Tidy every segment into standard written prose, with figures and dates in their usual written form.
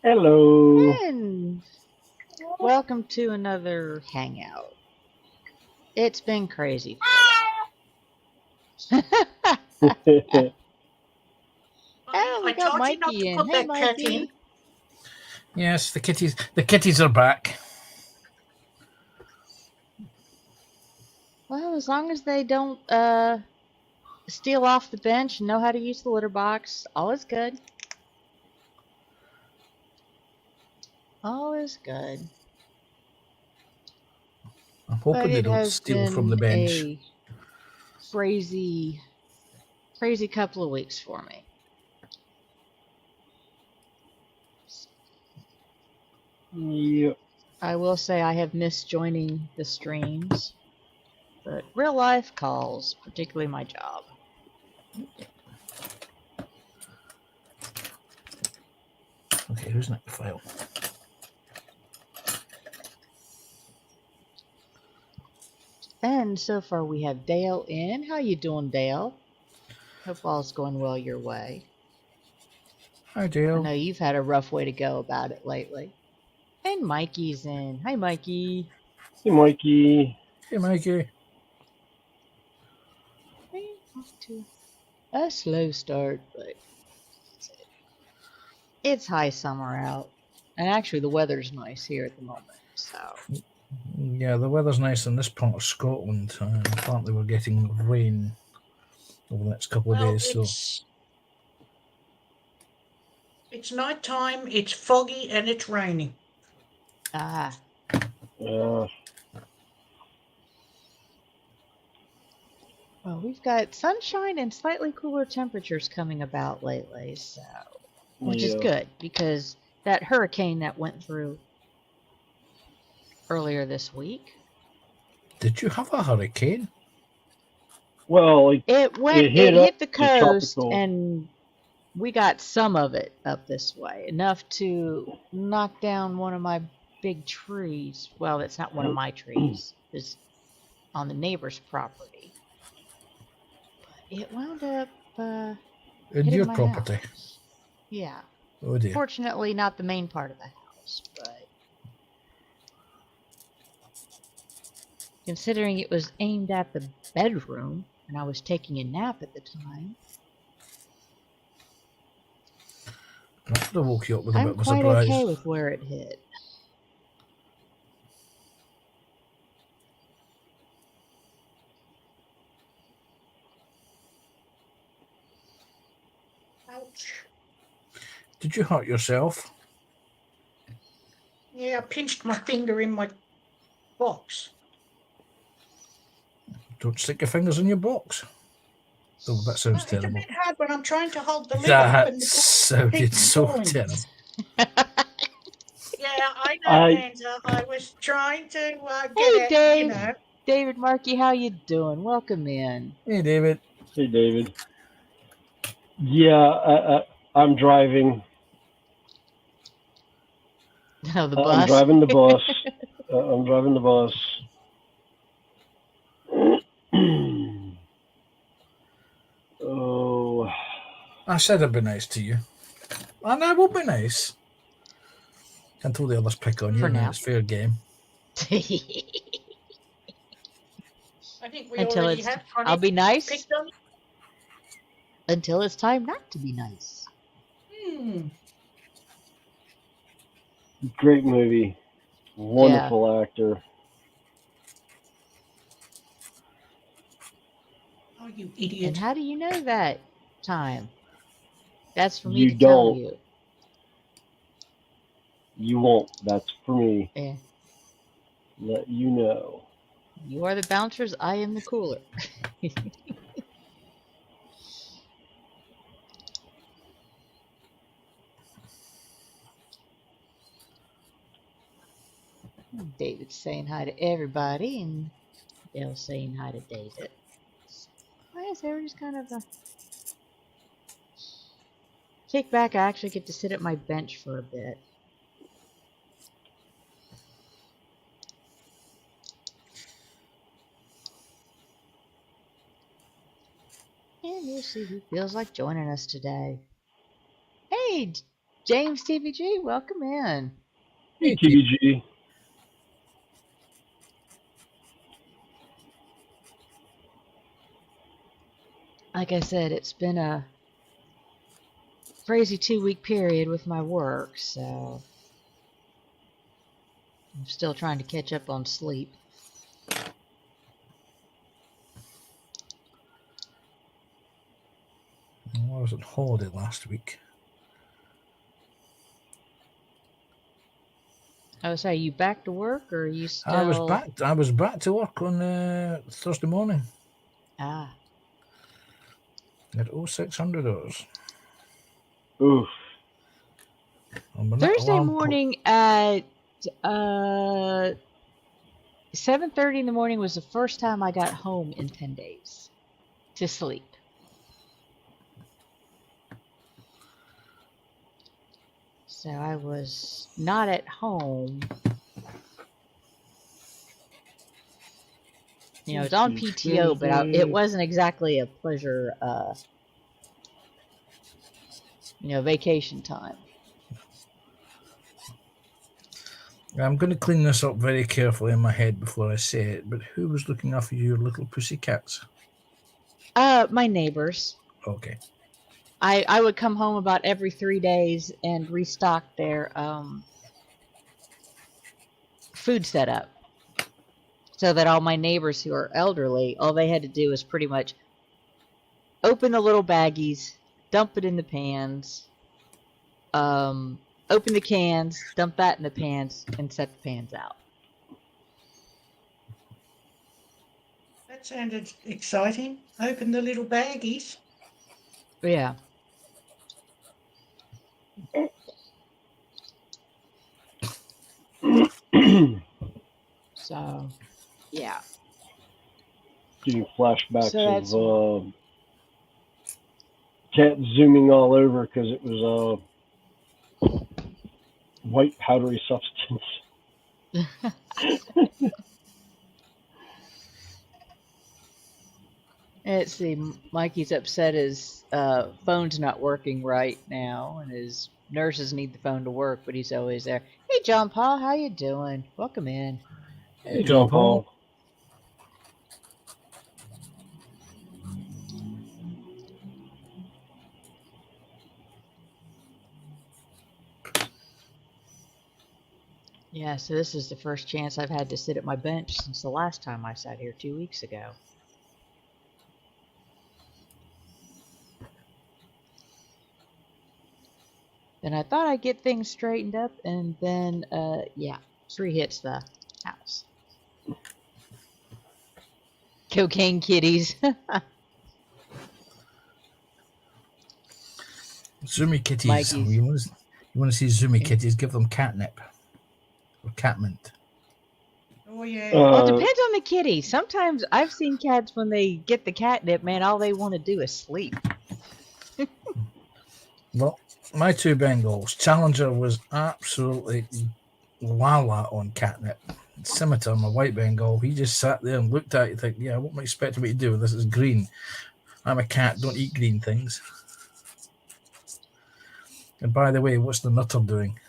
Hello. And welcome to another hangout. It's been crazy for a while. Oh, we I got told you not Mikey to in. put Hey, that cat in. Mikey. Yes, the kitties are back. Well, as long as they don't steal off the bench and know how to use the litter box, all is good. All is good. I'm hoping But they it don't has steal from the been bench. a crazy couple of weeks for me. Yep. I will say I have missed joining the streams, but real life calls, particularly my job. Okay, who's next file? And so far we have Dale in. How you doing, Dale? Hope all's going well your way. Hi, I Dale. know you've had a rough way to go about it lately. And Mikey's in. Hi, Mikey. Hey, Mikey. Hey, Mikey. Off to a slow start, but it's high summer out. And actually the weather's nice here at the moment, so. Yeah, the weather's nice in this part of Scotland. Apparently we're getting rain over the next couple of Well, days. So it's night time, it's foggy, and it's raining. Ah. Uh, Well, we've got sunshine and slightly cooler temperatures coming about lately, so. Which is yeah. good, because that hurricane that went through earlier this week. did you have a hurricane? Well, It hit hit the the coast, tropical. and we got some of it up this way, enough to knock down one of my big trees. Well, it's not one of my trees. It's on the neighbor's property. But it wound up In hitting your my property? house. Yeah. Oh dear. Fortunately, not the main part of the house, but considering it was aimed at the bedroom, and I was taking a nap at the time, I should have woke you up with a I'm bit of a quite surprise. okay with where it hit. Ouch. Did you hurt yourself? Yeah, I pinched my finger in my box. Don't stick your fingers in your box. Oh, that sounds It's a terrible. bit hard when I'm trying to hold the lid up That and the sounded keeps so going. terrible. Yeah, I know, Panzer. I was trying to Hey, get it, Dave. David Markey, how you doing? Welcome in. Hey, David. Hey, David. Yeah, I'm driving. Oh, the I'm bus. driving the bus. I'm driving the bus. Oh. I said I'd be nice to you. And I will be nice. Until the others pick on you, For and then now. it's fair game. I think we Until already it's, have I'll be nice picked on. until it's time not to be nice. Great movie. Wonderful actor. Oh, you And idiot. how do you know that time? That's for me You to tell don't. you. You won't. That's for me. Eh, Let you know. you are the bouncers, I am the cooler. David's saying hi to everybody, and Dale's saying hi to David. Why is there just kind of a kick back? I actually get to sit at my bench for a bit. And we'll see who feels like joining us today. Hey, James TVG, welcome in. Hey, TBG. Like I said, it's been a crazy 2-week period with my work, so I'm still trying to catch up on sleep. I was on holiday last week. Oh, so are you back to work, or are you still? I was back to work on Thursday morning Ah, at 0600 hours. Oof. And when that Thursday alarm morning at 7:30 in the morning was the first time I got home in 10 days to sleep. So I was not at home. You know, it's on PTO, but it wasn't exactly a pleasure, vacation time. I'm going to clean this up very carefully in my head before I say it, but who was looking after your little pussycats? My neighbors. Okay. I would come home about every 3 days and restock their food setup, so that all my neighbors who are elderly, all they had to do was pretty much open the little baggies, dump it in the pans, open the cans, dump that in the pans, and set the pans out. That sounded exciting. Open the little baggies. Yeah. So, yeah. Getting flashbacks So that's of cat zooming all over because it was white powdery substance. let's see. Mikey's upset his phone's not working right now, and his nurses need the phone to work, but he's always there. Hey, John Paul, how you doing? Welcome in. Hey, John Paul. Yeah, so this is the first chance I've had to sit at my bench since the last time I sat here 2 weeks ago. And I thought I'd get things straightened up, and then, yeah, 3 hits the house. Cocaine kitties. Zoomy kitties. Mikey's. You want to see zoomy kitties? Give them catnip or catmint. Oh, yeah. Well, it depends on the kitty. Sometimes I've seen cats when they get the catnip, man, all they want to do is sleep. Well, my 2 Bengals, Challenger was absolutely lala on catnip. Scimitar, my white Bengal, he just sat there and looked at it, think, yeah, what am I expecting me to do? This is green. I'm a cat, don't eat green things. And by the way, what's the nutter doing?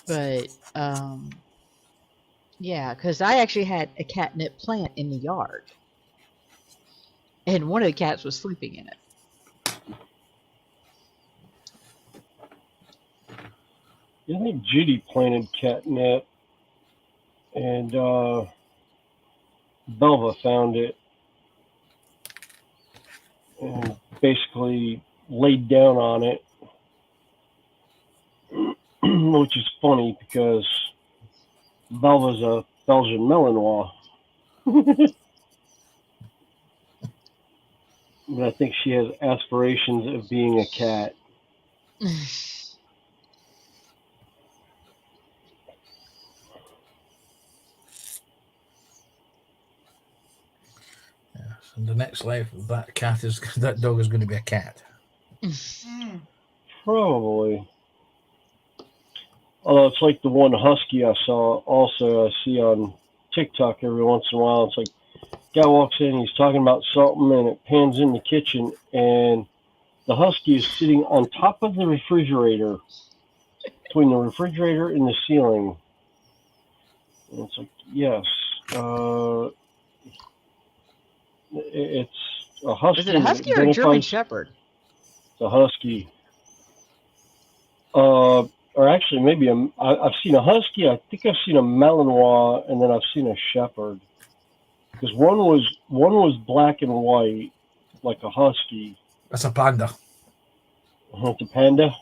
But, yeah, because I actually had a catnip plant in the yard. And one of the cats was sleeping in it. I think Judy planted catnip, and Belva found it and basically laid down on it, which is funny because Belva's a Belgian Malinois. But I think she has aspirations of being a cat. And the next life of that dog is going to be a cat. Probably. Although it's like the one husky I saw also I see on TikTok every once in a while. It's like Guy walks in, he's talking about something, and it pans in the kitchen, and the husky is sitting on top of the refrigerator, between the refrigerator and the ceiling. And it's like, yes, it's a husky. Is it a husky or a German Shepherd? It's a husky. Or actually, maybe I've seen a husky. I think I've seen a Malinois, and then I've seen a Shepherd. Because one was black and white, like a husky. That's a panda. It's a panda.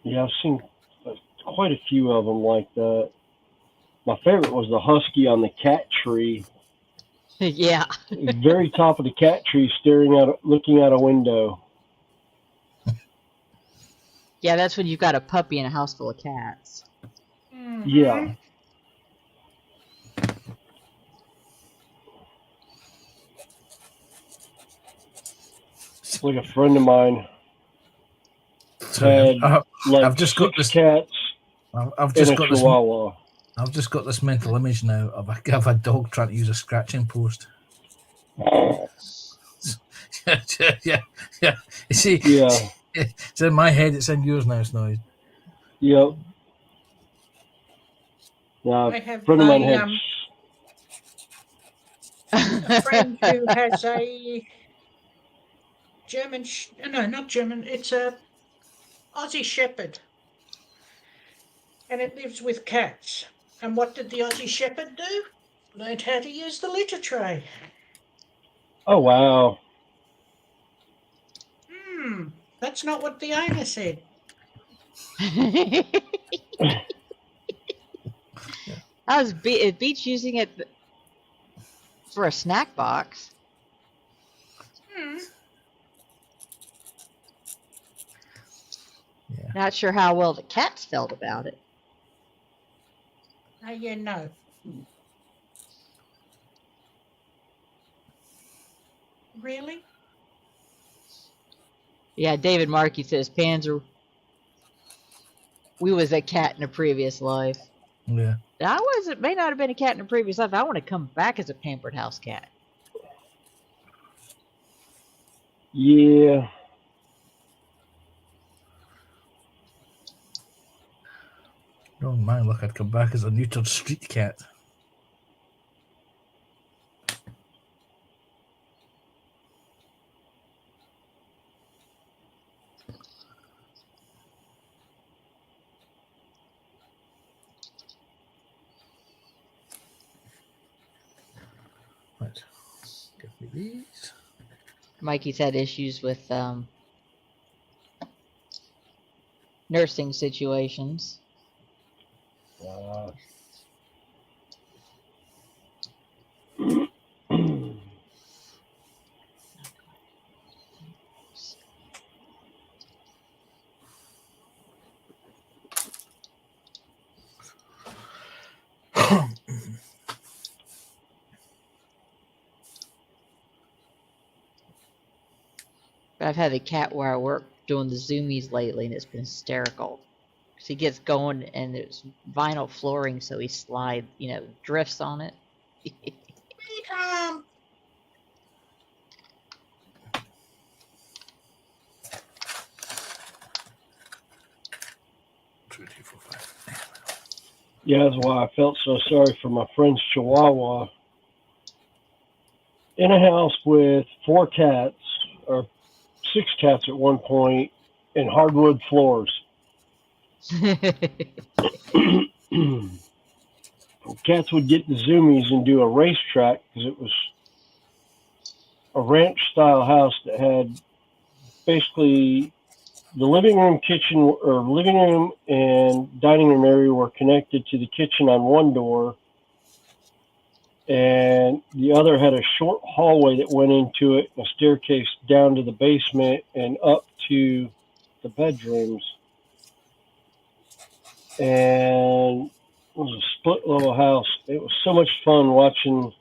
Yeah, I've seen quite a few of them like that. My favorite was the husky on the cat tree. Yeah. Very top of the cat tree, looking out a window. Yeah, that's when you've got a puppy in a house full of cats. Mm-hmm. Yeah. It's like a friend of mine had I've just got this cats I've just and got a Chihuahua. I've just got this mental image now of a dog trying to use a scratching post. yeah. You see, Yeah. It's in my head. It's in yours now, Snowy. Yep. Now, I have a friend of mine had a friend who has a German, not German, it's a Aussie Shepherd. And it lives with cats. And what did the Aussie Shepherd do? Learned how to use the litter tray. Oh, wow. That's not what the owner said. I was Beach using it for a snack box. Yeah. Not sure how well the cats felt about it. Yeah, no. Really? Yeah, David Markey says Panzer. We was a cat in a previous life. Yeah. May not have been a cat in a previous life. I want to come back as a pampered house cat. Yeah. Oh man, look, I'd come back as a neutered street cat. Right. Give me these. Mikey's had issues with nursing situations. But I've had a cat where I work doing the zoomies lately, and it's been hysterical. He gets going, and there's vinyl flooring, so he drifts on it. Yeah, that's why I felt so sorry for my friend's Chihuahua. In a house with 4 cats, or 6 cats at one point, and hardwood floors. Cats would get the zoomies and do a racetrack because it was a ranch-style house that had basically the living room, kitchen, or living room and dining room area were connected to the kitchen on one door, and the other had a short hallway that went into it, and a staircase down to the basement and up to the bedrooms. And it was a split level house. It was so much fun watching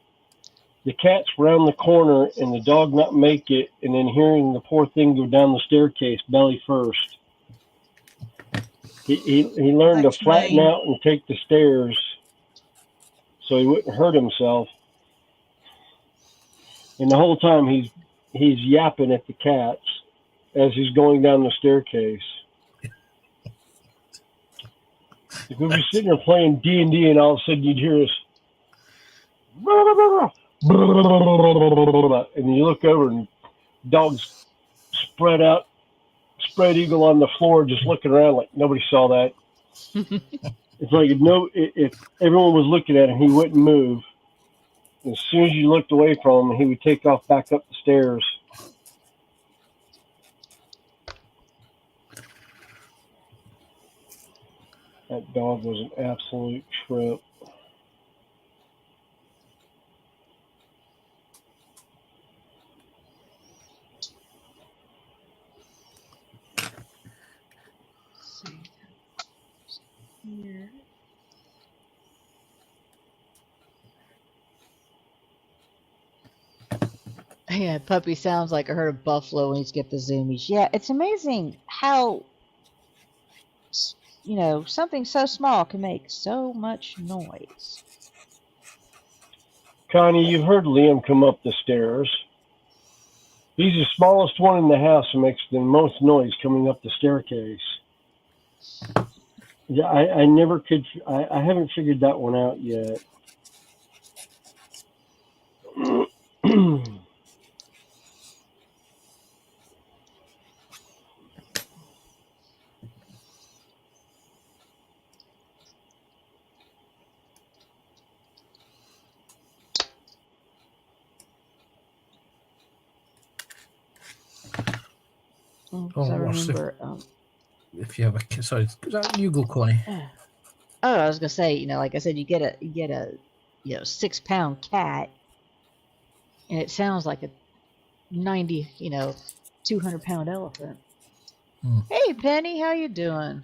the cats round the corner and the dog not make it, and then hearing the poor thing go down the staircase belly first. He learned to That's flatten mean. out and take the stairs so he wouldn't hurt himself. And the whole time he's yapping at the cats as he's going down the staircase. Like we'd be sitting there playing D&D, and all of a sudden you'd hear us, and you look over and dogs spread spread eagle on the floor, just looking around like nobody saw that. It's like if everyone was looking at him, he wouldn't move. As soon as you looked away from him, he would take off back up the stairs. That dog was an absolute trip. Here. Yeah, puppy sounds like I heard a buffalo when he's get the zoomies. Yeah, it's amazing how something so small can make so much noise. Connie, you've heard Liam come up the stairs. He's the smallest one in the house and makes the most noise coming up the staircase. Yeah, I never could. I haven't figured that one out yet. Because I remember. If you have a sorry, you go, Connie. Oh, I was gonna say, like I said, you get a 6-pound cat, and it sounds like a 90, 200-pound elephant. Hey, Penny, how you doing?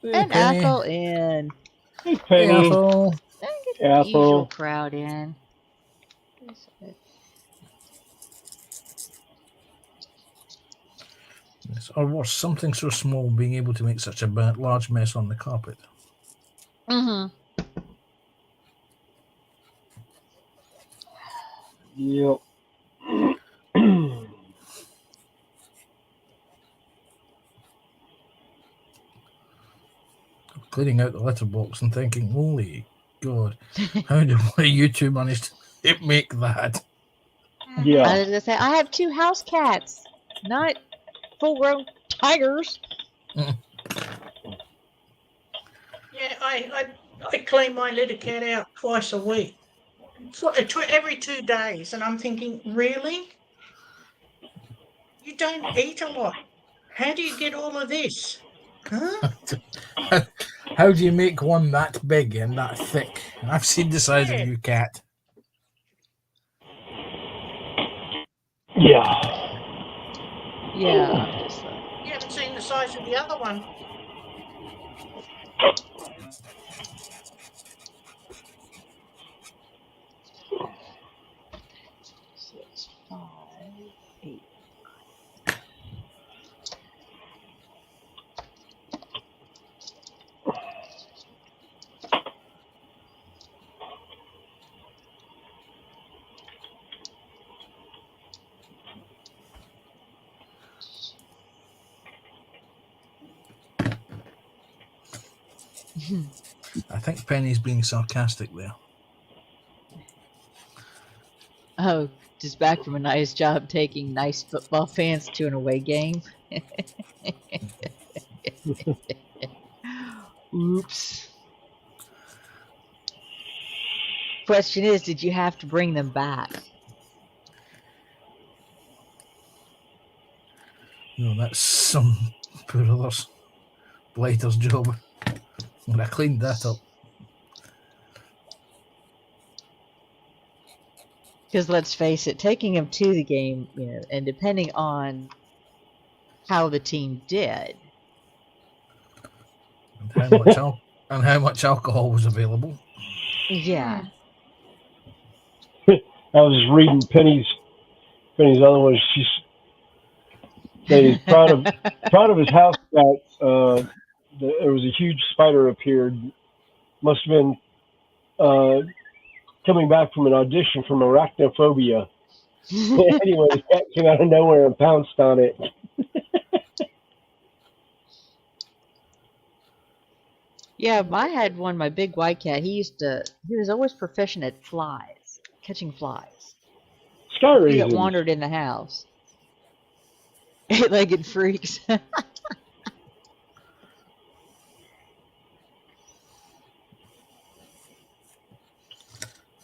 Hey, and Penny. Ethel in. Hey, Hey, Penny. Ethel. And get the usual crowd in. Yes, or was something so small being able to make such a large mess on the carpet? Mm-hmm. Yep. Cleaning out the letterbox and thinking, holy God, how do you two manage to make that? Yeah. I was gonna say I have 2 house cats, not full-grown tigers. Yeah, I clean my litter cat out twice a week, every 2 days, and I'm thinking, really? You don't eat a lot. How do you get all of this? Huh? How do you make one that big and that thick? I've seen the size of Yeah. your cat. Yeah. Yeah. You haven't seen the size of the other one. Six, 5, 8. I think Penny's being sarcastic there. Oh, just back from a nice job taking nice football fans to an away game. Oops. Question is, did you have to bring them back? No, that's some poor other's blighter's job. And I cleaned that up. Because let's face it, taking them to the game, and depending on how the team did. And how much alcohol was available. Yeah. I was just reading Penny's other one. He's proud of his house cat there was a huge spider appeared. Must have been coming back from an audition from Arachnophobia. Anyway, the cat came out of nowhere and pounced on it. Yeah, I had one, my big white cat. He was always proficient at flies, catching flies. Sky He that raisins. wandered in the house. Eight-legged freaks.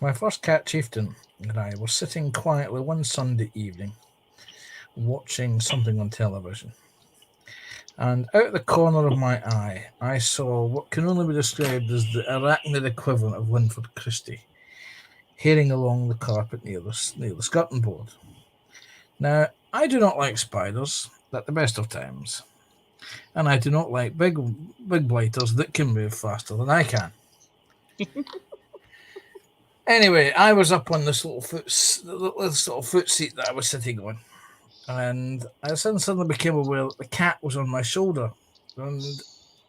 My first cat chieftain and I were sitting quietly one Sunday evening, watching something on television. And out the corner of my eye, I saw what can only be described as the arachnid equivalent of Linford Christie, hairing along the carpet near the skirting board. Now, I do not like spiders at the best of times, and I do not like big blighters that can move faster than I can. Anyway, I was up on this little foot seat that I was sitting on, and I suddenly became aware that the cat was on my shoulder and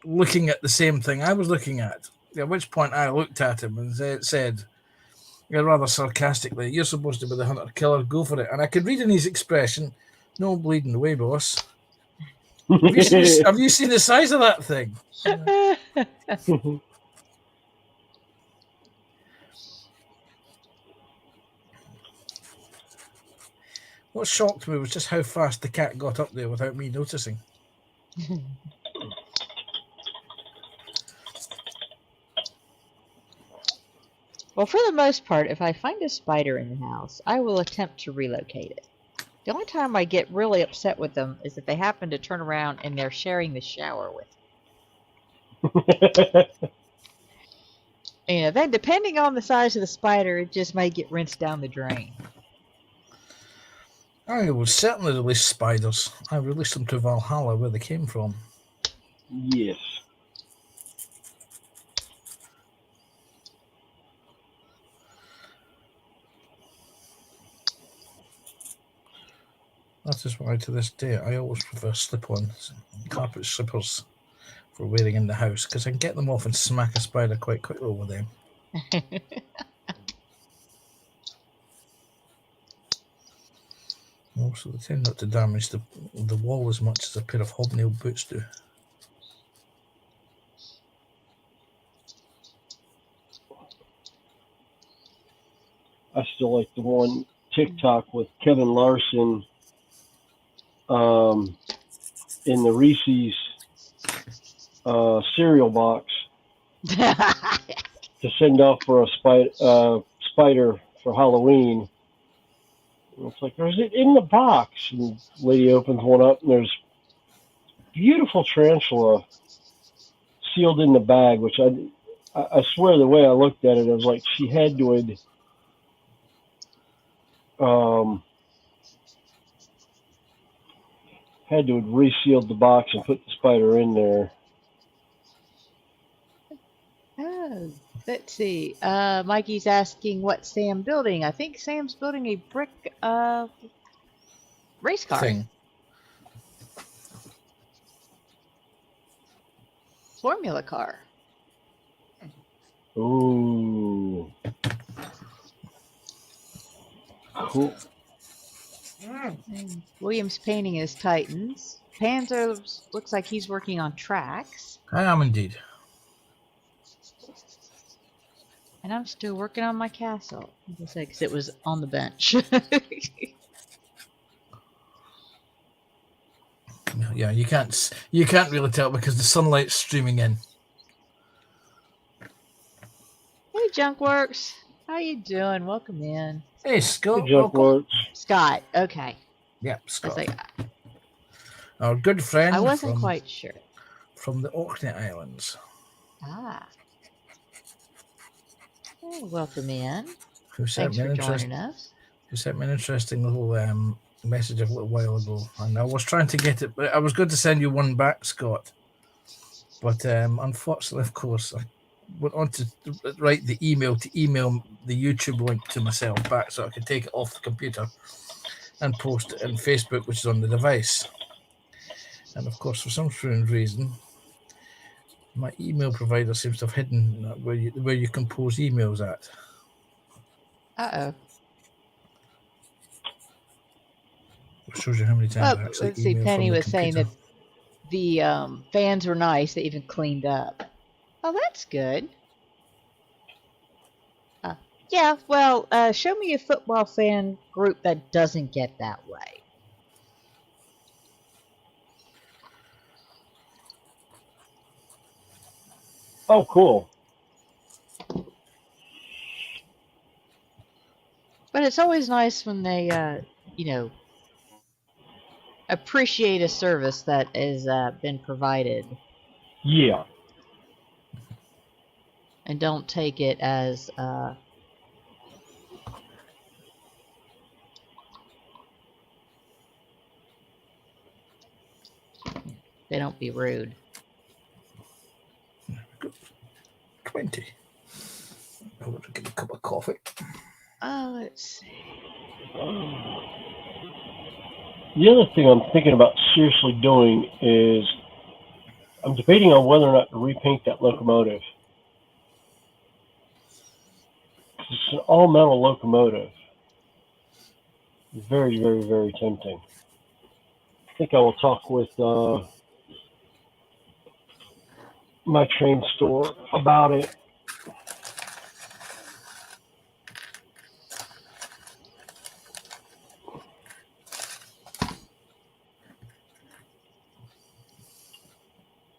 looking at the same thing I was looking at. At which point I looked at him and said rather sarcastically, "You're supposed to be the hunter-killer, go for it." And I could read in his expression, "No bleeding away, boss." Have you seen the size of that thing? What shocked me was just how fast the cat got up there without me noticing. Well, for the most part, if I find a spider in the house, I will attempt to relocate it. The only time I get really upset with them is if they happen to turn around and they're sharing the shower with me. Then depending on the size of the spider, it just might get rinsed down the drain. I would certainly release spiders. I released them to Valhalla where they came from. Yes. That is why to this day I always prefer slip-ons and carpet slippers for wearing in the house, because I can get them off and smack a spider quite quickly with them. Also, they tend not to damage the wall as much as a pair of hobnail boots do. I still like the one TikTok with Kevin Larson in the Reese's cereal box to send off for a spider for Halloween. And it's like, or is it in the box? And the lady opens one up, and there's beautiful tarantula sealed in the bag, which I swear the way I looked at it, I was like, she had to have resealed the box and put the spider in there. Oh, let's see. Mikey's asking what Sam building. I think Sam's building a brick race car. Thing. Formula car. Ooh. Cool. And William's painting his Titans. Panzer looks like he's working on tracks. I am indeed. And I'm still working on my castle. Because it was on the bench. Yeah, you can't really tell because the sunlight's streaming in. Hey, Junkworks. How you doing? Welcome in. Hey, Scott. Good job, Welcome. Scott. Okay. Yep, I Scott. was like, Our good friend I wasn't quite sure. from the Orkney Islands. Ah. Well, welcome in. Who sent Thanks me for joining us. Who sent me an interesting little message a little while ago, and I was trying to get it, but I was going to send you one back, Scott. But unfortunately, of course, I went on to write the email to email the YouTube link to myself back so I could take it off the computer and post it on Facebook, which is on the device. And of course, for some strange reason, My email provider seems to have hidden where you compose emails at. Uh-oh. It shows you how many times Well, I actually let's see. email from Penny the was saying computer. that the fans were nice. They even cleaned up. Oh, that's good. Yeah, well, show me a football fan group that doesn't get that way. Oh, cool. But it's always nice when they, appreciate a service that has been provided Yeah. and don't take it as they don't be rude. 20. I want to get a cup of coffee. Let's see. The other thing I'm thinking about seriously doing is I'm debating on whether or not to repaint that locomotive. It's an all-metal locomotive. Very, very, very tempting. I think I will talk with my train store about it.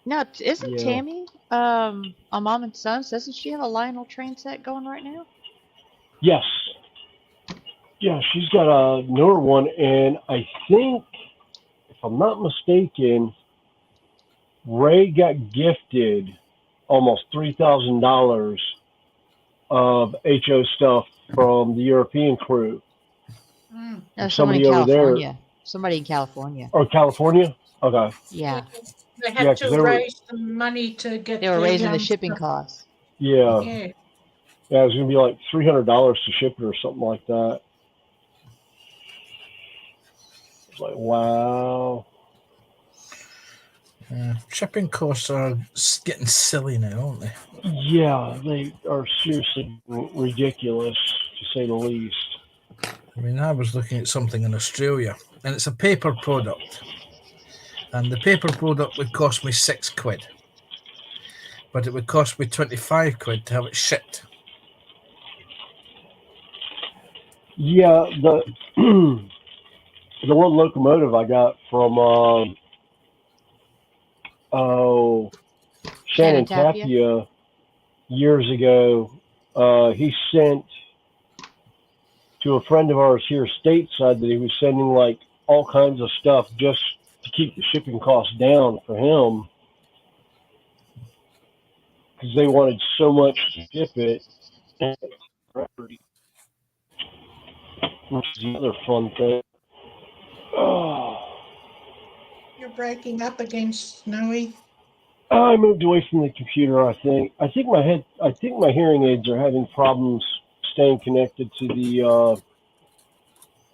Now, isn't Yeah. Tammy on Mom and Sons? Doesn't she have a Lionel train set going right now? Yes. Yeah, she's got a newer one, and I think, if I'm not mistaken, Ray got gifted almost $3,000 of HO stuff from the European crew. Mm. No, someone in Somebody over there, California. Somebody in California. or California? Okay. Yeah, They Yeah, had 'cause to they were- raise the money to get they were raising the shipping stuff. costs. Yeah. Yeah. Yeah, it was going to be like $300 to ship it or something like that. It's like, wow. Shipping costs are getting silly now, aren't they? Yeah, they are seriously ridiculous, to say the least. I mean, I was looking at something in Australia, and it's a paper product. And the paper product would cost me £6. But it would cost me £25 to have it shipped. Yeah, the the one locomotive I got from Shannon Tapia years ago, he sent to a friend of ours here stateside that he was sending like all kinds of stuff just to keep the shipping costs down for him because they wanted so much to ship it, which is another fun thing. Oh, You're breaking up again, Snowy. I moved away from the computer. I think my hearing aids are having problems staying connected to the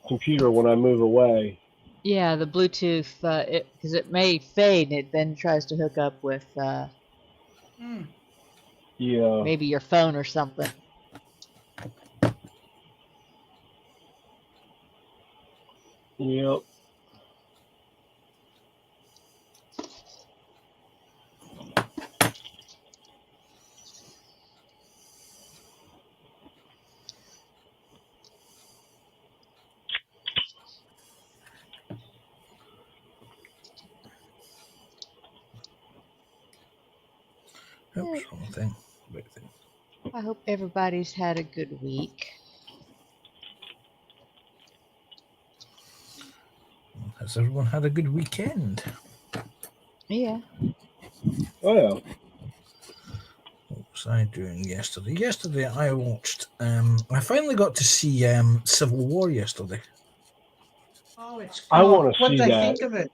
computer when I move away. Yeah, the Bluetooth, because it may fade and it then tries to hook up with Yeah. maybe your phone or something. Yep. Oops, wrong thing. Right thing. I hope everybody's had a good week. Has everyone had a good weekend? Yeah. Oh yeah. What was I doing yesterday? Yesterday I watched. I finally got to see Civil War yesterday. Oh, it's cool. I want to What see did they that. think of it?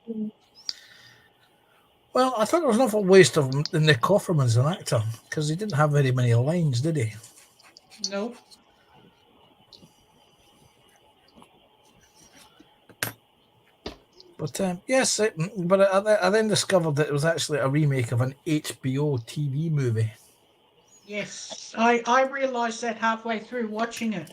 Well, I thought it was an awful waste of Nick Offerman as an actor because he didn't have very many lines, did he? Nope. But yes, but I then discovered that it was actually a remake of an HBO TV movie. Yes, I realised that halfway through watching it.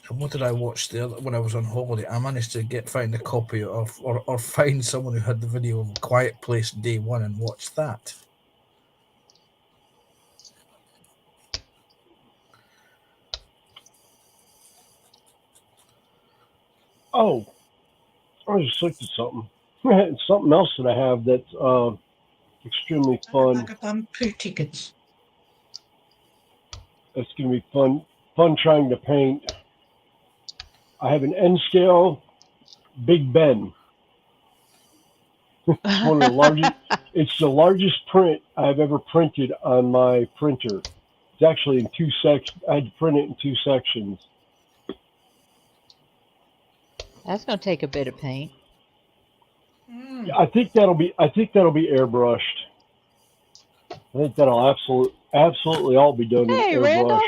And what did I watch there when I was on holiday? I managed to find a copy of, or find someone who had the video of Quiet Place Day 1 and watch that. Oh, I just looked at something. It's something else that I have that's extremely fun. Bugabum poo tickets. That's going to be fun trying to paint. I have an N scale Big Ben. It's one of the largest. It's the largest print I've ever printed on my printer. It's actually in 2 sections. I had to print it in 2 sections. That's gonna take a bit of paint. I think that'll be airbrushed. I think that'll absolutely all be done Hey, with airbrush. Randall.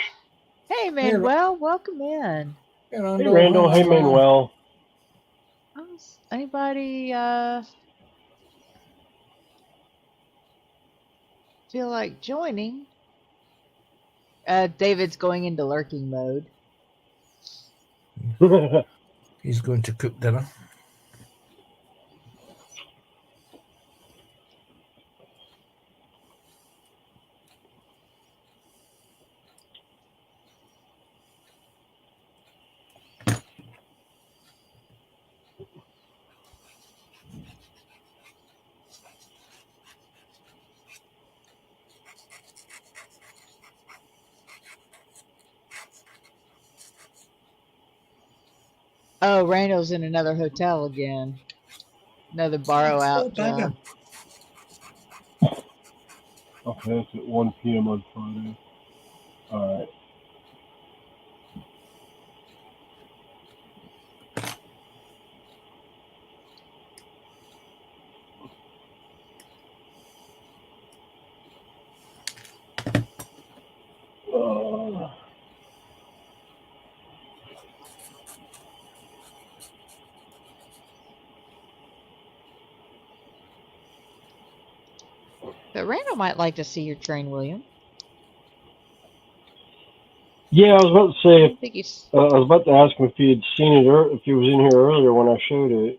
Hey, Manuel. Welcome in. Hey, Randall. Hey, Manuel. Anybody feel like joining? David's going into lurking mode. He's going to cook dinner. Oh, Randall's in another hotel again. Another borrow out. Bugger. Okay, it's at 1 p.m. on Friday. All right. But Randall might like to see your train, William. Yeah, I was about to I say. think he's. I was about to ask him if he had seen it or if he was in here earlier when I showed it.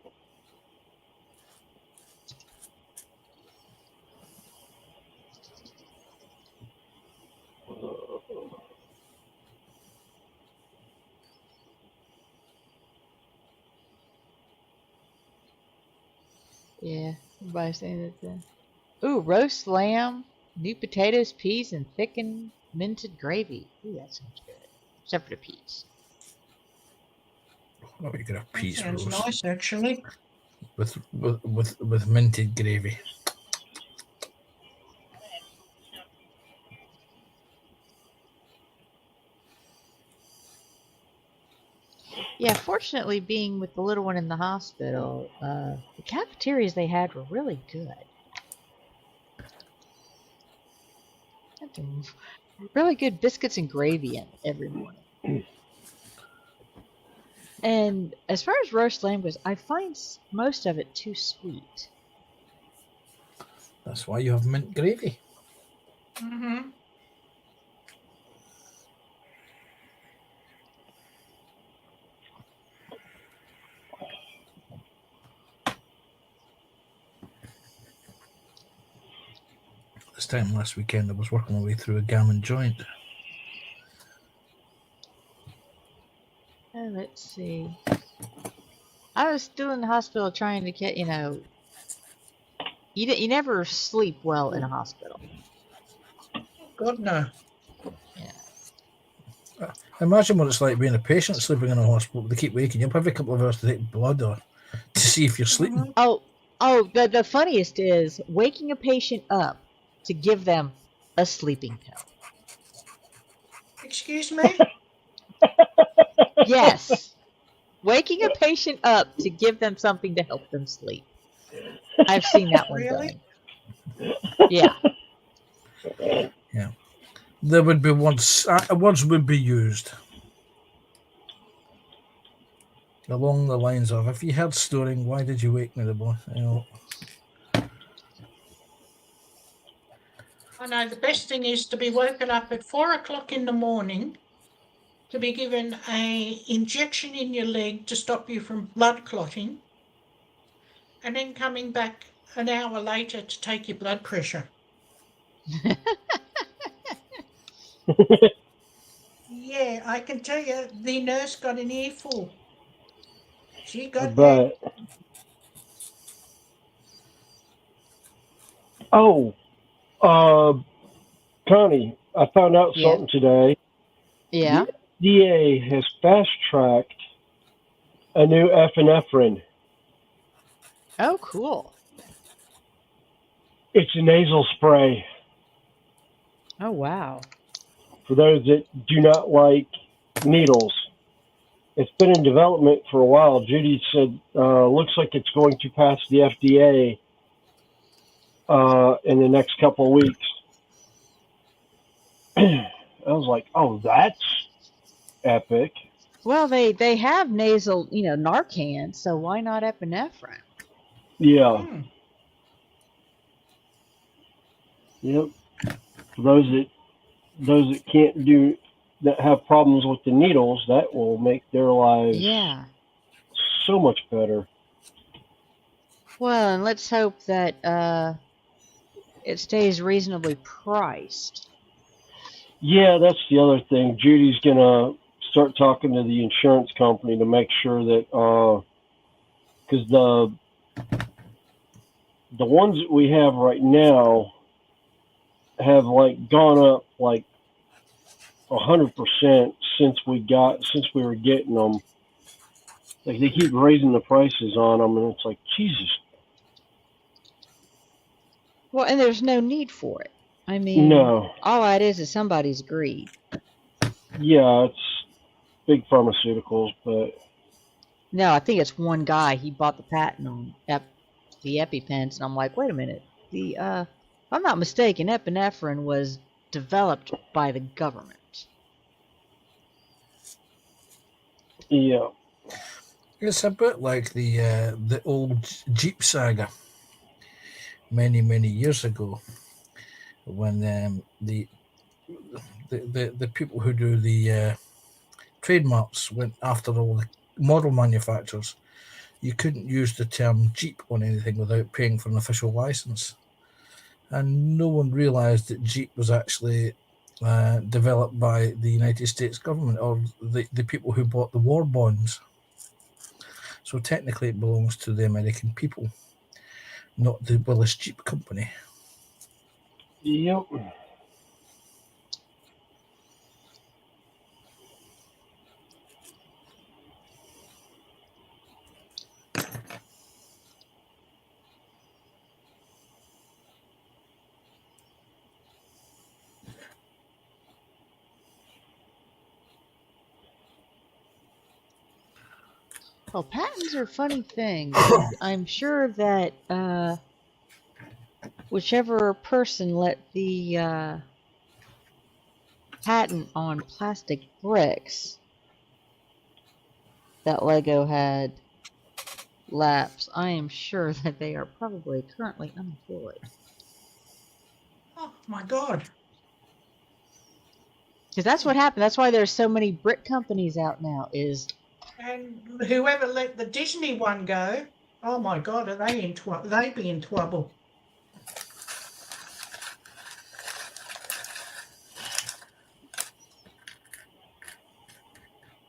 Yeah, everybody's saying that. Ooh, roast lamb, new potatoes, peas, and thickened minted gravy. Ooh, that sounds good. Except for the peas. Oh, you got a peas Sounds roast nice, actually. with minted gravy. Yeah, fortunately, being with the little one in the hospital, the cafeterias they had were really good. Had some really good biscuits and gravy in every morning. And as far as roast lamb goes, I find most of it too sweet. That's why you have mint gravy. Mm-hmm. This time last weekend, I was working my way through a gammon joint. Let's see. I was still in the hospital trying to get, you never sleep well in a hospital. God, no. Imagine what it's like being a patient sleeping in a hospital. They keep waking you up every couple of hours to take blood or to see if you're sleeping. Oh, the funniest is waking a patient up to give them a sleeping pill. Excuse me? Yes. Waking a patient up to give them something to help them sleep. I've seen that one Really? done. Yeah. Yeah. There would be words would be used. along the lines of, if you heard snoring, why did you wake me, the boy? You know, I know the best thing is to be woken up at 4 o'clock in the morning, to be given a injection in your leg to stop you from blood clotting, and then coming back an hour later to take your blood pressure. Yeah, I can tell you, the nurse got an earful. She got But oh, Connie, I found out Yeah. something today. Yeah. The FDA has fast tracked a new epinephrine. Oh, cool. It's a nasal spray Oh, wow. for those that do not like needles. It's been in development for a while. Judy said, looks like it's going to pass the FDA in the next couple of weeks. I was like, oh, that's epic. Well, they have nasal, Narcan, so why not epinephrine? Yeah. Yep. For those that can't do that have problems with the needles, that will make their lives Yeah. so much better. Well, and let's hope that it stays reasonably priced. Yeah, that's the other thing. Judy's gonna start talking to the insurance company to make sure that because the ones that we have right now have like gone up like 100% since we were getting them. Like they keep raising the prices on them, and it's like Jesus. Well, and there's no need for it. I mean, No, all that is somebody's greed. yeah, it's big pharmaceuticals, but No, I think it's one guy. He bought the patent on the EpiPens, and I'm like, wait a minute. If I'm not mistaken, epinephrine was developed by the government. yeah, it's a bit like the old Jeep saga many years ago, when the people who do the trademarks went after all the model manufacturers. You couldn't use the term Jeep on anything without paying for an official license, and no one realized that Jeep was actually developed by the United States government, or the people who bought the war bonds. So technically it belongs to the American people, not the Willis Jeep Company. yep. Well, patents are funny things. I'm sure that whichever person let the patent on plastic bricks that Lego had lapse, I am sure that they are probably currently unemployed. Oh my God. Because that's what happened. That's why there's so many brick companies out now. And whoever let the Disney one go, oh my God, are they in trouble? They be in trouble.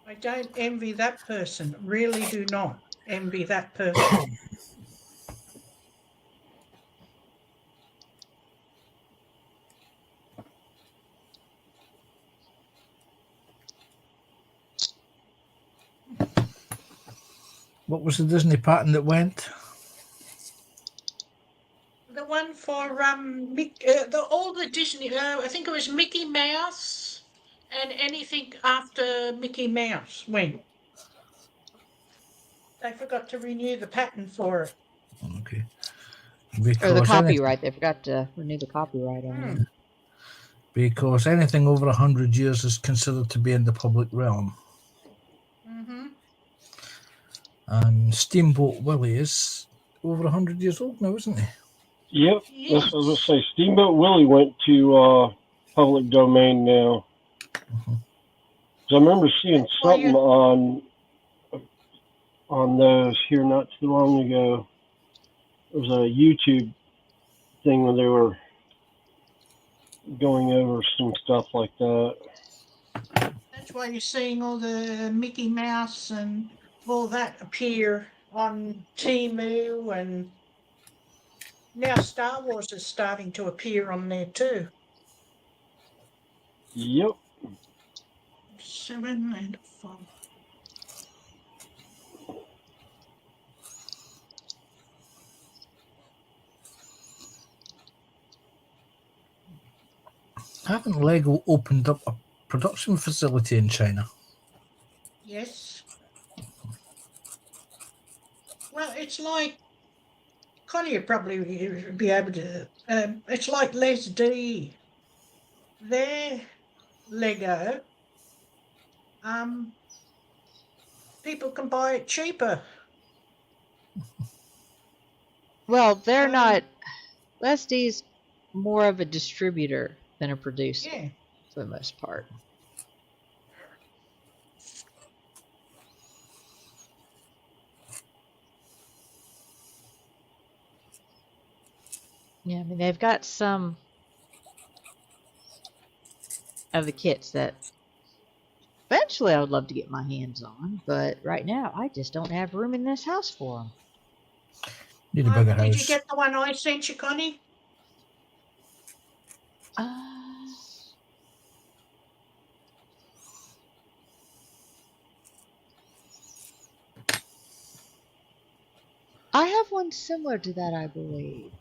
I don't envy that person. Really do not envy that person. What was the Disney patent that went? The one for all the Disney. I think it was Mickey Mouse, and anything after Mickey Mouse went. They forgot to renew the patent for it. Okay. Or the copyright. They forgot to renew the copyright on it. Because anything over 100 years is considered to be in the public realm. Mm-hmm. And Steamboat Willie is over 100 years old now, isn't he? Yep. Yes. I was going to say, Steamboat Willie went to public domain now. Mhm. 'Cause I remember seeing That's why something on those here not too long ago. It was a YouTube thing where they were going over some stuff like that. That's why you're seeing all the Mickey Mouse and all that appear on Temu, and now Star Wars is starting to appear on there too. Yep. 7 and 5. Haven't Lego opened up a production facility in China? Yes. Well, it's like Connie would probably be able to. It's like Les D. Their Lego. People can buy it cheaper. Well, they're So, not. Leslie's more of a distributor than a producer Yeah. for the most part. Yeah, I mean, they've got some of the kits that eventually I would love to get my hands on, but right now I just don't have room in this house for them. Need a bigger Did you house. get the one I sent you, Connie? I have one similar to that, I believe.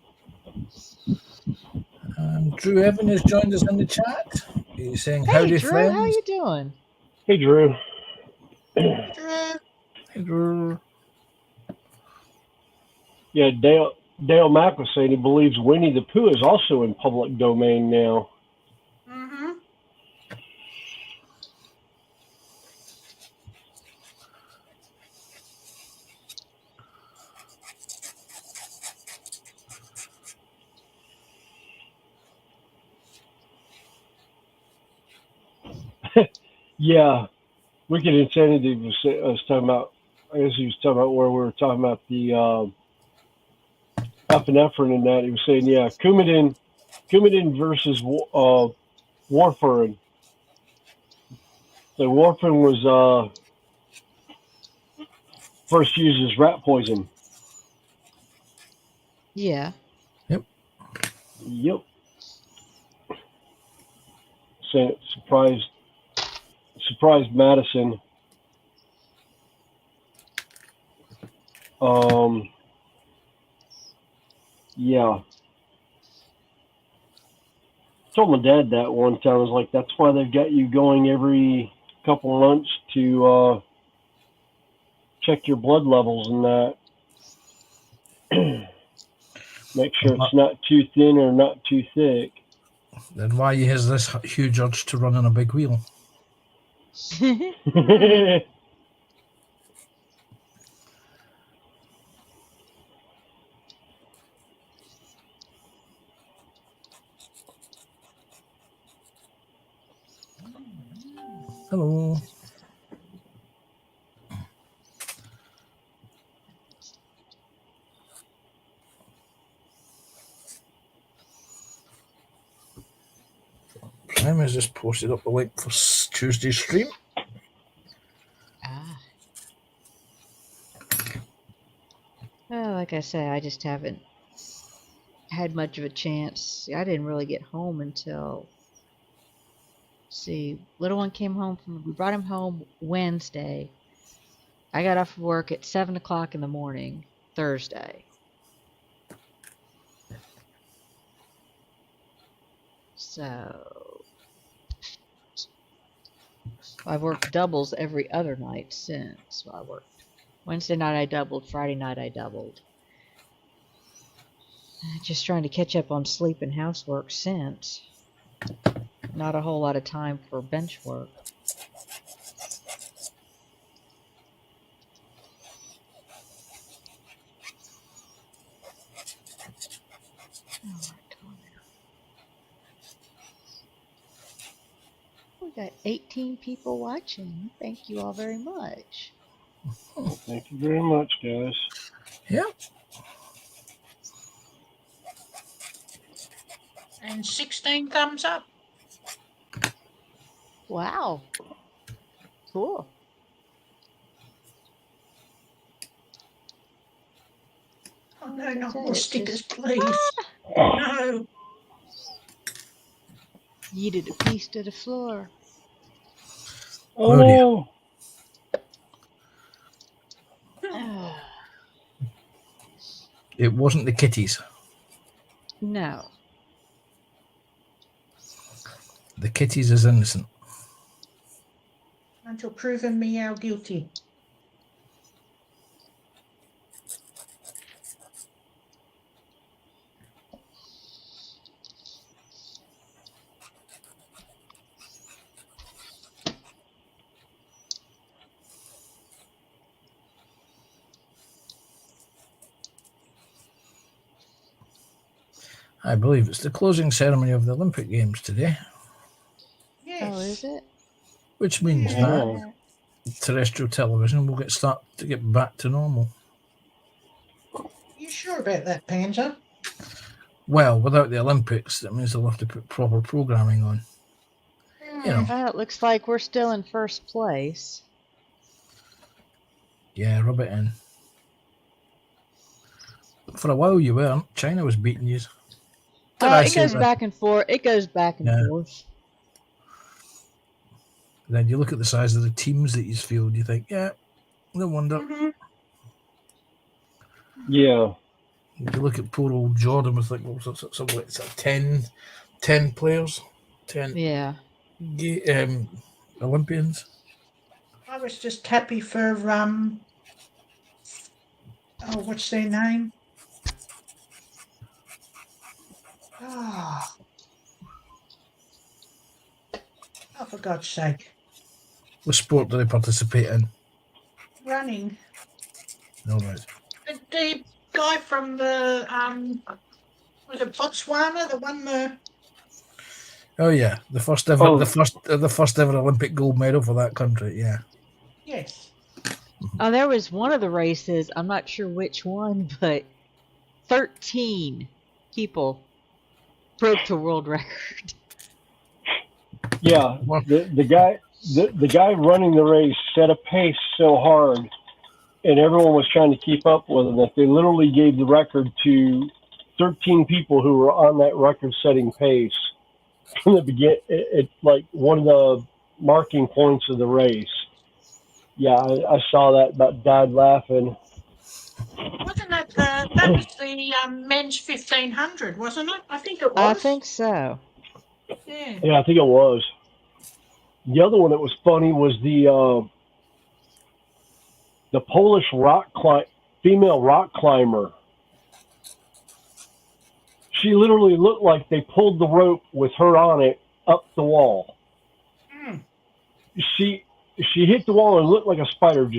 Drew Evan has joined us in the chat. He's saying, Hey, howdy, Drew, friends. how you doing? Hey, Drew. Drew. Hey, Drew. Yeah, Dale Mack was saying he believes Winnie the Pooh is also in public domain now. Mm-hmm. Yeah, Wicked Insanity was talking about. I guess he was talking about where we were talking about the epinephrine and that. He was saying, yeah, Coumadin versus warfarin. So warfarin was first used as rat poison. Yeah. Yep. Saying it surprised Madison. Yeah. Told my dad that one time. I was like, that's why they've got you going every couple months to check your blood levels and that. Make sure it's not too thin or not too thick. Then why he has this huge urge to run on a big wheel? Hello. Prime has just posted up a link for Tuesday's stream. Well, like I say, I just haven't had much of a chance. I didn't really get home until, see, little one came home we brought him home Wednesday. I got off work at 7 o'clock in the morning, Thursday. So I've worked doubles every other night since. So I worked Wednesday night, I doubled. Friday night, I doubled. Just trying to catch up on sleep and housework since. Not a whole lot of time for bench work. got 18 people watching. Thank you all very much. Thank you very much, guys. Yep. And 16 thumbs up. Wow. Cool. Oh no, Like I not said, more it's stickers, just please. No. yeeted a piece to the floor. Oh Oh, dear. no! It wasn't the kitties. No. The kitties is innocent. Until proven me how guilty. I believe it's the closing ceremony of the Olympic Games today, Yes. Oh, is it? which means Yeah. that Oh. terrestrial television will get back to normal. You sure about that, Panzer? Well, without the Olympics, that means they'll have to put proper programming on. You know, Well, it looks like we're still in first place. yeah, rub it in. For a while you weren't. China was beating you. It goes back and forth. It goes back and Yeah. forth. Then you look at the size of the teams that he's fielded, you think, yeah, no wonder. Mm-hmm. Yeah. You look at poor old Jordan with like, what was it, something like 10 players, 10 Yeah. Olympians. I was just happy for what's their name? Oh, for God's sake. What sport do they participate in? Running. All right. The guy from the was it Botswana that won the Oh yeah, the first ever, Oh. the first ever Olympic gold medal for that country. Yeah. yes. Oh, there was one of the races. I'm not sure which one, but 13 people broke the world record. Yeah. What? The guy running the race set a pace so hard, and everyone was trying to keep up with him that they literally gave the record to 13 people who were on that record-setting pace from the beginning. It's like one of the marking points of the race. Yeah, I saw that, about died laughing. Wasn't that that was the men's 1500, wasn't it? I think it was. I think so. Yeah. Yeah, I think it was. The other one that was funny was the Polish female rock climber. She literally looked like they pulled the rope with her on it up the wall. Mm. She hit the wall and looked like a spider.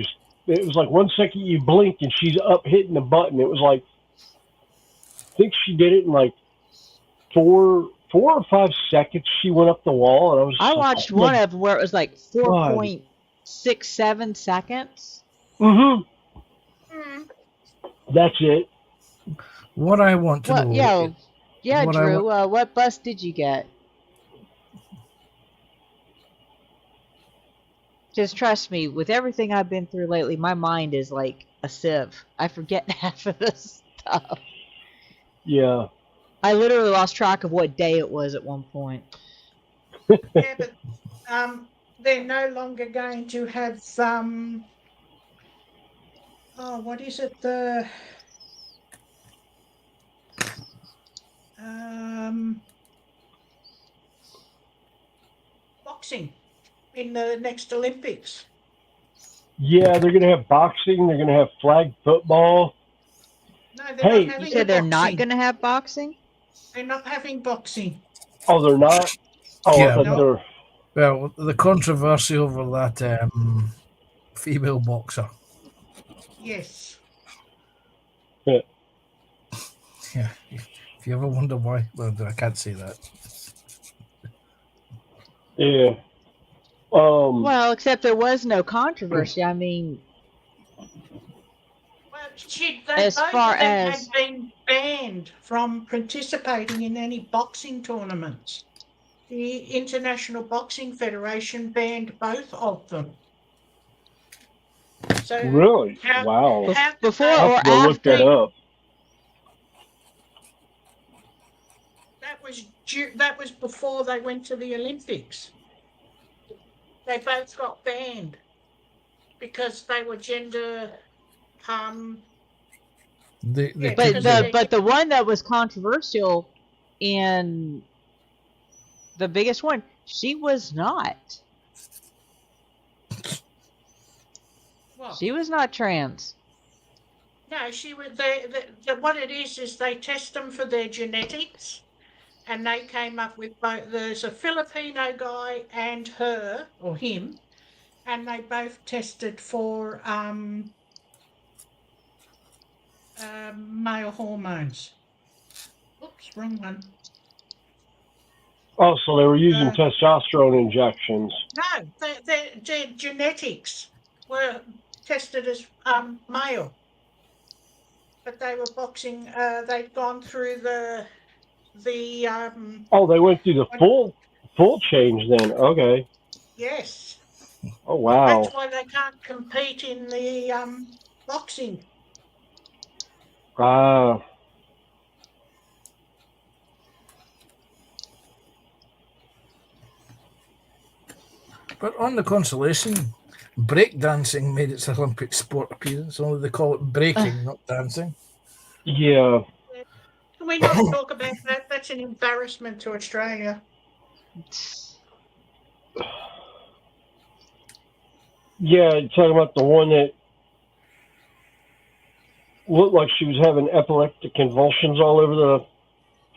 It was like 1 second you blink and she's up hitting the button. It was like, I think she did it in like 4 or 5 seconds. She went up the wall, and I was. I watched one of them where it was like God. 4.67 seconds. Mm-hmm. Mm. That's it. What I want to know. Yeah, what Drew. What bus did you get? Just trust me, with everything I've been through lately, my mind is like a sieve. I forget half of this stuff. Yeah. I literally lost track of what day it was at one point. Yeah, but they're no longer going to have what is it, the boxing in the next Olympics. Yeah, they're gonna have boxing. They're gonna have flag football. No, they're Hey, not having You said they're not boxing. going to have boxing? They're not having boxing. Oh, they're not. Oh, Yeah, No. well, the controversy over that female boxer. Yes. Yeah, if you ever wonder why, well, I can't say that. Yeah. Well, except there was no controversy. I mean, Well, as both far of them had as been banned from participating in any boxing tournaments. The International Boxing Federation banned both of them. So really? how Wow. how could before they? I'll or have to go look that after. up. That was before they went to the Olympics. They both got banned because they were gender. They Yeah, But because couldn't of do the their. it. but the one that was controversial in the biggest one, she was not. Well, She was not trans. no, she was. What it is they test them for their genetics, and they came up with both. There's a Filipino guy and her or him, and they both tested for male hormones. Oops, wrong one. Oh, so they were using Uh, testosterone injections. no, their genetics were tested as male, but they were boxing. They'd gone through the Oh, they went through the what- full change then. Okay. yes. Oh That's wow. why they can't compete in the boxing. Ah. But on the consolation, breakdancing made its Olympic sport appearance, only they call it breaking, not dancing. Yeah. Can we not talk about that? That's an embarrassment to Australia. Yeah, you're talking about the one that looked like she was having epileptic convulsions all over the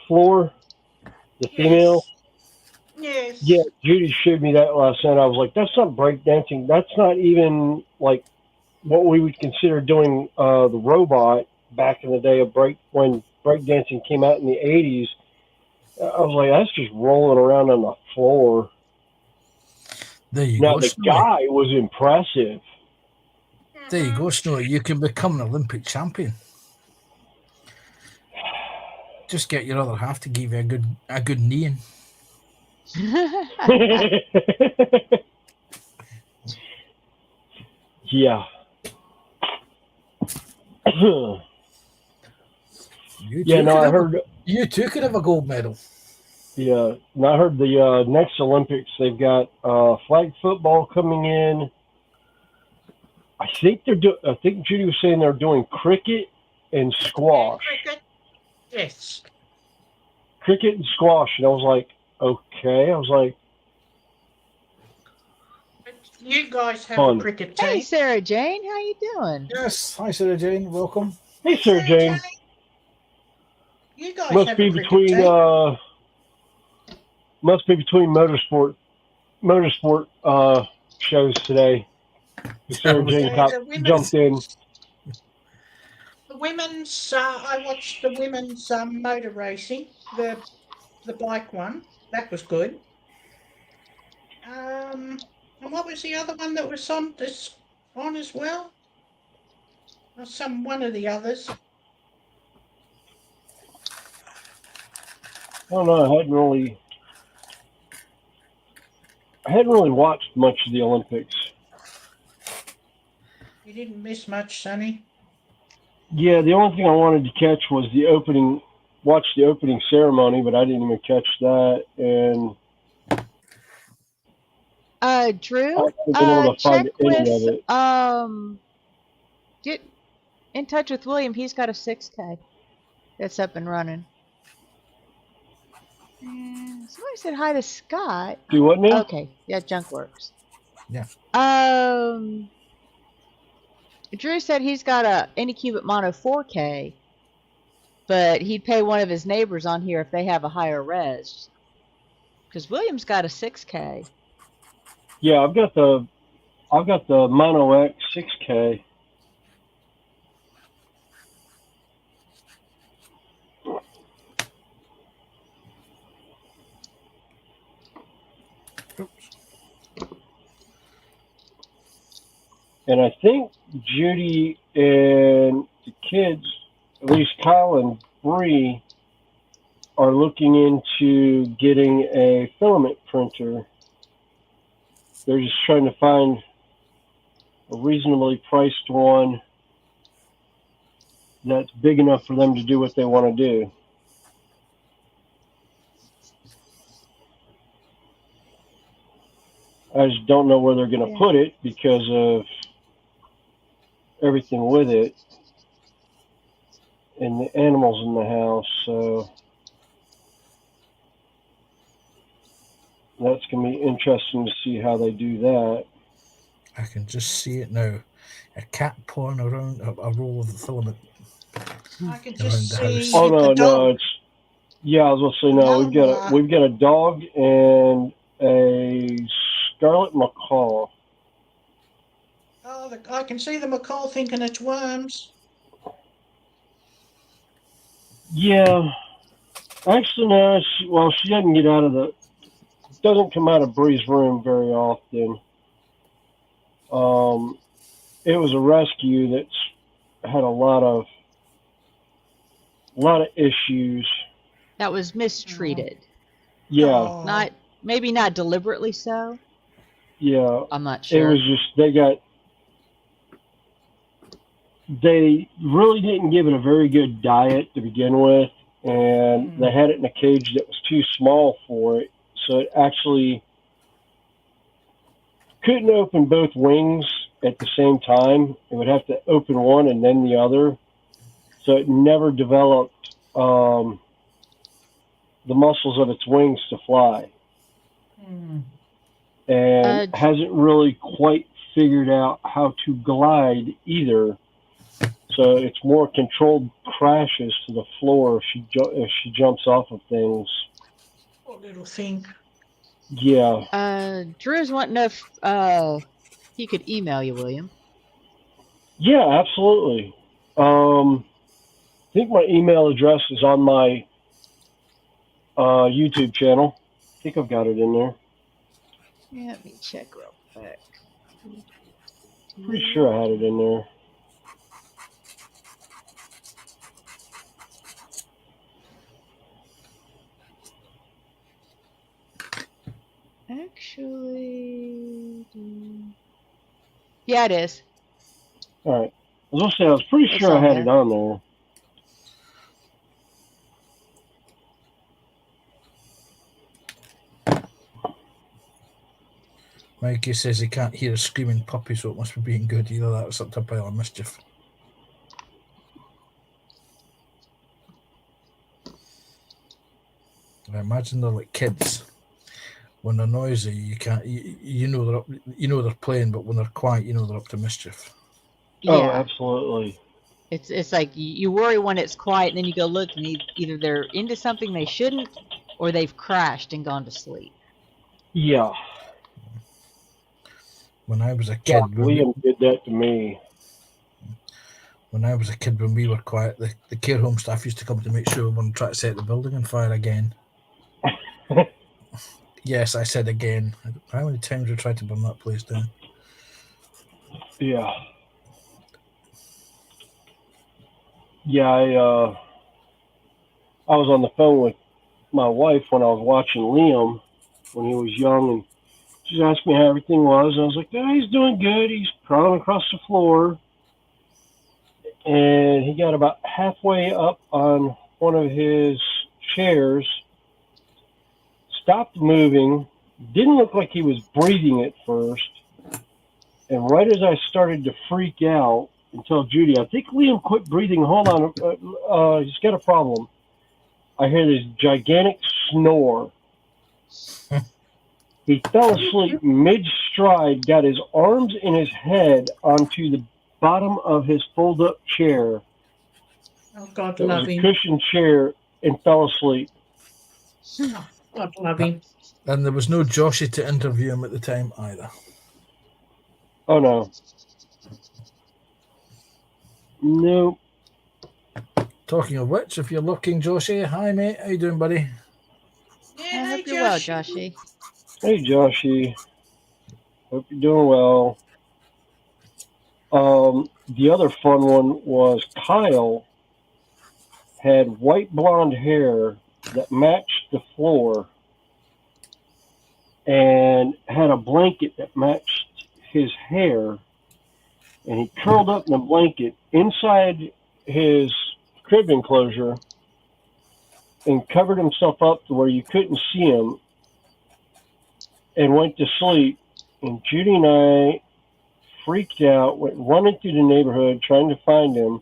floor. The female. Yes. Yeah, Judy showed me that last night. I was like, that's not breakdancing. That's not even like what we would consider doing the robot back in the day of when breakdancing came out in the 80s. I was like, that's just rolling around on the floor. There you Now, go, the Snowy. guy was impressive. There you Mhm. go, Snowy. You can become an Olympic champion. Just get your other half to give you a good kneeing. Yeah. You Yeah, too no, could I have heard. you too could have a gold medal. Yeah, no, I heard the next Olympics they've got flag football coming in. I think I think Judy was saying they're doing cricket and And squash. cricket. Yes. Cricket and squash, and I was like, okay. I was like, But you guys have a fun. cricket Hey, team. Sarah Jane, how you doing? Yes, hi Sarah Jane, welcome. Hey, Sarah Jane. You guys Must have a be cricket between team. motorsport shows today. Sarah Jane The jumped in. women's. I watched the women's motor racing. The bike one. That was good. And what was the other one that was on as well? Or one of the others. I don't know. I hadn't really watched much of the Olympics. You didn't miss much, Sonny. Yeah, the only thing I wanted to catch was watch the opening ceremony, but I didn't even catch that, and I Drew, haven't been able to check find any of with it. get in touch with William. He's got a 6K that's up and running. And somebody said hi to Scott. Do what now? Okay, yeah, Junk Works. Yeah. Drew said he's got a Anycubit Mono 4K, but he'd pay one of his neighbors on here if they have a higher res. Because William's got a 6K. Yeah, I've got the Mono X 6K. And I think Judy and the kids, at least Kyle and Bree, are looking into getting a filament printer. They're just trying to find a reasonably priced one that's big enough for them to do what they want to do. I just don't know where they're going to put it because of everything with it and the animals in the house. So that's going to be interesting to see how they do that. I can just see it now. A cat pawing around a roll of the filament. I can Around just the see house. Oh the no, dog. it's yeah. I was going to say no. We've got a dog and a scarlet macaw. Oh, I can see the macaw thinking it's worms. Yeah, actually no. She doesn't get out of doesn't come out of Bree's room very often. It was a rescue that's had a lot of issues. That was mistreated. Yeah, Oh, Maybe not deliberately so. yeah. I'm not It sure. was just they really didn't give it a very good diet to begin with, and they had it in a cage that was too small for it, so it actually couldn't open both wings at the same time. It would have to open one and then the other, so it never developed the muscles of its wings to fly, and hasn't really quite figured out how to glide either. So it's more controlled crashes to the floor if she jumps off of things. poor little thing. Yeah. Drew's wanting to know if he could email you, William. Yeah, absolutely. I think my email address is on my YouTube channel. I think I've got it in there. Yeah, let me check real quick. Pretty sure I had it in there. Actually, yeah, it is. All right. I was gonna say I was pretty It's sure I on had there. it on there. Mikey says he can't hear a screaming puppy, so it must be being good. Either that or some type of mischief. I imagine they're like kids. When they're noisy, you know they're playing, but when they're quiet, you know they're up to mischief. Oh, Yeah, absolutely. it's like you worry when it's quiet, and then you go look, and either they're into something they shouldn't, or they've crashed and gone to sleep. Yeah. When I was a Yeah, kid, Liam did that to me. when we were quiet, the care home staff used to come to make sure we wouldn't try to set the building on fire again. Yes, I said again. How many times we tried to burn that place down? Yeah. Yeah, I was on the phone with my wife when I was watching Liam when he was young, and she asked me how everything was. And I was like, "Oh, he's doing good. He's crawling across the floor." And he got about halfway up on one of his chairs, stopped moving, didn't look like he was breathing at first. And right as I started to freak out and tell Judy, I think Liam quit breathing. Hold on, he's got a problem. I hear this gigantic snore. He fell asleep mid-stride, got his arms and his head onto the bottom of his fold-up chair. Oh, God It love was a him. cushioned chair, and fell asleep. Oh, God love him. And there was no Joshy to interview him at the time either. Oh, no. Nope. Talking of which, if you're looking, Joshy, hi mate, how you doing, buddy? Yeah, I hey, hope you're well, Josh. Joshy. Hey, Joshy. Hope you're doing well. The other fun one was Kyle had white blonde hair that matched the floor and had a blanket that matched his hair, and he curled up in the blanket inside his crib enclosure and covered himself up to where you couldn't see him and went to sleep. And Judy and I freaked out, went running through the neighborhood trying to find him.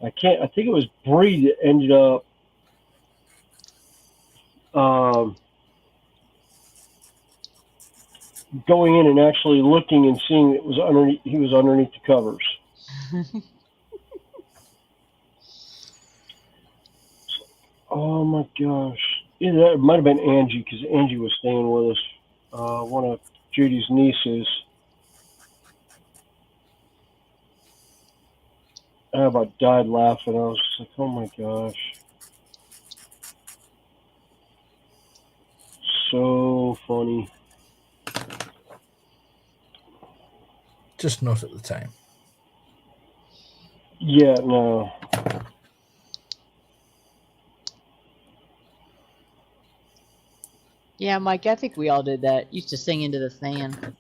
I think it was Bree that ended up going in and actually looking and seeing it was underneath. He was underneath the covers. Oh my gosh! Either it might have been Angie because Angie was staying with us. One of Judy's nieces. I about died laughing. I was just like, "Oh my gosh!" So funny. Just not at the time. Yeah, no. Yeah, Mike, I think we all did that. Used to sing into the fan.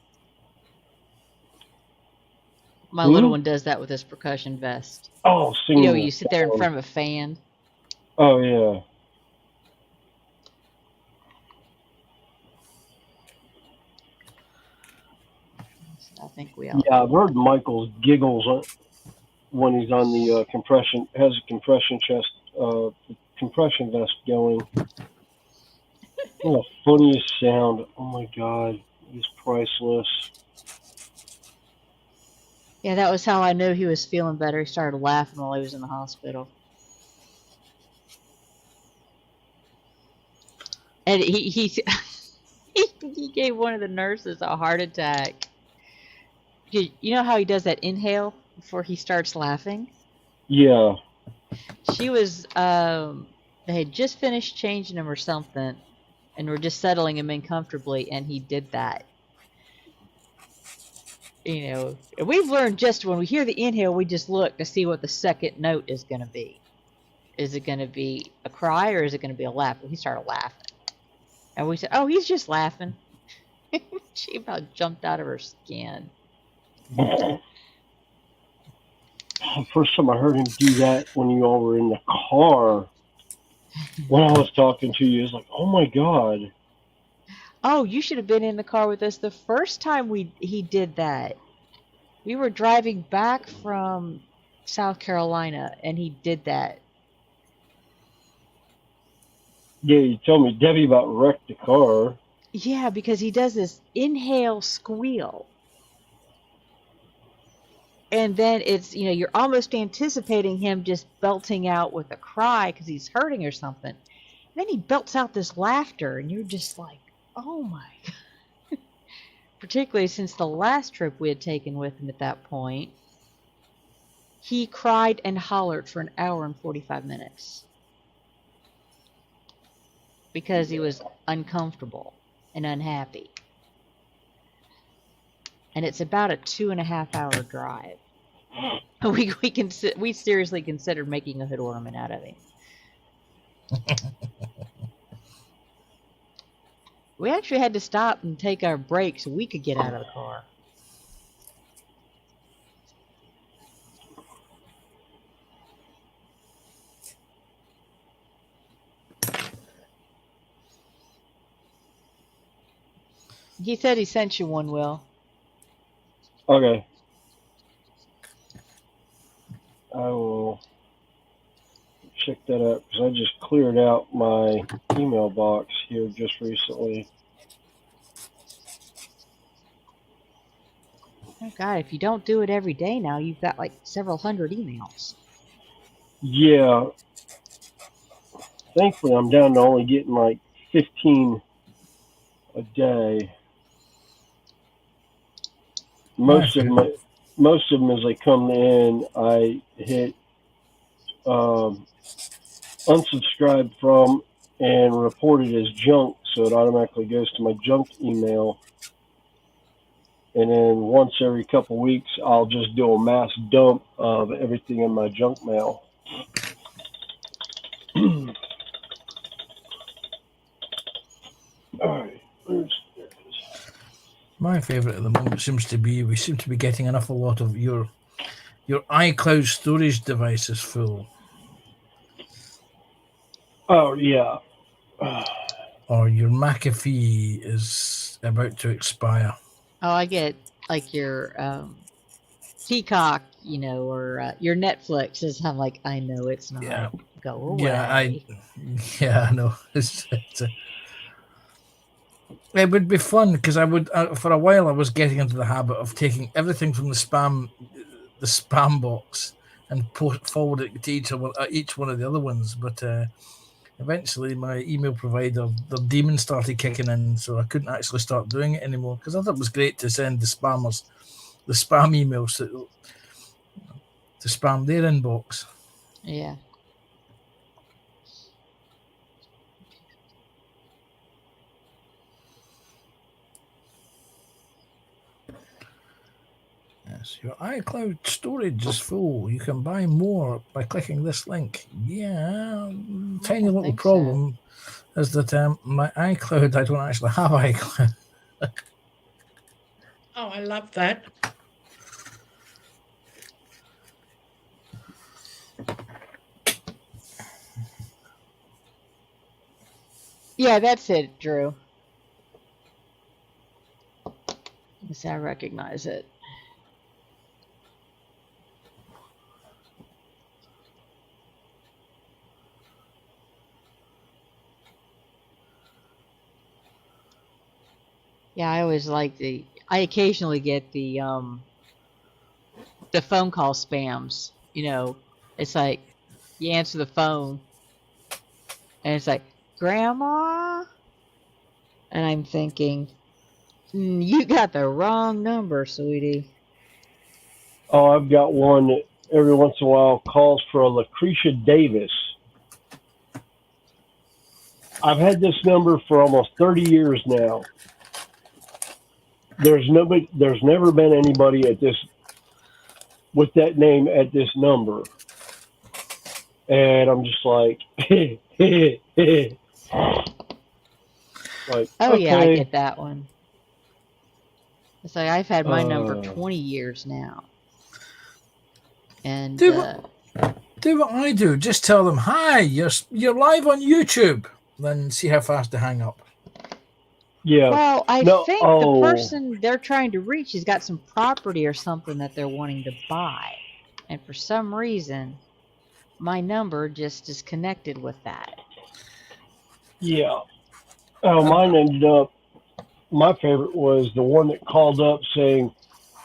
My little one does that with his percussion vest. Oh, singing. You know, you sit there in front of a fan. Oh yeah. I think we all. Yeah, I've heard Michael's giggles when he's on the compression, has a compression compression vest going. What the funniest sound. Oh my god, he's priceless. Yeah, that was how I knew he was feeling better. He started laughing while he was in the hospital. And he gave one of the nurses a heart attack. You know how he does that inhale before he starts laughing? Yeah. She was, they had just finished changing him or something, and were just settling him in comfortably, and he did that. You know, we've learned just when we hear the inhale, we just look to see what the second note is going to be. Is it going to be a cry or is it going to be a laugh? Well, he started laughing. And we said, oh, he's just laughing. She about jumped out of her skin. The first time I heard him do that when you all were in the car, when I was talking to you, it's like, oh my god. Oh, you should have been in the car with us the first time he did that. We were driving back from South Carolina, and he did that. Yeah, you told me Debbie about wrecked the car. Yeah, because he does this inhale squeal. And then it's, you know, you're almost anticipating him just belting out with a cry because he's hurting or something. And then he belts out this laughter, and you're just like, oh my God. Particularly since the last trip we had taken with him at that point, he cried and hollered for an hour and 45 minutes. Because he was uncomfortable and unhappy. And it's about a 2.5 hour drive. We seriously considered making a hood ornament out of him. We actually had to stop and take our break so we could get out of the car. He said he sent you one, Will. Okay. I will check that out because I just cleared out my email box here just recently. Oh God, if you don't do it every day now, you've got like several hundred emails. Yeah. Thankfully, I'm down to only getting like 15 a day. Most of them, as they come in, I hit unsubscribe from and report it as junk, so it automatically goes to my junk email. and then once every couple weeks, I'll just do a mass dump of everything in my junk mail. All right. My favourite at the moment seems to be we seem to be getting an awful lot of your iCloud storage devices full. Oh yeah. Or your McAfee is about to expire. Oh, I get like your Peacock, or your Netflix. I'm like, I know it's not. Yeah. Go away. Yeah, I know. It would be fun because I would for a while I was getting into the habit of taking everything from the spam box and forward it to each one of the other ones. But eventually, my email provider, the demon started kicking in, so I couldn't actually start doing it anymore. Because I thought it was great to send the spammers the spam emails to spam their inbox. Yeah. Yes, your iCloud storage is full. You can buy more by clicking this link. Yeah, tiny little think problem is that my iCloud, I don't actually have iCloud. Oh, I love that. Yeah, that's it, Drew. Yes, I recognize it. Yeah, I always like I occasionally get the phone call spams. It's like you answer the phone and it's like, Grandma? And I'm thinking, you got the wrong number, sweetie. Oh, I've got one that every once in a while calls for a Lucretia Davis. I've had this number for almost 30 years now. There's never been anybody with that name at this number. And I'm just like, like, Oh, okay. yeah, I get that one. It's like I've had my number 20 years now. And do what I do. Just tell them, hi, you're live on YouTube. Then see how fast they hang up. Yeah. Well, I think the person they're trying to reach has got some property or something that they're wanting to buy. And for some reason, my number just is connected with that. Yeah. Oh, mine ended up, my favorite was the one that called up saying,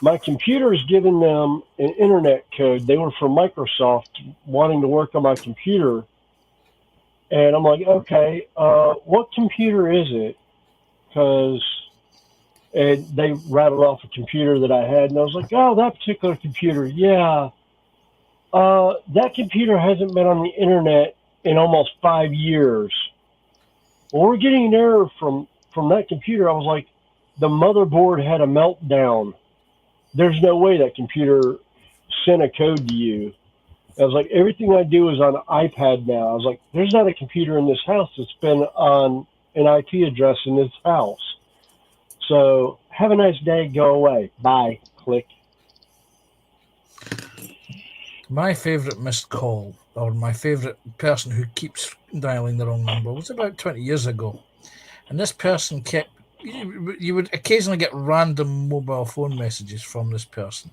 my computer is giving them an internet code. They were from Microsoft wanting to work on my computer. And I'm like, okay, what computer is it? And they rattled off a computer that I had. And I was like, oh, that particular computer. Yeah. That computer hasn't been on the internet in almost 5 years. Well, we're getting an error from that computer. I was like, the motherboard had a meltdown. There's no way that computer sent a code to you. I was like, everything I do is on an iPad now. I was like, there's not a computer in this house that's been on an IP address in this house. So have a nice day. Go away. Bye. Click. My favourite missed call, or my favourite person who keeps dialing the wrong number, was about 20 years ago. And this person kept, you would occasionally get random mobile phone messages from this person,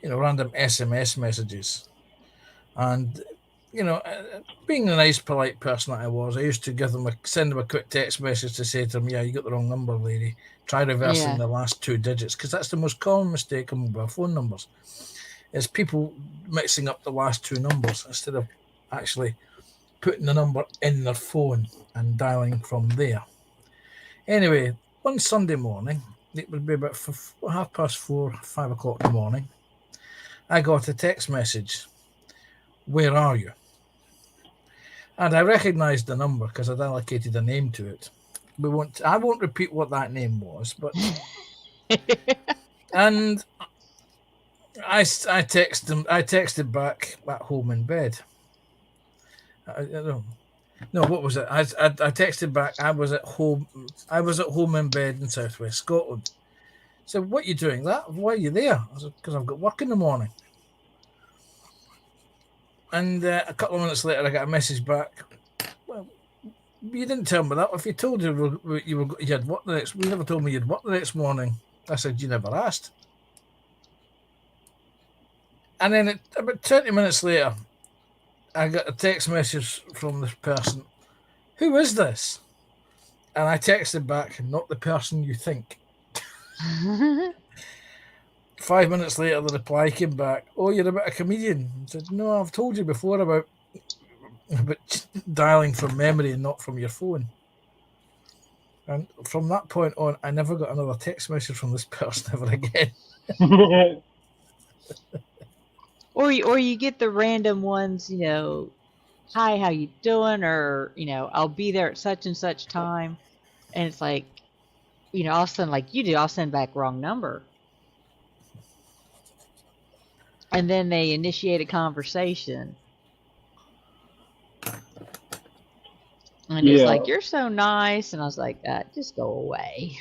random SMS messages. And, being the nice, polite person that I was, I used to send them a quick text message to say to them, yeah, you got the wrong number, lady. Try reversing the last 2 digits, because that's the most common mistake on mobile phone numbers, is people mixing up the last 2 numbers instead of actually putting the number in their phone and dialing from there. Anyway, one Sunday morning, it would be about 4:30, 5 o'clock in the morning, I got a text message. Where are you? And I recognised the number because I'd allocated a name to it. I won't repeat what that name was, but And I texted him. I texted back at home in bed. I don't. No, what was it? I texted back. I was at home. I was at home in bed in Southwest Scotland. So what are you doing? That? Why are you there? I said, because I've got work in the morning. And a couple of minutes later, I got a message back. Well, you didn't tell me that. If you told you you had work the next, you never told me you'd work the next morning. I said you never asked. And then about 20 minutes later, I got a text message from this person. Who is this? And I texted back, not the person you think. 5 minutes later, the reply came back. Oh, you're a bit of a comedian. I said, no, I've told you before about dialing from memory and not from your phone. And from that point on, I never got another text message from this person ever again. Or you get the random ones, hi, how you doing? Or, I'll be there at such and such time. And it's like, all of a sudden, like you do, I'll send back wrong number. And then they initiate a conversation. And it's like, you're so nice. And I was like, just go away.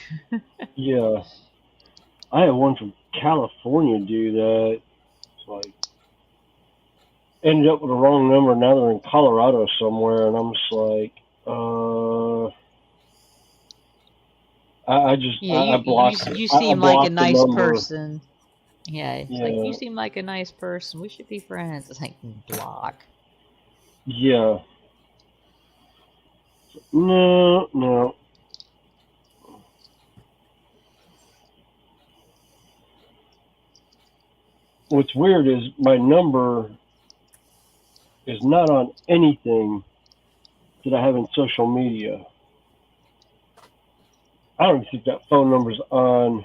Yeah. I had one from California do that. It's like, ended up with the wrong number. Now they're in Colorado somewhere. And I'm just like, I blocked. You seem like a nice number. person. Yeah, it's like, you seem like a nice person. We should be friends. It's like, block. Yeah. No. What's weird is my number is not on anything that I have in social media. I don't even think that phone number's on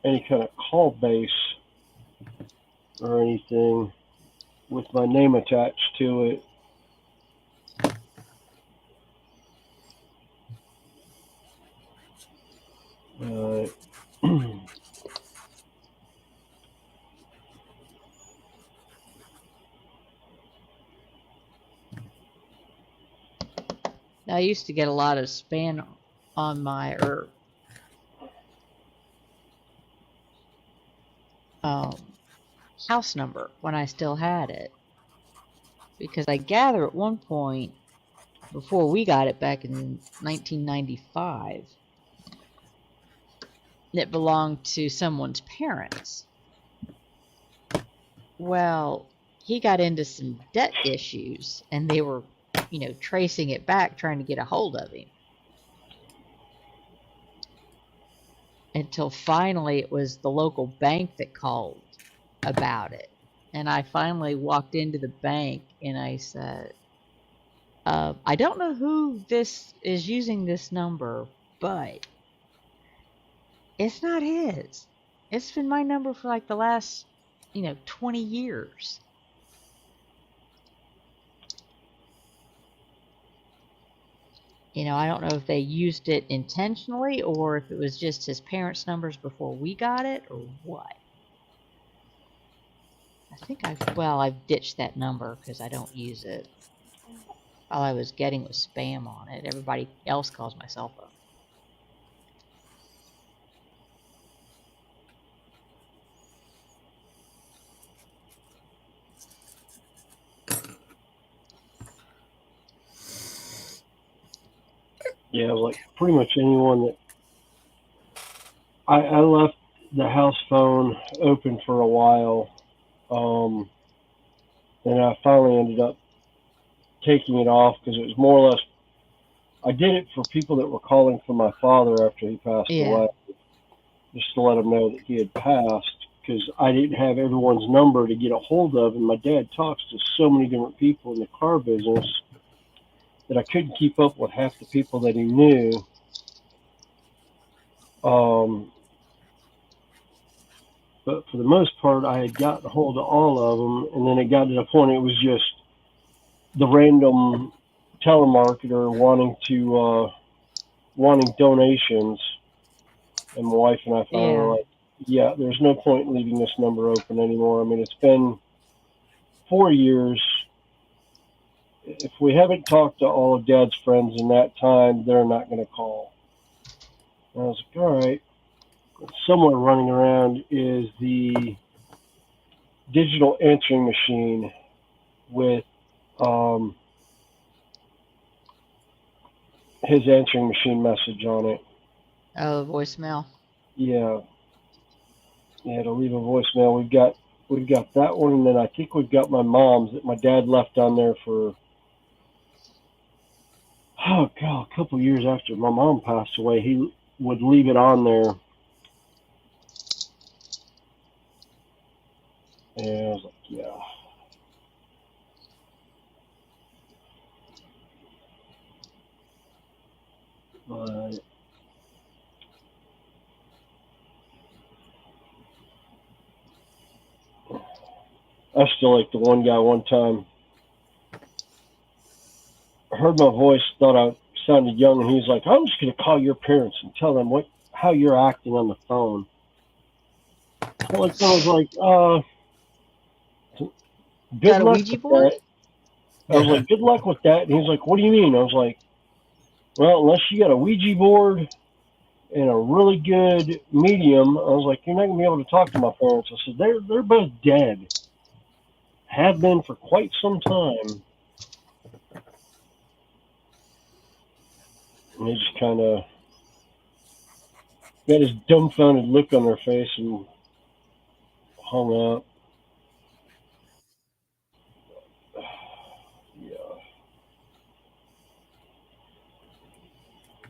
any kind of call base or anything with my name attached to it. I used to get a lot of spam on my house number when I still had it, because I gather at one point before we got it back in 1995, it belonged to someone's parents. Well, he got into some debt issues, and they were, tracing it back, trying to get a hold of him. Until finally it was the local bank that called about it. And I finally walked into the bank and I said, I don't know who this is using this number, but it's not his. It's been my number for like the last, 20 years. I don't know if they used it intentionally or if it was just his parents' numbers before we got it or what. I think I've ditched that number because I don't use it. All I was getting was spam on it. Everybody else calls my cell phone. Yeah, like pretty much anyone that I left the house phone open for a while, and I finally ended up taking it off because it was more or less. I did it for people that were calling for my father after he passed away, just to let him know that he had passed, because I didn't have everyone's number to get a hold of, and my dad talks to so many different people in the car business that I couldn't keep up with half the people that he knew. But for the most part, I had gotten a hold of all of them, and then it got to the point it was just the random telemarketer wanting donations And my wife and I finally were like, yeah, there's no point in leaving this number open anymore. I mean, it's been 4 years. If we haven't talked to all of Dad's friends in that time, they're not going to call. And I was like, all right. Somewhere running around is the digital answering machine with his answering machine message on it. Oh, voicemail. Yeah. Yeah, to leave a voicemail. We've got that one, and then I think we've got my mom's that my dad left on there for, oh God, a couple of years after my mom passed away. He would leave it on there. And I was like, yeah. But I still like the one guy one time heard my voice, thought I sounded young, and he was like, I'm just going to call your parents and tell them how you're acting on the phone. I was like, good Got a luck Ouija with board? that. I was like, good luck with that. And he was like, what do you mean? I was like, well, unless you got a Ouija board and a really good medium, I was like, you're not going to be able to talk to my parents. I said, they're both dead. Have been for quite some time. And they just kind of got this dumbfounded look on their face and hung up. Yeah.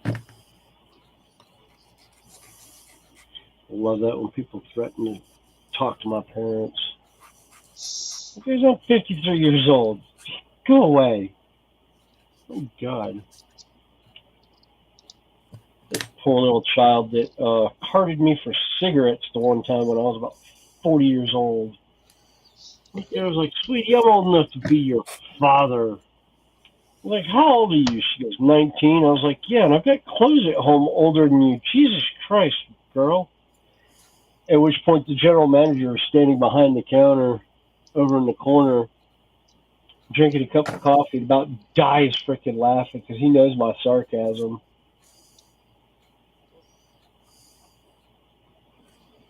I love that when people threaten to talk to my parents. Because I'm 53 years old. Go away. Oh, God. This poor little child that carded me for cigarettes the one time when I was about 40 years old. I was like, sweetie, I'm old enough to be your father. I was like, how old are you? She goes, 19. I was like, yeah, and I've got clothes at home older than you. Jesus Christ, girl. At which point the general manager was standing behind the counter over in the corner drinking a cup of coffee, about dies freaking laughing because he knows my sarcasm.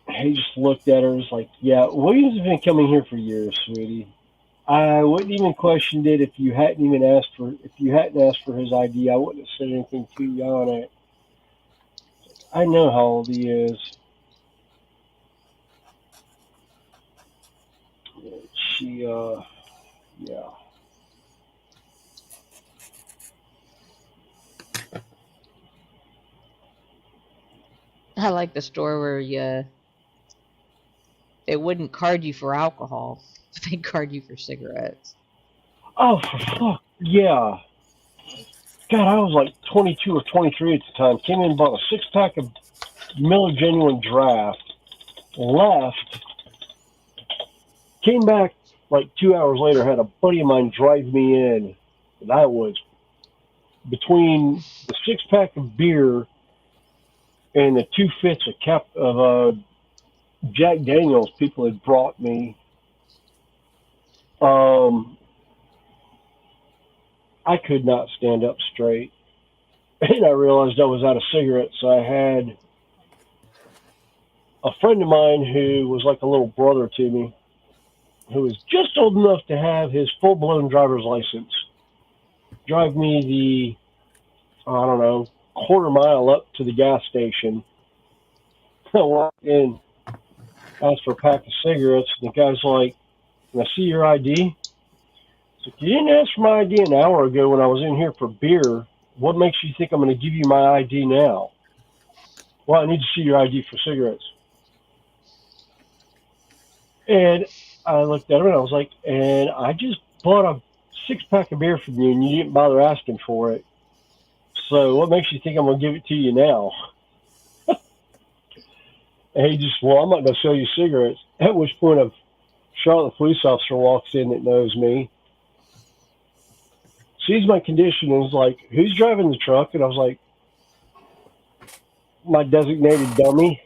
He just looked at her and was like, yeah, William's been coming here for years, sweetie. I wouldn't even questioned it if you hadn't asked for his ID. I wouldn't have said anything to you on it. I know how old he is. She yeah. I like the store where they wouldn't card you for alcohol. They'd card you for cigarettes. Oh, for fuck, yeah. God, I was like 22 or 23 at the time. Came in and bought a 6-pack of Miller Genuine Draft. Left. Came back like 2 hours later. Had a buddy of mine drive me in. And I was between the 6-pack of beer and the 2 fifths of Jack Daniels people had brought me. I could not stand up straight. And I realized I was out of cigarettes. So I had a friend of mine who was like a little brother to me, who was just old enough to have his full-blown driver's license, drive me the, I don't know, quarter mile up to the gas station. I walked in, asked for a pack of cigarettes, and the guy's like, can I see your ID? So, you didn't ask for my ID an hour ago when I was in here for beer. What makes you think I'm going to give you my ID now? Well, I need to see your ID for cigarettes. And I looked at him and I was like, and I just bought a 6-pack of beer from you and you didn't bother asking for it. So what makes you think I'm going to give it to you now? And he just, well, I'm not going to sell you cigarettes. At which point a Charlotte police officer walks in that knows me, sees my condition and was like, who's driving the truck? And I was like, my designated dummy.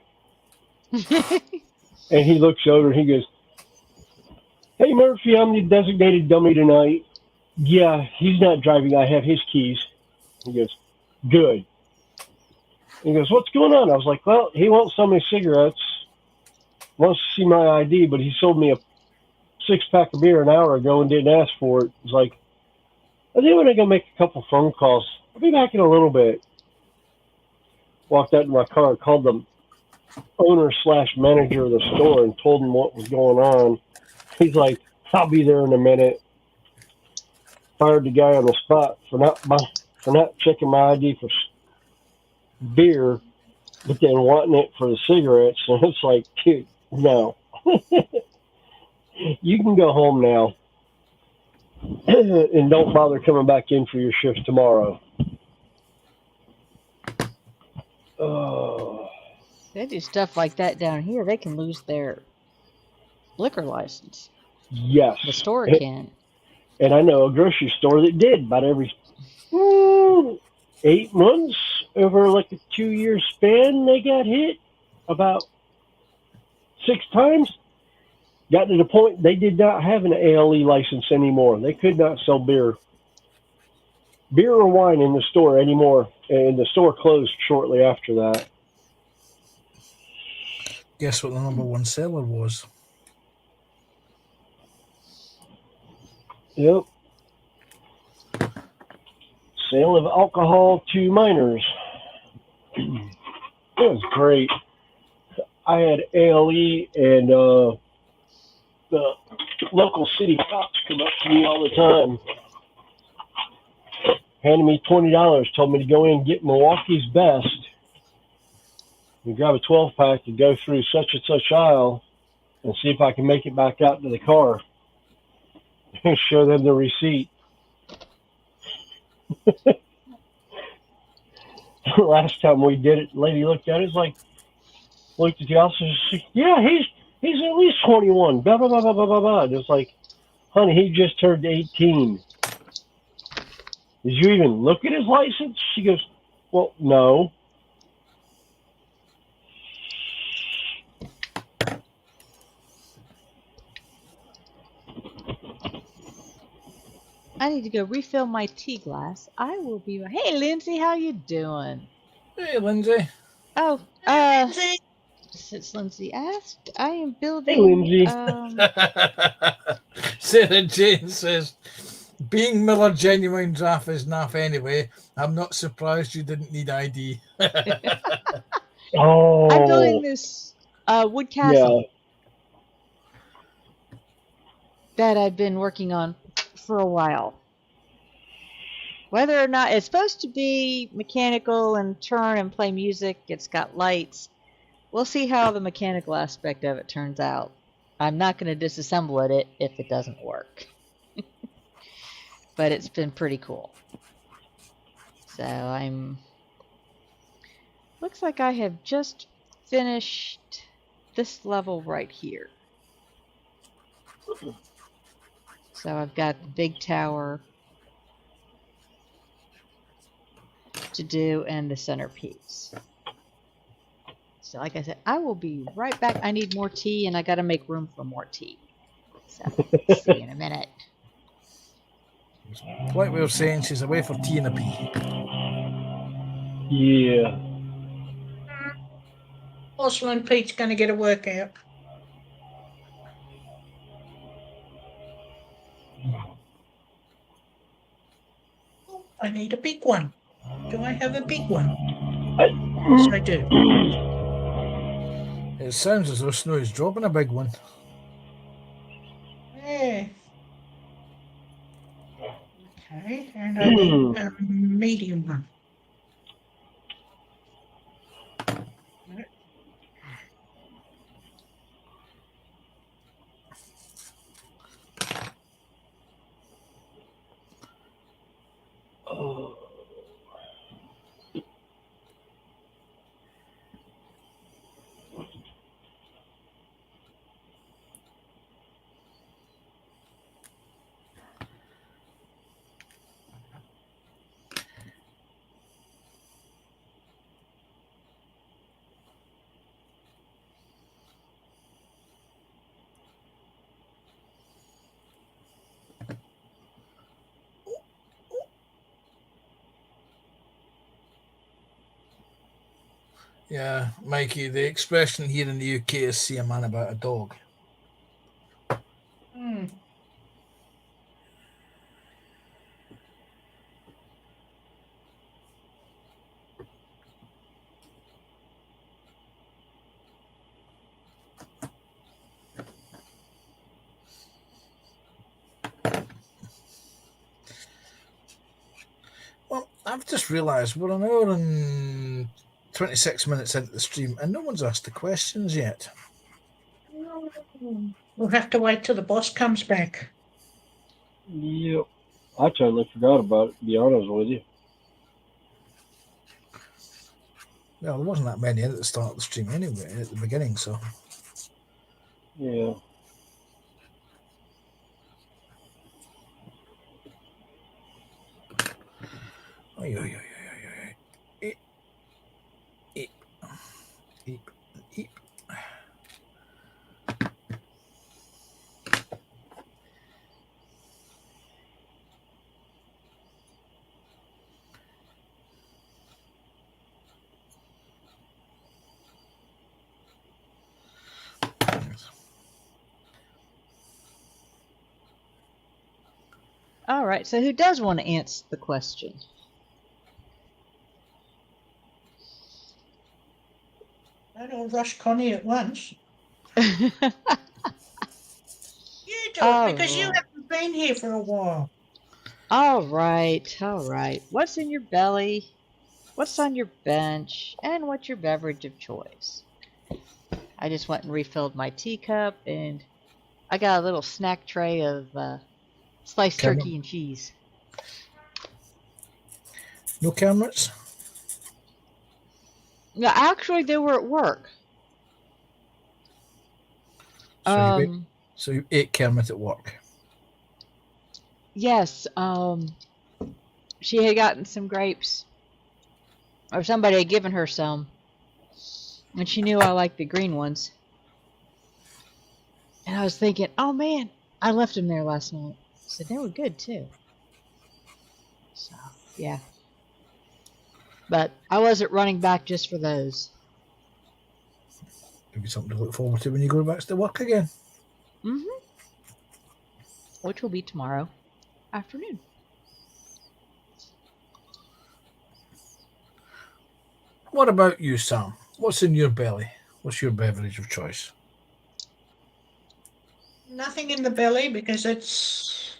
And he looks over and he goes, "Hey Murphy, I'm the designated dummy tonight." "Yeah, he's not driving. I have his keys." He goes, "Good." He goes, "What's going on?" I was like, "Well, he won't sell me cigarettes. Wants to see my ID, but he sold me a 6-pack of beer an hour ago and didn't ask for it." He's like, "I think I'm gonna go make a couple phone calls. I'll be back in a little bit." Walked out to my car, called the owner slash manager of the store and told him what was going on. He's like, "I'll be there in a minute." Fired the guy on the spot for not checking my ID for beer, but then wanting it for the cigarettes. And it's like, dude, no. You can go home now and don't bother coming back in for your shift tomorrow. Oh, They do stuff like that down here. They can lose their liquor license. yes. The store can. And I know a grocery store that did about every 8 months over like a 2-year span. They got hit about 6 times. Got to the point they did not have an ALE license anymore. They could not sell beer or wine in the store anymore, and the store closed shortly after that. Guess what the number one seller was? Yep. Sale of alcohol to minors. It was great. I had ALE and the local city cops come up to me all the time, handed me $20, told me to go in and get Milwaukee's Best and grab a 12-pack to go through such and such aisle and see if I can make it back out to the car and show them the receipt. Last time we did it, the lady looked at it, looked at the officer and said, "Yeah, he's at least 21, blah, blah, blah, blah, blah, blah, blah." And it's like, "Honey, he just turned 18. Did you even look at his license?" She goes, "Well, no." I need to go refill my tea glass. I will be. Hey, Lindsay, how you doing? Hey, Lindsay. Oh, Lindsay, since Lindsay asked, I am Hey, building. Lindsay. Sarah Jane says, being Miller Genuine Draft is naff anyway. I'm not surprised you didn't need ID. Oh, I'm building this wood castle that I've been working on for a while. Whether or not it's supposed to be mechanical and turn and play music, it's got lights. We'll see how the mechanical aspect of it turns out. I'm not going to disassemble it if it doesn't work. But it's been pretty cool. So looks like I have just finished this level right here. So I've got the big tower to do and the centerpiece. So like I said, I will be right back. I need more tea and I got to make room for more tea. So see you in a minute. Like we were saying, she's away for tea and a pee. yeah. Porcelain Pete's going to get a workout. Oh, I need a big one. Do I have a big one? Yes, I do. It sounds as though Snowy's dropping a big one. Yeah. Okay, and I need a medium one. Oh. Yeah, Mikey, the expression here in the UK is see a man about a dog. Hmm. Well, I've just realised we're an hour and 26 minutes into the stream and no one's asked the questions yet. We'll have to wait till the boss comes back. Yep. I totally forgot about it, to be honest with you. Well, there wasn't that many in at the start of the stream anyway, at the beginning, so. Yeah. Oy, oy, oy, oy, oy. Eep, eep, eep, eep. All right. So who does want to answer the question? Don't all rush Connie at once. All You do it because you right. haven't been here for a while. All right. All right. What's in your belly? What's on your bench? And what's your beverage of choice? I just went and refilled my teacup, and I got a little snack tray of sliced Cameron? turkey and cheese. No cameras? Yeah, actually, they were at work. So you ate Kermit at work? Yes. She had gotten some grapes, or somebody had given her some, and she knew I liked the green ones. And I was thinking, oh man, I left them there last night. So they were good too. So yeah. But I wasn't running back just for those. Maybe something to look forward to when you go back to work again. Mm-hmm. Which will be tomorrow afternoon. What about you, Sam? What's in your belly? What's your beverage of choice? Nothing in the belly because it's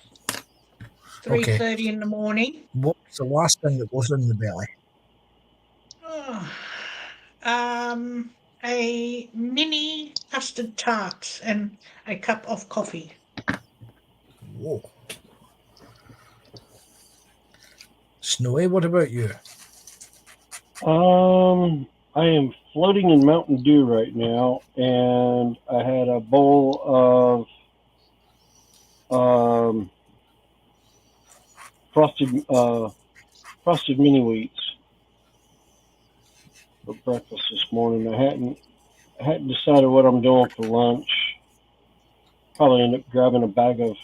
3:30 in the morning. What's the last thing that goes in the belly? Oh, a mini custard tart and a cup of coffee. Whoa. Snowy, what about you? I am floating in Mountain Dew right now, and I had a bowl of frosted mini wheats for breakfast this morning. I hadn't decided what I'm doing for lunch. Probably end up grabbing a bag of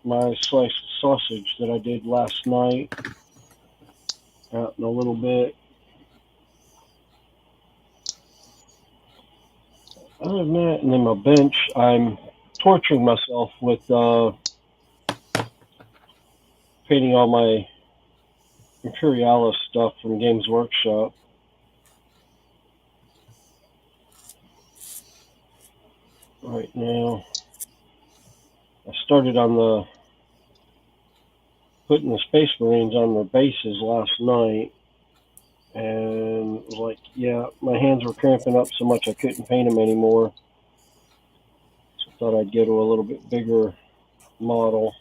my sliced sausage that I did last night out in a little bit. Other than that, and then my bench, I'm torturing myself with painting all my Imperialis stuff from Games Workshop. Right now, I started on putting the Space Marines on their bases last night, and it was like, yeah, my hands were cramping up so much I couldn't paint them anymore. So I thought I'd go to a little bit bigger model.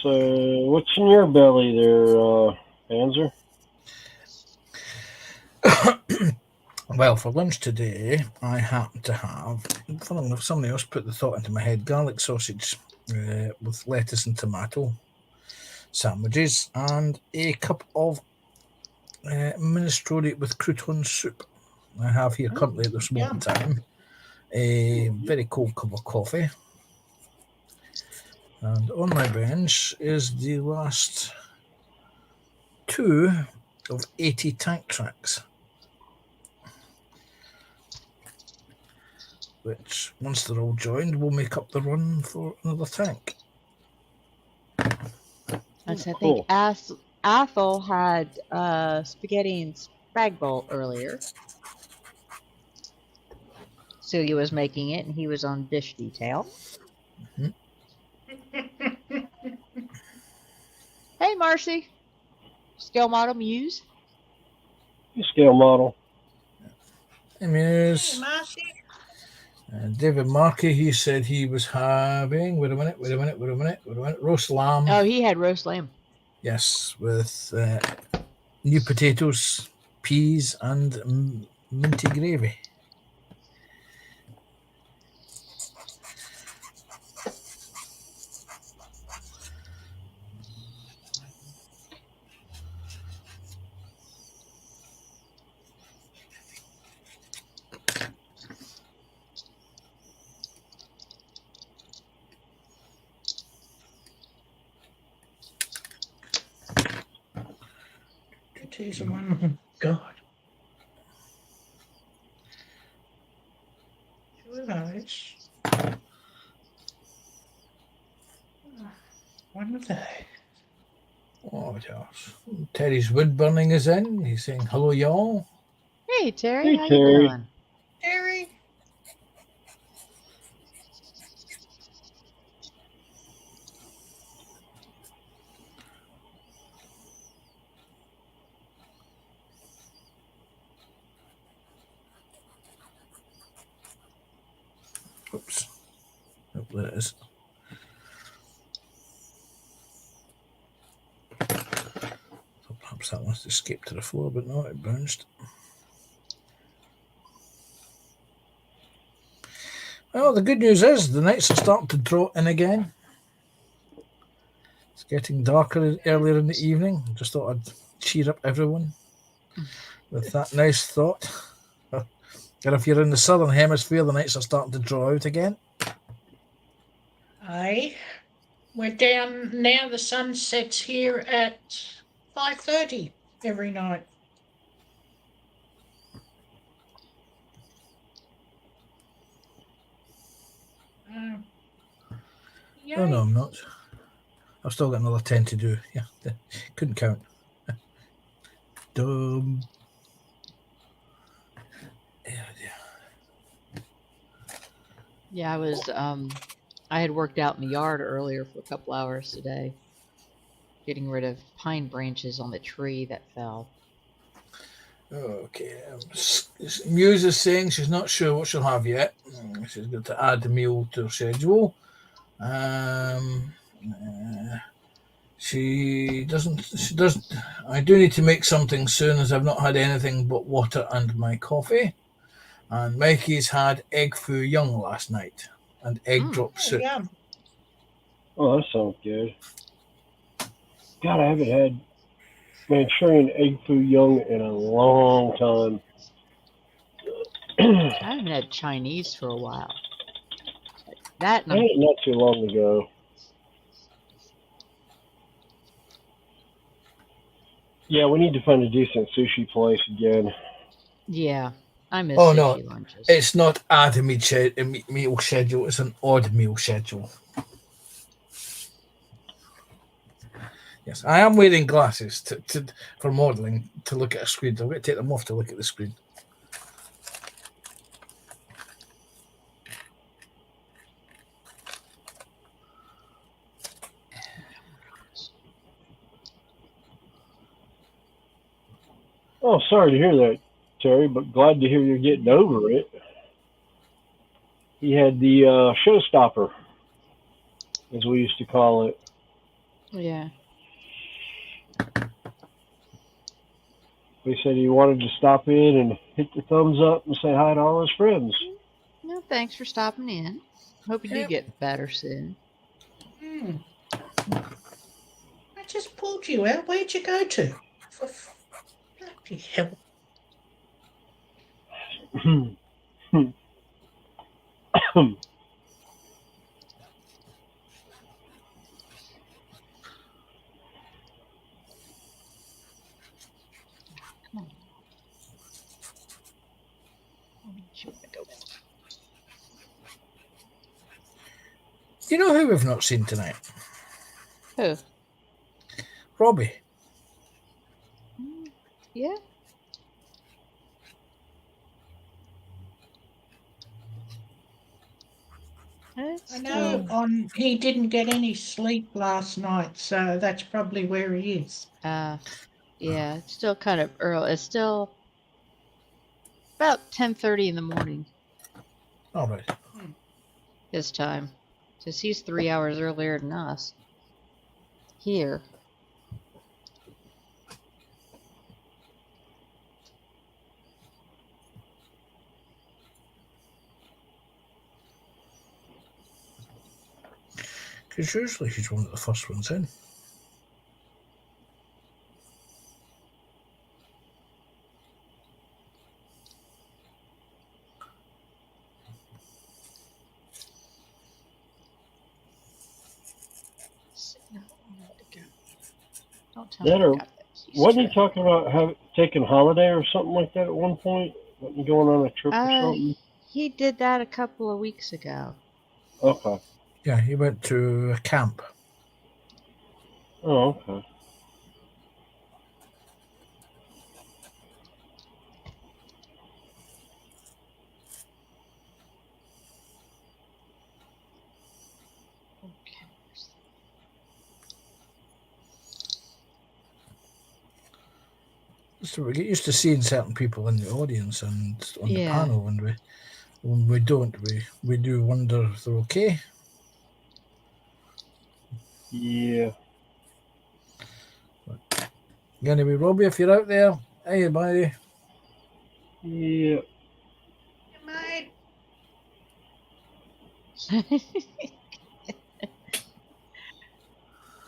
So, what's in your belly there, Panzer? Well, for lunch today, I happen to have, funnily enough, somebody else put the thought into my head, garlic sausage with lettuce and tomato sandwiches, and a cup of minestrone with crouton soup. I have here currently at this moment in time a very cold cup of coffee, And on my bench is the last 2 of 80 tank tracks, which, once they're all joined, will make up the run for another tank. I think Cool. Athel had spaghetti and spag bowl earlier. Celia was making it, and he was on dish detail. Hey, Marcy. Scale model Muse. Scale model. I mean, Hey, Marcy. David Markey, he said he was having, wait a minute, roast lamb. Oh, he had roast lamb. Yes, with new potatoes, peas, and minty gravy. It is one. Oh, God. 2 of those. 1 of those. Oh, yes. Terry's wood burning is in. He's saying, hello, y'all. Hey, Terry. Hey, How Terry. you doing? Terry. Oops. Oh, there it is. So perhaps that must escape to the floor, but no, it bounced. Well, the good news is the nights are starting to draw in again. It's getting darker earlier in the evening. Just thought I'd cheer up everyone with that nice thought. And if you're in the southern hemisphere, the nights are starting to draw out again. Aye. We're down now. The sun sets here at 5:30 every night. Yay. Oh, no, I'm not. I've still got another 10 to do. Yeah, couldn't count. Dumb. Yeah, Yeah, I had worked out in the yard earlier for a couple hours today, getting rid of pine branches on the tree that fell. Okay. Muse is saying she's not sure what she'll have yet. She's got to add the meal to her schedule. She doesn't. I do need to make something soon, as I've not had anything but water and my coffee. And Mikey's had egg foo young last night and egg drop Oh, soup. yum. Oh, that sounds good. God, I haven't had Manchurian egg foo young in a long time. I haven't had Chinese for a while. That I had it not too long ago. Yeah, we need to find a decent sushi place again. yeah, I miss Oh, no. sushi lunches. It's not add a meal schedule, it's an odd meal schedule. Yes, I am wearing glasses for modelling to look at a screen. I'm going to take them off to look at the screen. Oh, sorry to hear that, Terry, but glad to hear you're getting over it. He had the showstopper, as we used to call it. Yeah. He said he wanted to stop in and hit the thumbs up and say hi to all his friends. No, thanks for stopping in. Hope you do get better soon. I just pulled you out. Where'd you go to? For bloody hell. Do you know who we've not seen tonight? Who? Robbie. Yeah. I know he didn't get any sleep last night, so that's probably where he is. Yeah, it's still kind of early. It's still about 10:30 in the morning All right. his time, because he's 3 hours earlier than us here. Because usually he's one of the first ones in. Don't tell me That I or got that. wasn't he talking about taking holiday or something like that at one point? Wasn't he going on a trip or something? He did that a couple of weeks ago. Okay. Yeah, he went to a camp. Oh, okay. So we get used to seeing certain people in the audience and on the Yeah. panel, and when we don't, we do wonder if they're okay. Yeah. Anyway, Robbie, if you're out there, hey, buddy. Yeah. Mate,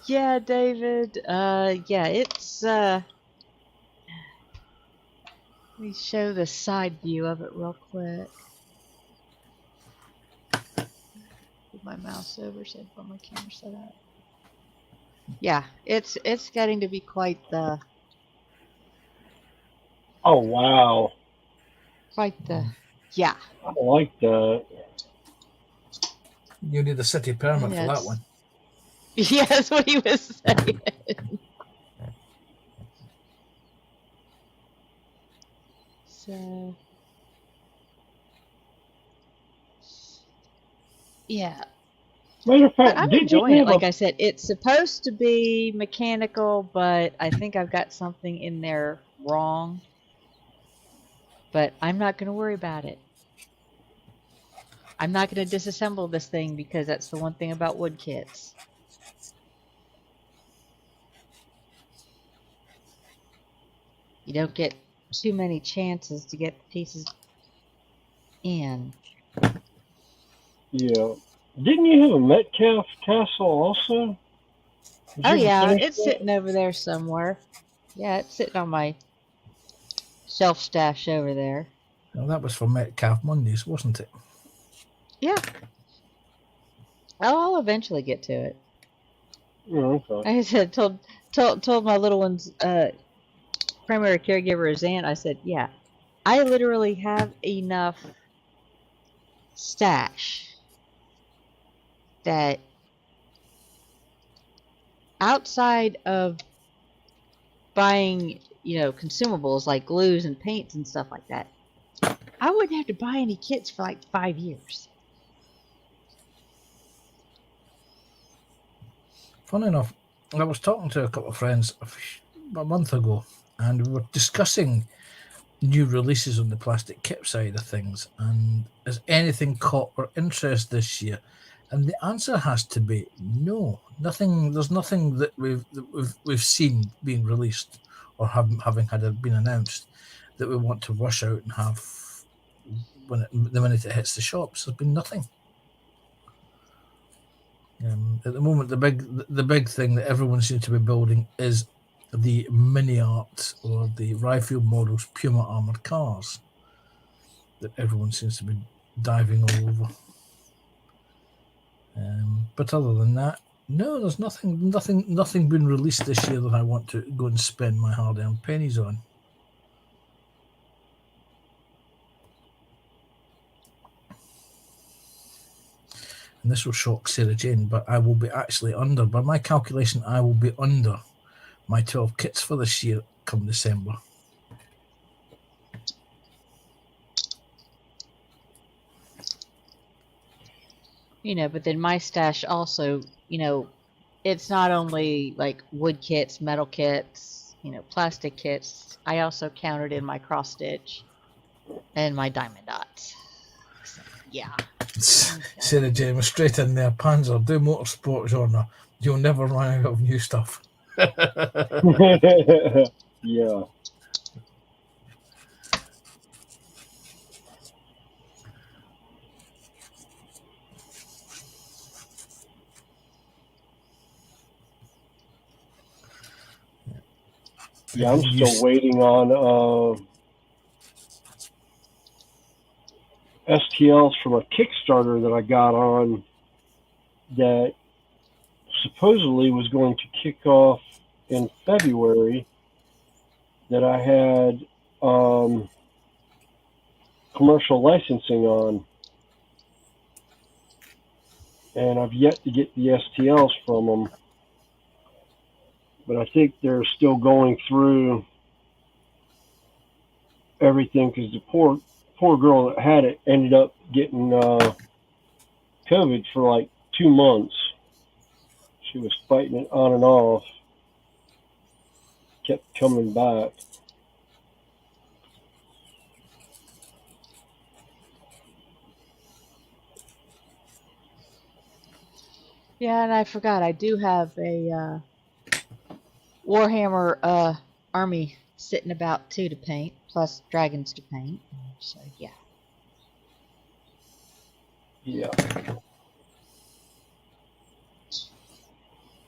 Yeah, David. Yeah, it's let me show the side view of it real quick. Move my mouse over so I can put my camera set up. Yeah, it's getting to be quite the Oh, wow. yeah. I like that. You need a city permit for that Yes. one. Yeah, that's what he was saying. So yeah. Matter of But fact, I'm didn't you enjoying it. have Like I said, it's supposed to be mechanical, but I think I've got something in there wrong. But I'm not going to worry about it. I'm not going to disassemble this thing because that's the one thing about wood kits. You don't get too many chances to get the pieces in. Yeah. Didn't you have a Metcalf castle also? Did Oh you ever yeah, finish it's that? sitting over there somewhere. Yeah, it's sitting on my shelf stash over there. Well, that was for Metcalf Mondays, wasn't it? Yeah. I'll eventually get to it. Oh, okay. Like I said, told my little one's primary caregiver, his aunt, I said, yeah, I literally have enough stash that outside of buying, consumables like glues and paints and stuff like that, I wouldn't have to buy any kits for like 5 years. Funny enough, I was talking to a couple of friends a month ago, and we were discussing new releases on the plastic kit side of things, and has anything caught our interest this year? And the answer has to be no. Nothing. There's nothing that we've seen being released or having had it been announced that we want to rush out and have the minute it hits the shops. There's been nothing. At the moment, the big thing that everyone seems to be building is the mini art or the Ryefield models Puma armored cars that everyone seems to be diving all over. But other than that, no, there's nothing been released this year that I want to go and spend my hard-earned pennies on. and this will shock Sarah Jane, but I will be actually under, by my calculation, I will be under my 12 kits for this year come December. But then my stash also, it's not only like wood kits, metal kits, plastic kits. I also counted in my cross stitch and my diamond dots. So, yeah. Sarah Jane was straight in there. Panzer, do motorsport genre. You'll never run out of new stuff. Yeah. Yeah, I'm still waiting on STLs from a Kickstarter that I got on that supposedly was going to kick off in February, that I had commercial licensing on. And I've yet to get the STLs from them. But I think they're still going through everything, because the poor girl that had it ended up getting COVID for like 2 months. She was fighting it on and off. Kept coming back. Yeah, and I forgot, I do have a Warhammer army sitting about too to paint, plus dragons to paint. So yeah. Yeah.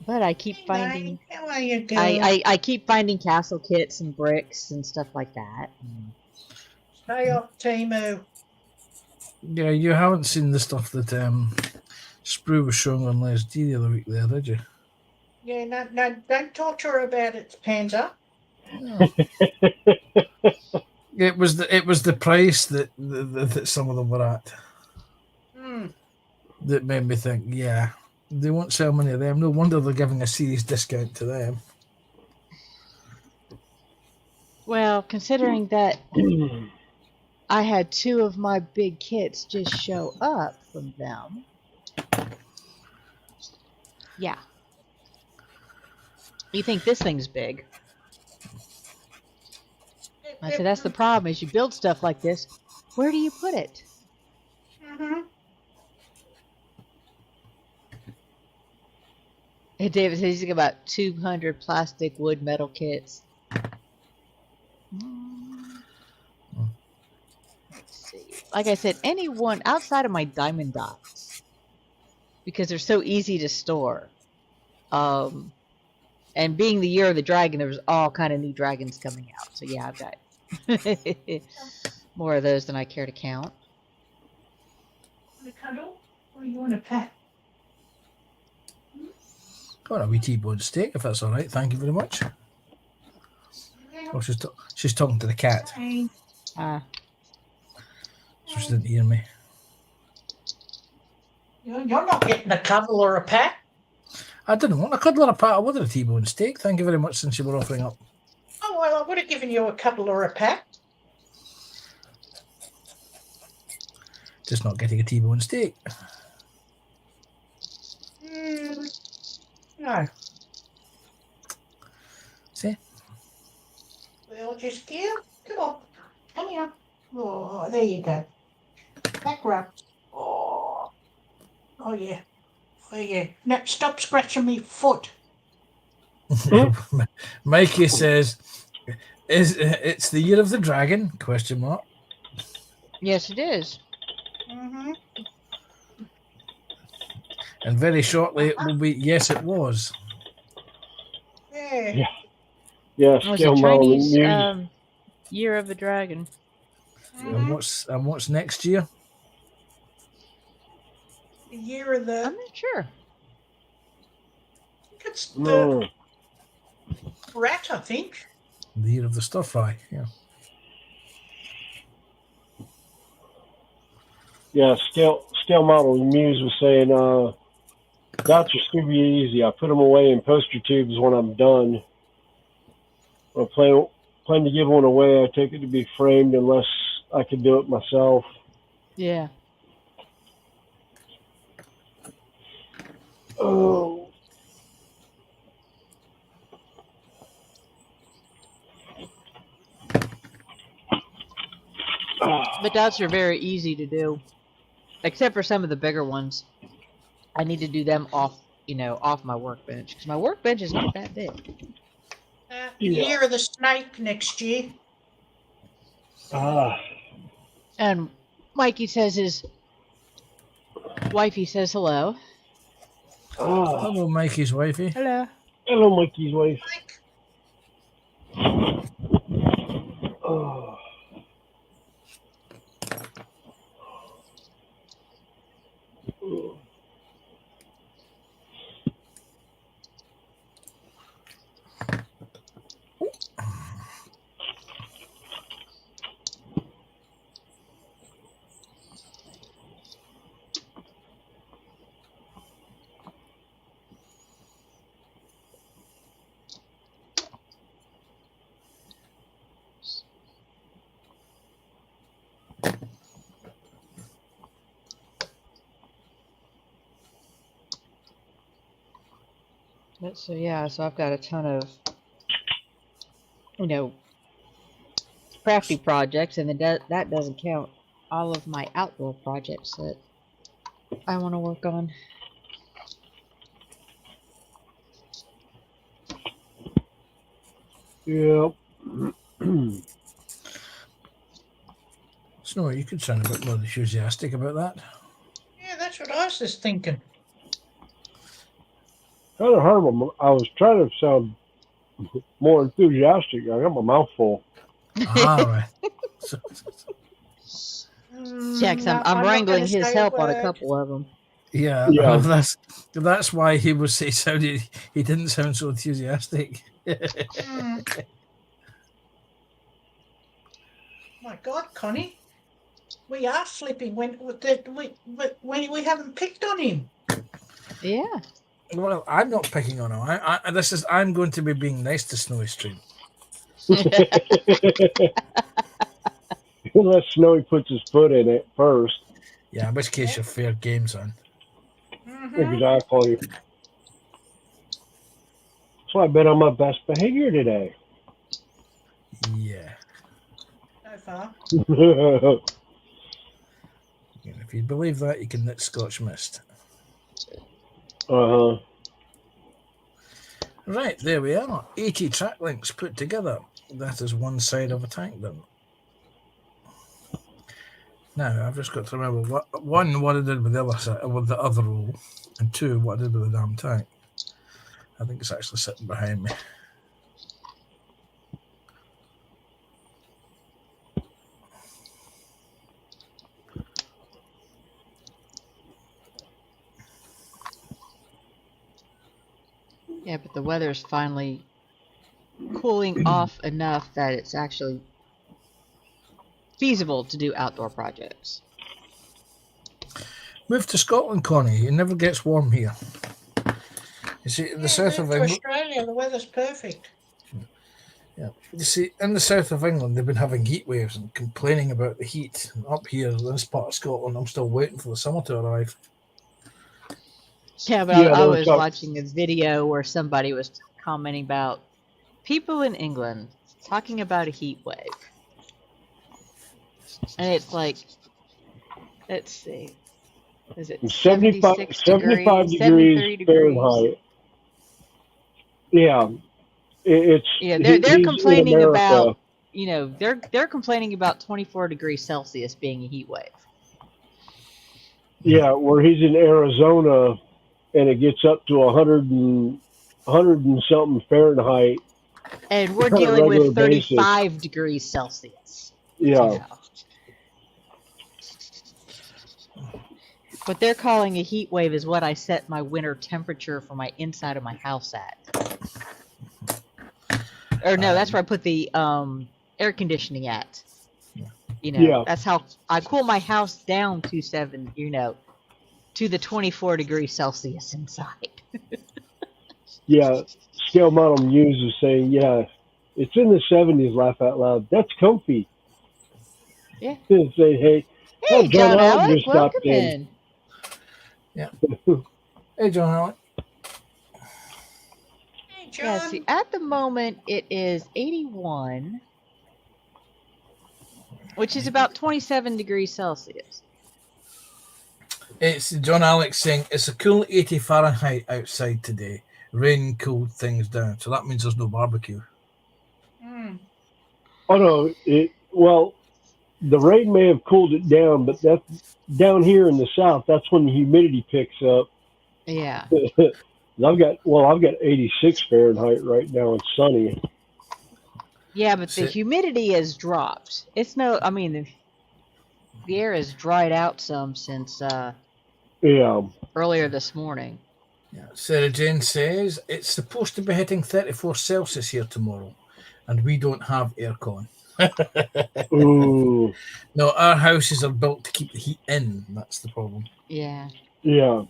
But I keep finding How are you going? I keep finding castle kits and bricks and stuff like that. Stay off Temu. Yeah, you haven't seen the stuff that Sprue was showing on Les D the other week there, did you? Yeah, no, don't talk to her about it, Panzer. No. It was the price that some of them were at that made me think, yeah, they won't sell many of them. No wonder they're giving a serious discount to them. Well, considering that I had 2 of my big kits just show up from them. Yeah. You think this thing's big? I said, that's the problem, is you build stuff like this, where do you put it? And David says he's got about 200 plastic wood metal kits. Let's see. Like I said, anyone outside of my diamond dots, because they're so easy to store. And being the year of the dragon, there was all kind of new dragons coming out. So yeah, I've got more of those than I care to count. Want a cuddle? Or you want a pet? Got a wee T-bone steak, if that's all right. Thank you very much. Oh, she's talking to the cat. Ah. So she didn't hear me. You're not getting a cuddle or a pat. I didn't want a cuddle or a pat. I wanted a T-bone steak. Thank you very much, since you were offering up. Oh, well, I would have given you a cuddle or a pat. Just not getting a T-bone steak. No. See? Well, just here. Come on. Come here. Oh, there you go. Back rub. Oh. Oh, yeah. Oh, yeah. Now, stop scratching me foot. Mikey says, it's the year of the dragon? Question mark. Yes, it is. And very shortly it will be, yes, it was. Yeah. Yeah, It was scale a model Chinese music. year of the dragon. And what's next year? The year of the... I'm not sure. I think it's the No. rat, I think. The year of the stir fry, yeah. Yeah, scale model Muse was saying, dots are stupid easy. I put them away in poster tubes when I'm done. When I plan to give one away, I take it to be framed unless I can do it myself. Yeah. Oh. But dots are very easy to do, except for some of the bigger ones. I need to do them off, off my workbench because my workbench is not that big. The Yeah. year of the snake next year. Ah. And Mikey says his wifey says hello. Ah. Hello, Mikey's wifey. Hello. Hello, Mikey's wife. Mike. Oh. So yeah, so I've got a ton of, crafty projects, and that doesn't count all of my outdoor projects that I want to work on. Yep. Snowy, you could sound a bit more enthusiastic about that. Yeah, that's what I was just thinking. Kind of hard. I was trying to sound more enthusiastic. I got my mouth full. Right. Checks, I'm not wrangling gonna his say a help on a word. couple of them. Yeah, Yeah. that's why he didn't sound so enthusiastic. My God, Connie, we are flipping when we haven't picked on him. Yeah. Well, I'm not picking on him. I'm going to be being nice to Snowy Stream. Unless Snowy puts his foot in it first. Yeah, in which case you're fair game, son. Exactly. So I've been on my best behavior today. Yeah. So far. And if you believe that, you can knit Scotch Mist. Uh-huh. Right, there we are. 80 track links put together. That is one side of a tank done. Now, I've just got to remember what I did with the other side, with the other roll, and two, what I did with the damn tank. I think it's actually sitting behind me. Yeah, but the weather's finally cooling off enough that it's actually feasible to do outdoor projects. Move to Scotland, Connie. It never gets warm here. You see, in the south of England, Australia, the weather's perfect. yeah. You see, in the south of England, they've been having heat waves and complaining about the heat. And up here, in this part of Scotland, I'm still waiting for the summer to arrive. Yeah, but Yeah, I there was was some- watching a video where somebody was commenting about people in England talking about a heat wave. And it's like, let's see. Is it 75 75 degrees Fahrenheit. Yeah. It's Yeah, they're he's in complaining America. about, they're complaining about 24 degrees Celsius being a heat wave. Yeah, where he's in Arizona and it gets up to 100 and something Fahrenheit. And we're On a dealing regular with 35 degrees Celsius. Yeah. What they're calling a heat wave is what I set my winter temperature for my inside of my house at. Or no, that's where I put the air conditioning at. You know, Yeah. that's how I cool my house down to to the 24 degrees Celsius inside. Yeah. Scale Model Muse is saying, yeah, it's in the 70s, laugh out loud. That's comfy. Yeah. Say, hey, oh, Hey, John John Allen Alec, just welcome stopped in. in. Hey, John Alec. Hey, Yeah, John. see, at the moment it is 81, which is about 27 degrees Celsius. It's John Alex saying it's a cool 80 Fahrenheit outside today. Rain cooled things down, so that means there's no barbecue. Mm. Oh, no. Well, the rain may have cooled it down, but that's down here in the south. That's when the humidity picks up. Yeah. I've got 86 Fahrenheit right now. It's sunny. Yeah, but the So, humidity has dropped. It's no, I mean, the air has dried out some since Yeah. earlier this morning. yeah, Sarah Jane says it's supposed to be hitting 34 Celsius here tomorrow, and we don't have aircon. Ooh. No, our houses are built to keep the heat in. That's the problem. Yeah. Yeah.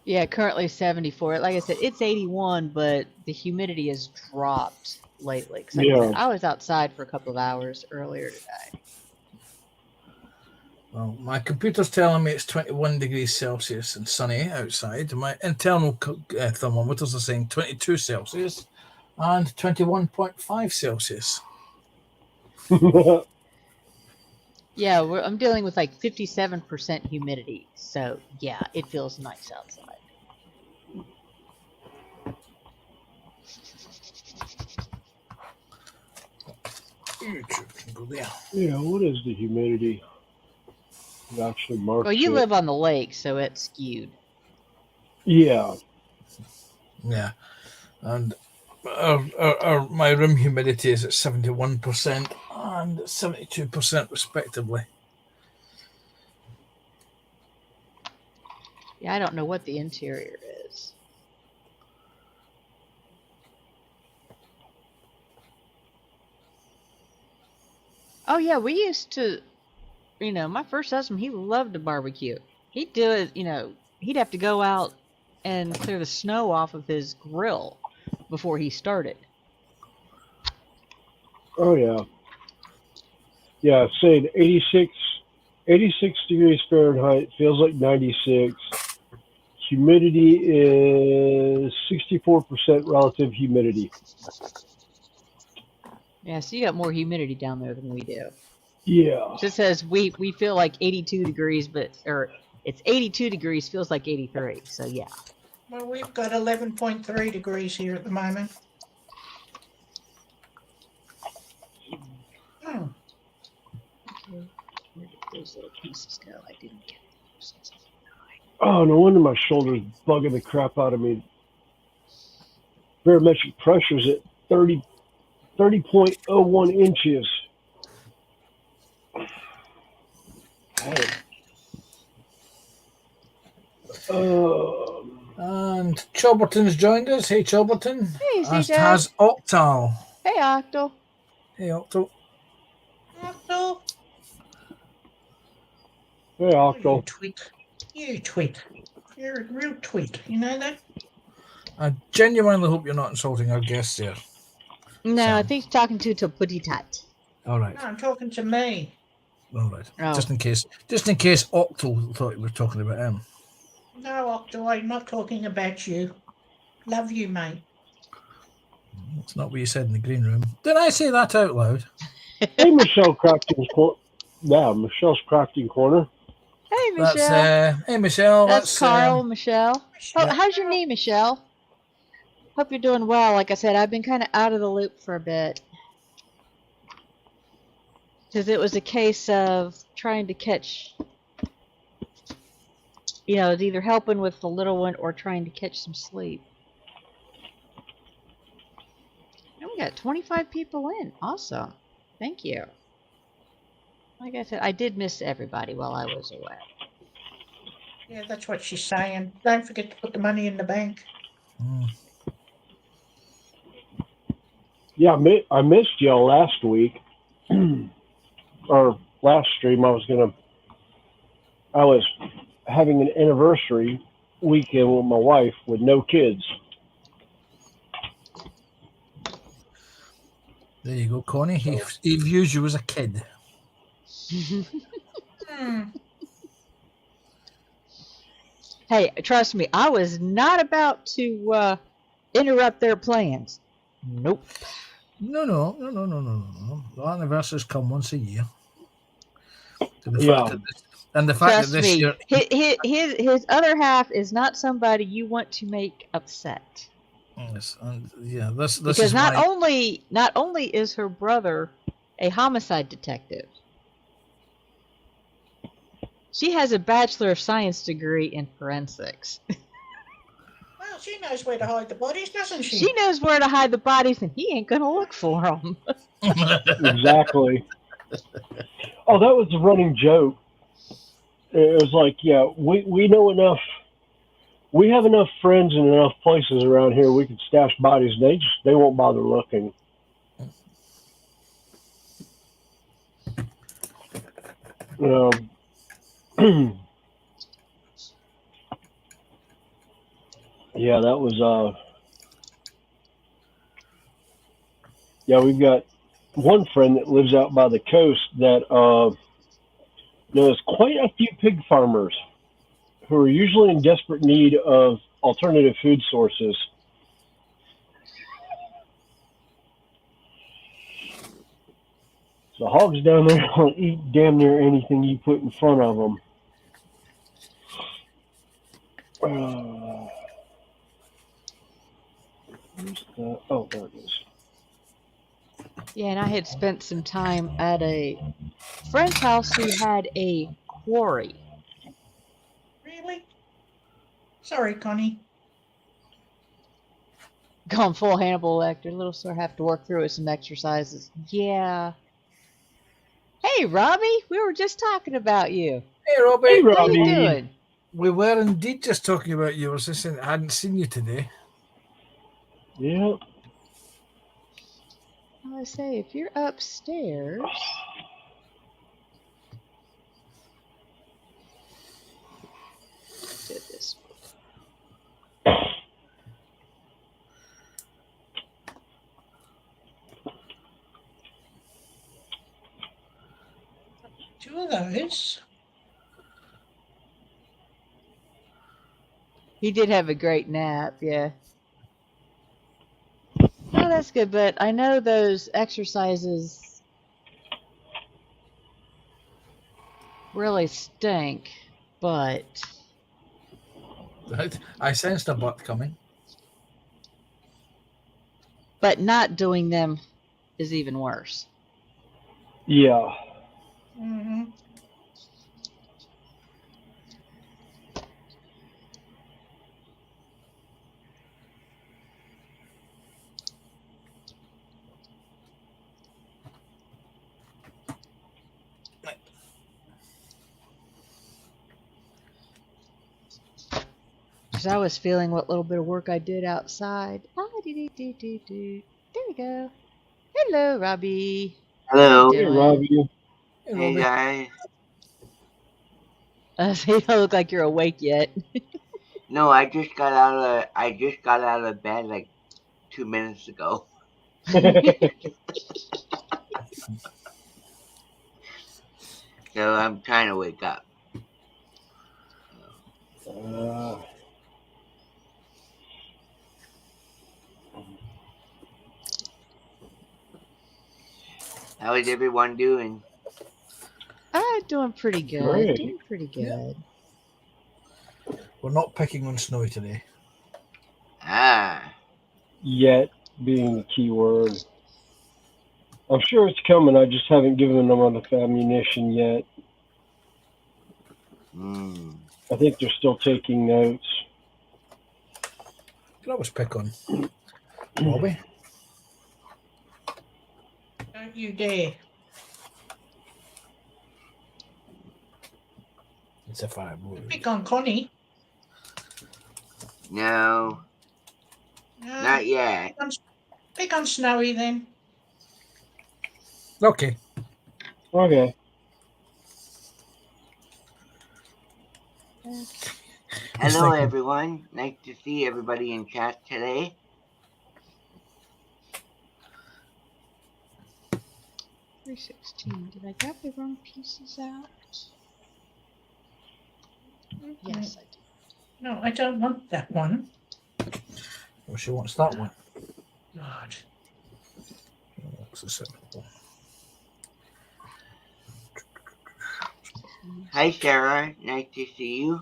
Yeah, currently 74. Like I said, it's 81, but the humidity has dropped lately. 'Cause like I said, Yeah. I was outside for a couple of hours earlier today. Well, my computer's telling me it's 21 degrees Celsius and sunny outside. My internal thermometers are saying 22 Celsius and 21.5 Celsius. Yeah, I'm dealing with like 57% humidity. So, yeah, it feels nice outside. YouTube can go there. Yeah. What is the humidity? It actually marks Well, you it. live on the lake, so it's skewed. Yeah. Yeah, and my room humidity is at 71% and 72% respectively. Yeah, I don't know what the interior is. Oh, yeah, we used to, my first husband, he loved to barbecue. He'd do it, he'd have to go out and clear the snow off of his grill before he started. Oh, yeah. Yeah. Saying 86 degrees Fahrenheit. Feels like 96. Humidity is 64% relative humidity. Yeah, so you got more humidity down there than we do. Yeah. It just says we feel like 82 degrees, or it's 82 degrees, feels like 83. So yeah. Well, we've got 11.3 degrees here at the moment. Oh, Okay, where did those little pieces go? I didn't get those. Oh, no wonder my shoulder's bugging the crap out of me. Barometric pressure's at 30.01 inches. And Chilberton's joined us. Hey, Chilberton. Hey, As CJ. has Octal. Hey, Octal. Hey, Octal. Octo. Hey, Octo. You twit. You twit. You're a real twit. You know that? I genuinely hope you're not insulting our guests here. No, I Sam. think he's talking to Taputitat. All right. No, I'm talking to me. All right. Oh. Just in case Octal thought you were talking about him. No, Octo, I'm not talking about you. Love you, mate. That's not what you said in the green room. Did I say that out loud? Hey, Michelle Crafting Corner. Yeah, Michelle's Crafting Corner. Hey, Michelle. That's hey Michelle. That's Carl, Michelle. Michelle. How's your knee, Michelle? Hope you're doing well. Like I said, I've been kind of out of the loop for a bit. Because it was a case of trying to catch, it's either helping with the little one or trying to catch some sleep. And we got 25 people in. Awesome. Thank you. Like I said, I did miss everybody while I was away. Yeah, that's what she's saying. Don't forget to put the money in the bank. Mm. Yeah, I missed y'all last week or last stream. I was having an anniversary weekend with my wife with no kids. There you go, Connie. He views you as a kid. Hey, trust me, I was not about to interrupt their plans. Nope. No. The anniversaries come once a year. And the Yeah. fact that Trust this me, year, his other half is not somebody you want to make upset. yes, and yeah, this Because is not why. only is her brother a homicide detective, she has a Bachelor of Science degree in forensics. Well, she knows where to hide the bodies, doesn't she? She knows where to hide the bodies, and he ain't gonna look for them. Exactly. Oh, that was a running joke. It was like, yeah, we know enough. We have enough friends in enough places around here. We could stash bodies. They won't bother looking. Yeah, that was yeah, we've got one friend that lives out by the coast that knows quite a few pig farmers who are usually in desperate need of alternative food sources. The hogs down there will eat damn near anything you put in front of them. Oh, there it is. Yeah, and I had spent some time at a friend's house who had a quarry. Really? Sorry, Connie. Gone full Hannibal Lecter. Little sir have to work through with some exercises. Yeah. Hey, Robbie, we were just talking about you. Hey, Robbie. Hey, How you Robbie. doing? We were indeed just talking about you. I was just saying I hadn't seen you today. Yeah. I say, if you're upstairs. Did this. Two of those. He did have a great nap, yeah. Oh, that's good, but I know those exercises really stink, but I sensed a butt coming. not doing them is even worse. Yeah. Mm-hmm. Because I was feeling what little bit of work I did outside. There we go. Hello, Robbie. Hello. Hey, Robbie. Hey, Hey Robbie. guys. So you don't look like you're awake yet. No, I just got out of bed like 2 minutes ago. So I'm trying to wake up. How is everyone doing? Doing pretty good. Great. Doing pretty good. We're not picking on Snowy today. Ah. Yet being the key word. I'm sure it's coming. I just haven't given them enough ammunition yet. I think they're still taking notes. You can always pick on Robbie. Don't you dare. It's if I would. Pick on Connie. No, not yet. Pick on Snowy then. Okay. Okay. Hello, thinking- everyone. Nice to see everybody in chat today. 316. Did I grab the wrong pieces out? Yes, I did. No, I don't want that one. Well, she wants that one. God. What's the simple? Hi, Sarah. Nice to see you.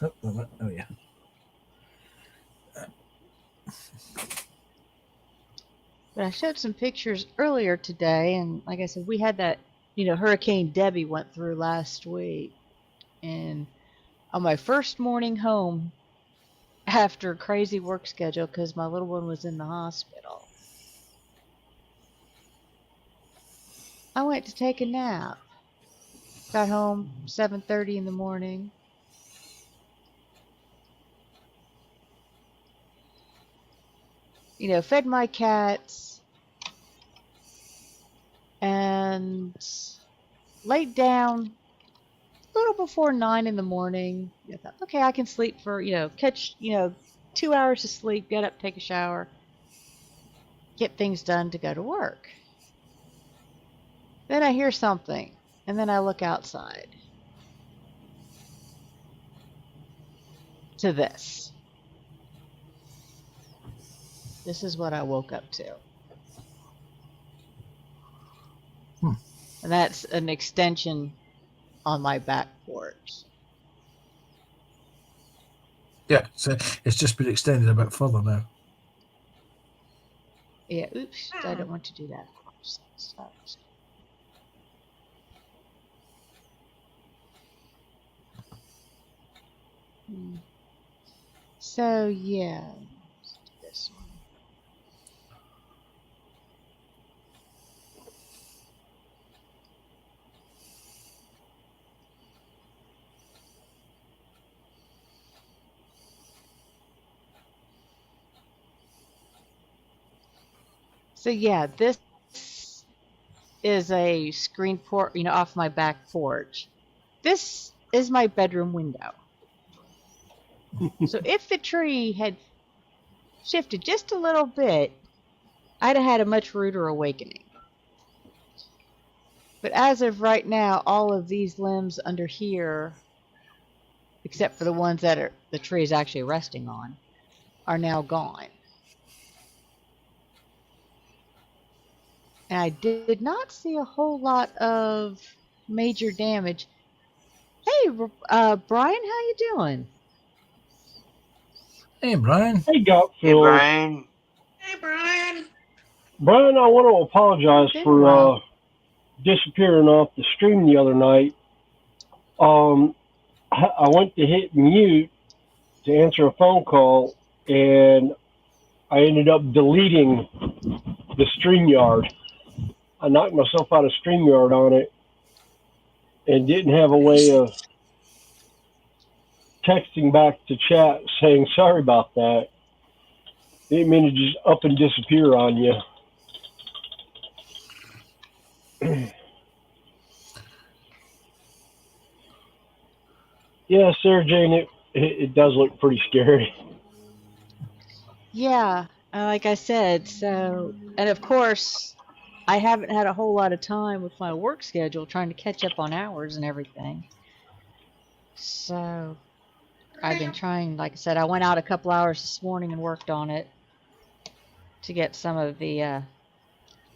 Oh yeah. But I showed some pictures earlier today, and like I said, we had that, Hurricane Debbie went through last week. And on my first morning home after a crazy work schedule, because my little one was in the hospital, I went to take a nap. Got home 7:30 in the morning. Fed my cats and laid down a little before 9 in the morning. I thought, okay, I can sleep for, catch, 2 hours of sleep, get up, take a shower, get things done to go to work. Then I hear something, and then I look outside to this. This is what I woke up to. And that's an extension on my back porch. Yeah, so it's just been extended a bit further now. Yeah, oops, I don't want to do that. Stop. So, yeah, let's do this one. So yeah, this is a screen port, off my back porch. This is my bedroom window. So if the tree had shifted just a little bit, I'd have had a much ruder awakening. But as of right now, all of these limbs under here, except for the ones that the tree is actually resting on, are now gone. And I did not see a whole lot of major damage. Hey, Brian, how you doing? Hey, Brian. Hey, Got Hey, Phil. Brian. Hey, Brian. Brian, I want to apologize Been a for while. disappearing off the stream the other night. I went to hit mute to answer a phone call, and I ended up deleting the StreamYard. I knocked myself out of StreamYard on it and didn't have a way of texting back to chat saying sorry about that. Didn't mean to just up and disappear on you. Yeah, Sarah Jane, it does look pretty scary. Yeah, like I said, so, and of course, I haven't had a whole lot of time with my work schedule trying to catch up on hours and everything. So, I've been trying, like I said, I went out a couple hours this morning and worked on it to get some of the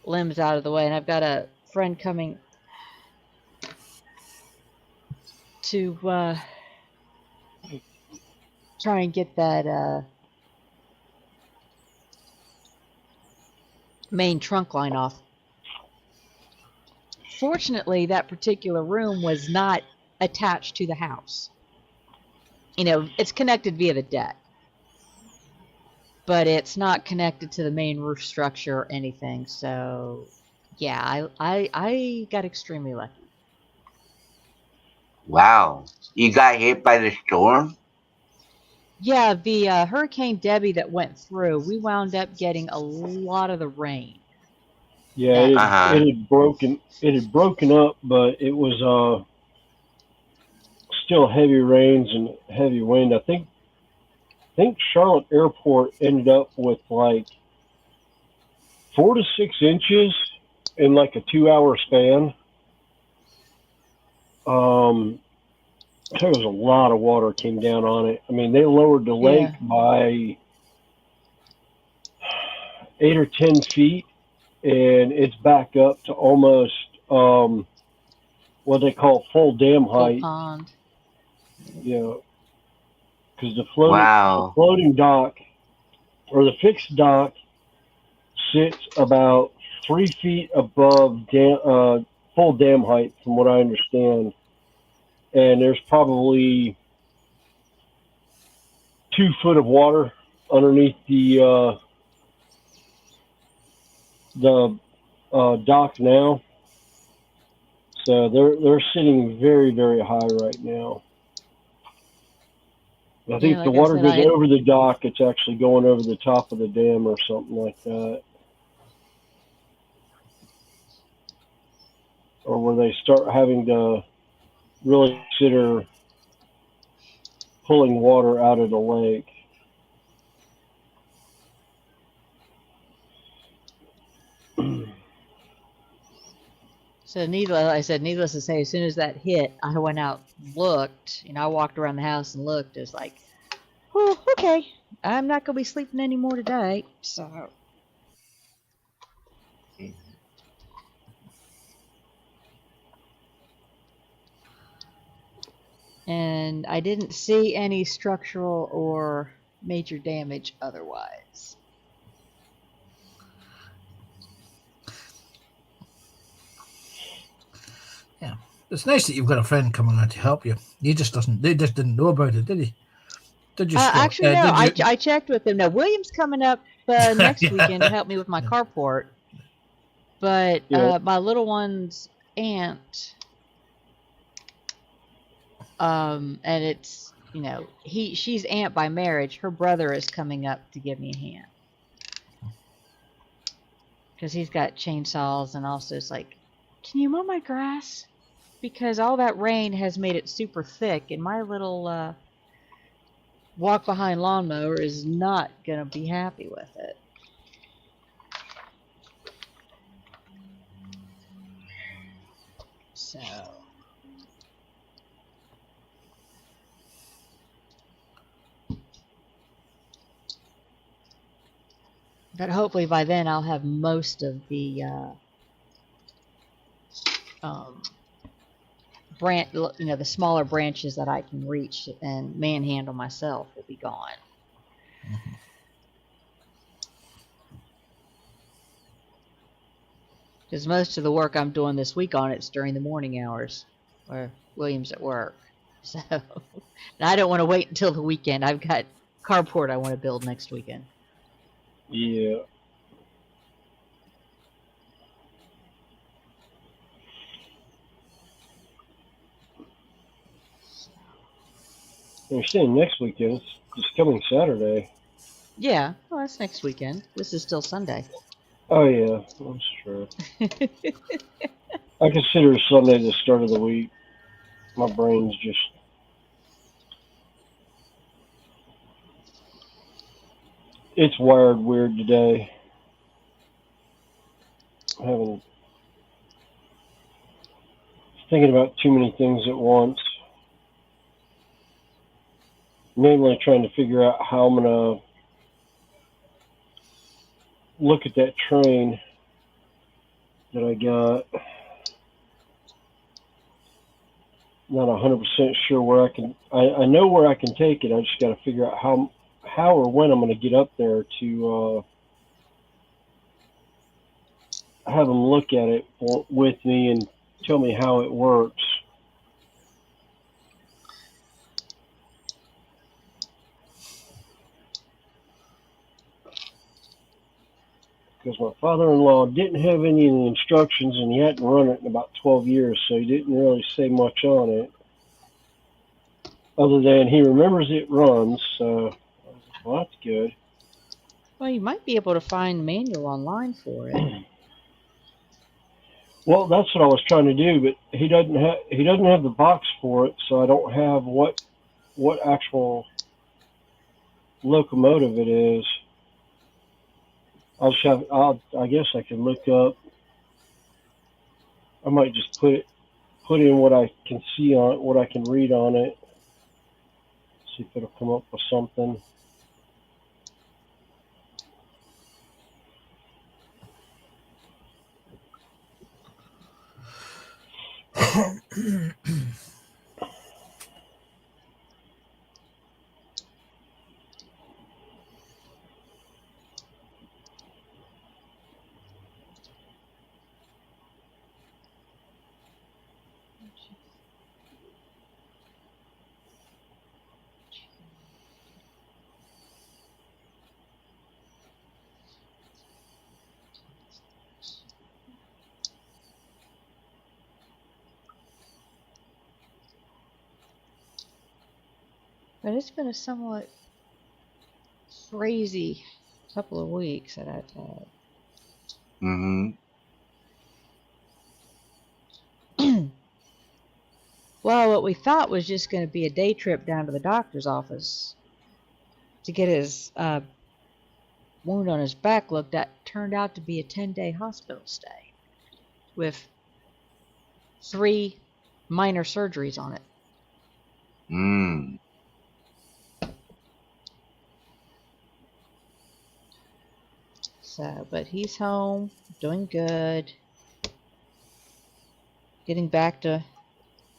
limbs out of the way. And I've got a friend coming to try and get that main trunk line off. Fortunately, that particular room was not attached to the house. It's connected via the deck, but it's not connected to the main roof structure or anything. So Yeah, I got extremely lucky. Wow. You got hit by the storm? Yeah, the Hurricane Debbie that went through, we wound up getting a lot of the rain Yeah, that Uh-huh. it had broken up, but it was still heavy rains and heavy wind. I think Charlotte Airport ended up with like 4 to 6 inches in like a 2 hour span. Um, there was a lot of water came down on it. I mean, they lowered the lake yeah. by 8 or 10 feet, and it's back up to almost what they call full dam Full height. pond. You know, because the Wow. floating dock or the fixed dock sits about 3 feet above full dam height, from what I understand, and there's probably 2 foot of water underneath the dock now. So they're sitting very very high right now. I think Yeah, if the like I water said, goes over the dock, it's actually going over the top of the dam or something like that, or where they start having to really consider pulling water out of the lake. so needless to say, as soon as that hit, I went out, looked, I walked around the house and looked. It's like, oh, okay, I'm not gonna be sleeping anymore today. So, and I didn't see any structural or major damage otherwise. Yeah, it's nice that you've got a friend coming out to help you. He just doesn't. They just didn't know about it, did he? Did you, Scott? Actually, no. Did you? I checked with him. Now William's coming up next weekend to help me with my Yeah. carport, but Yeah, my little one's aunt, and it's she's aunt by marriage. Her brother is coming up to give me a hand because he's got chainsaws, and also it's like, can you mow my grass? Because all that rain has made it super thick, and my little walk behind lawnmower is not gonna be happy with it. So, but hopefully by then I'll have most of the um, the smaller branches that I can reach and manhandle myself will be gone. Mhm. Because most of the work I'm doing this week on it's during the morning hours, where William's at work. So, and I don't want to wait until the weekend. I've got carport I want to build next weekend. yeah. You're saying next weekend? It's coming Saturday. Yeah, well, that's next weekend. This is still Sunday. Oh yeah, that's true. I consider Sunday the start of the week. My brain's just it's wired weird today. Having thinking about too many things at once. Namely, trying to figure out how I'm gonna look at that train that I got. Not 100% sure where I can. I know where I can take it. I just got to figure out how or when I'm going to get up there to have them look at it with me and tell me how it works. because my father-in-law didn't have any of the instructions, and he hadn't run it in about 12 years, so he didn't really say much on it. Other than he remembers it runs, so well, that's good. Well, you might be able to find a manual online for it. Well, that's what I was trying to do, but he doesn't have the box for it, so I don't have what actual locomotive it is. I guess I can look up. I might just put in what I can see on it, what I can read on it. See if it'll come up with something. But it's been a somewhat crazy couple of weeks that I've had. Well, what we thought was just going to be a day trip down to the doctor's office to get his wound on his back looked at turned out to be a 10-day hospital stay with 3 minor surgeries on it. So, but he's home, doing good, getting back to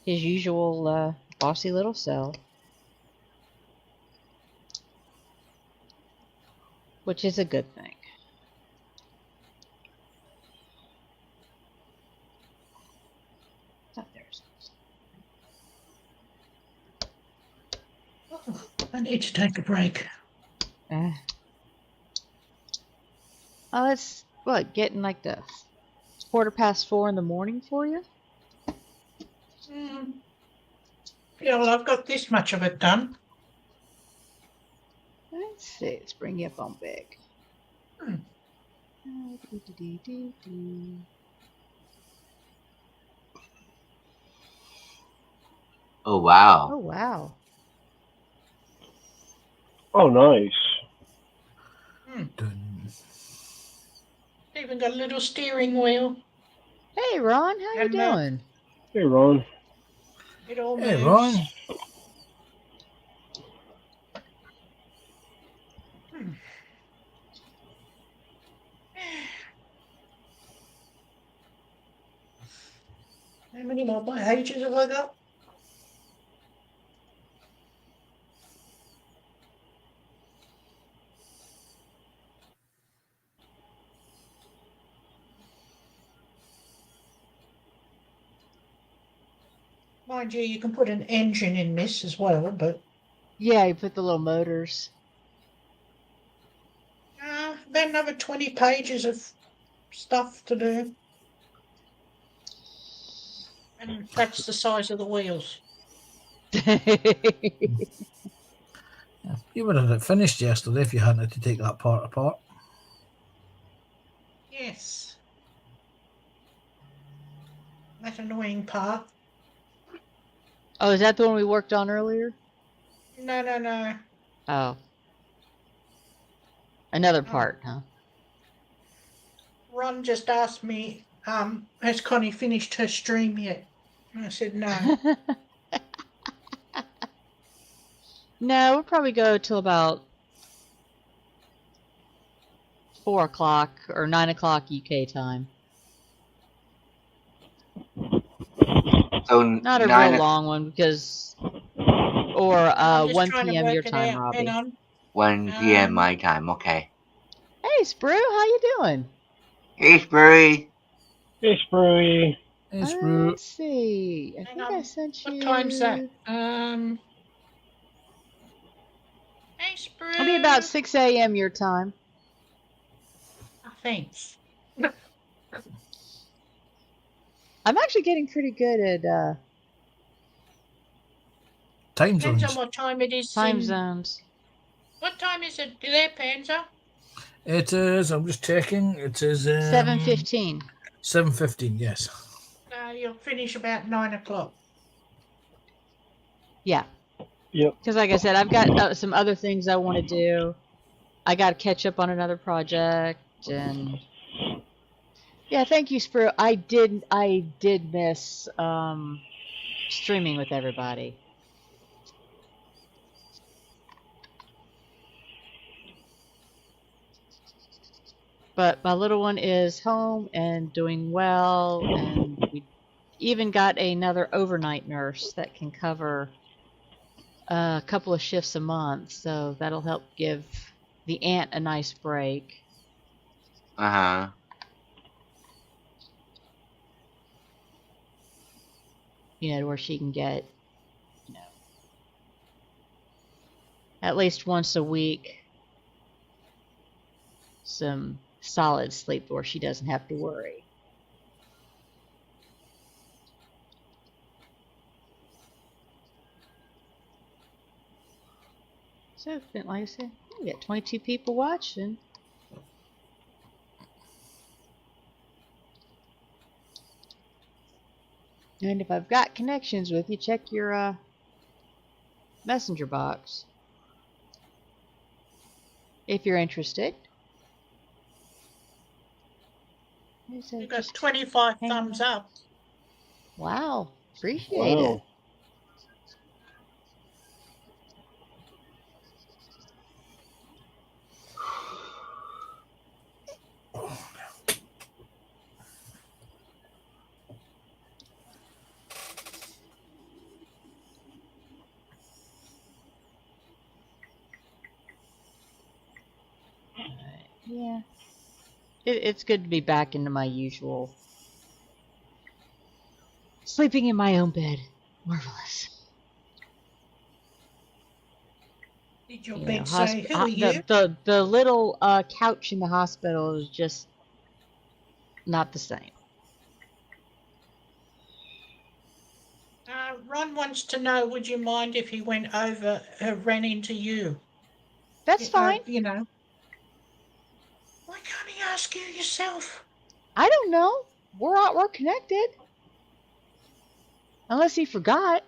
his usual bossy little self, which is a good thing. Oh, there's. Oh, I need to take a break. Oh, it's what, getting like the 4:15 in the morning for you? Yeah, well, I've got this much of it done. Let's see, let's bring you up on big. Oh wow. Oh, wow. Oh, nice. Even got a little steering wheel. Hey, Ron, how you And, doing? Hey, Ron. It all Hey, moves. Ron. How many more pages have I got? Mind you, you can put an engine in this as well, but Yeah, you put the little motors. about another 20 pages of stuff to do. And that's the size of the wheels. You would have had it finished yesterday if you hadn't had to take that part apart. Yes. That annoying part. Oh, is that the one we worked on earlier? No. Oh. Another part, huh? Ron just asked me, has Connie finished her stream yet? And I said no. No, we'll probably go till about 4 o'clock or 9 o'clock UK time. So Not a real long one because, or I'm just 1 trying to p.m. your work it time, out. Robbie. Hang on. 1 p.m. my time. Okay. Hey, Sprue, how you doing? Hey, Spurry. Hey, Spruey. Hey, Sprue. Let's see. I Hang think on. I sent you. What time's that? Hey, Sprue. It'll be about 6 a.m. your time. I fence. I'm actually getting pretty good at Time Depends on zones. what time it is. time zones. What time is it there, Panzer? It is. I'm just checking. It is 7:15. 7:15. Yes. You'll finish about 9 o'clock. Yeah. Yep. Because like I said, I've got some other things I want to do. I got to catch up on another project, and yeah, thank you, Spru. I did miss streaming with everybody. But my little one is home and doing well, and we even got another overnight nurse that can cover a couple of shifts a month, so that'll help give the aunt a nice break. Uh-huh. You know, where she can get, you know, at least once a week some solid sleep where she doesn't have to worry. So, like I said, we got 22 people watching. And if I've got connections with you, check your messenger box if you're interested. You got 25 thumbs up. Wow, appreciate it. Wow. Yeah, it's good to be back into my usual sleeping in my own bed. Marvelous. Did your You bed know, say, who are you? the little couch in the hospital is just not the same. Ron wants to know, would you mind if he went over, ran into you? That's fine. You know. Why can't he ask you yourself? I don't know. We're connected. Unless he forgot.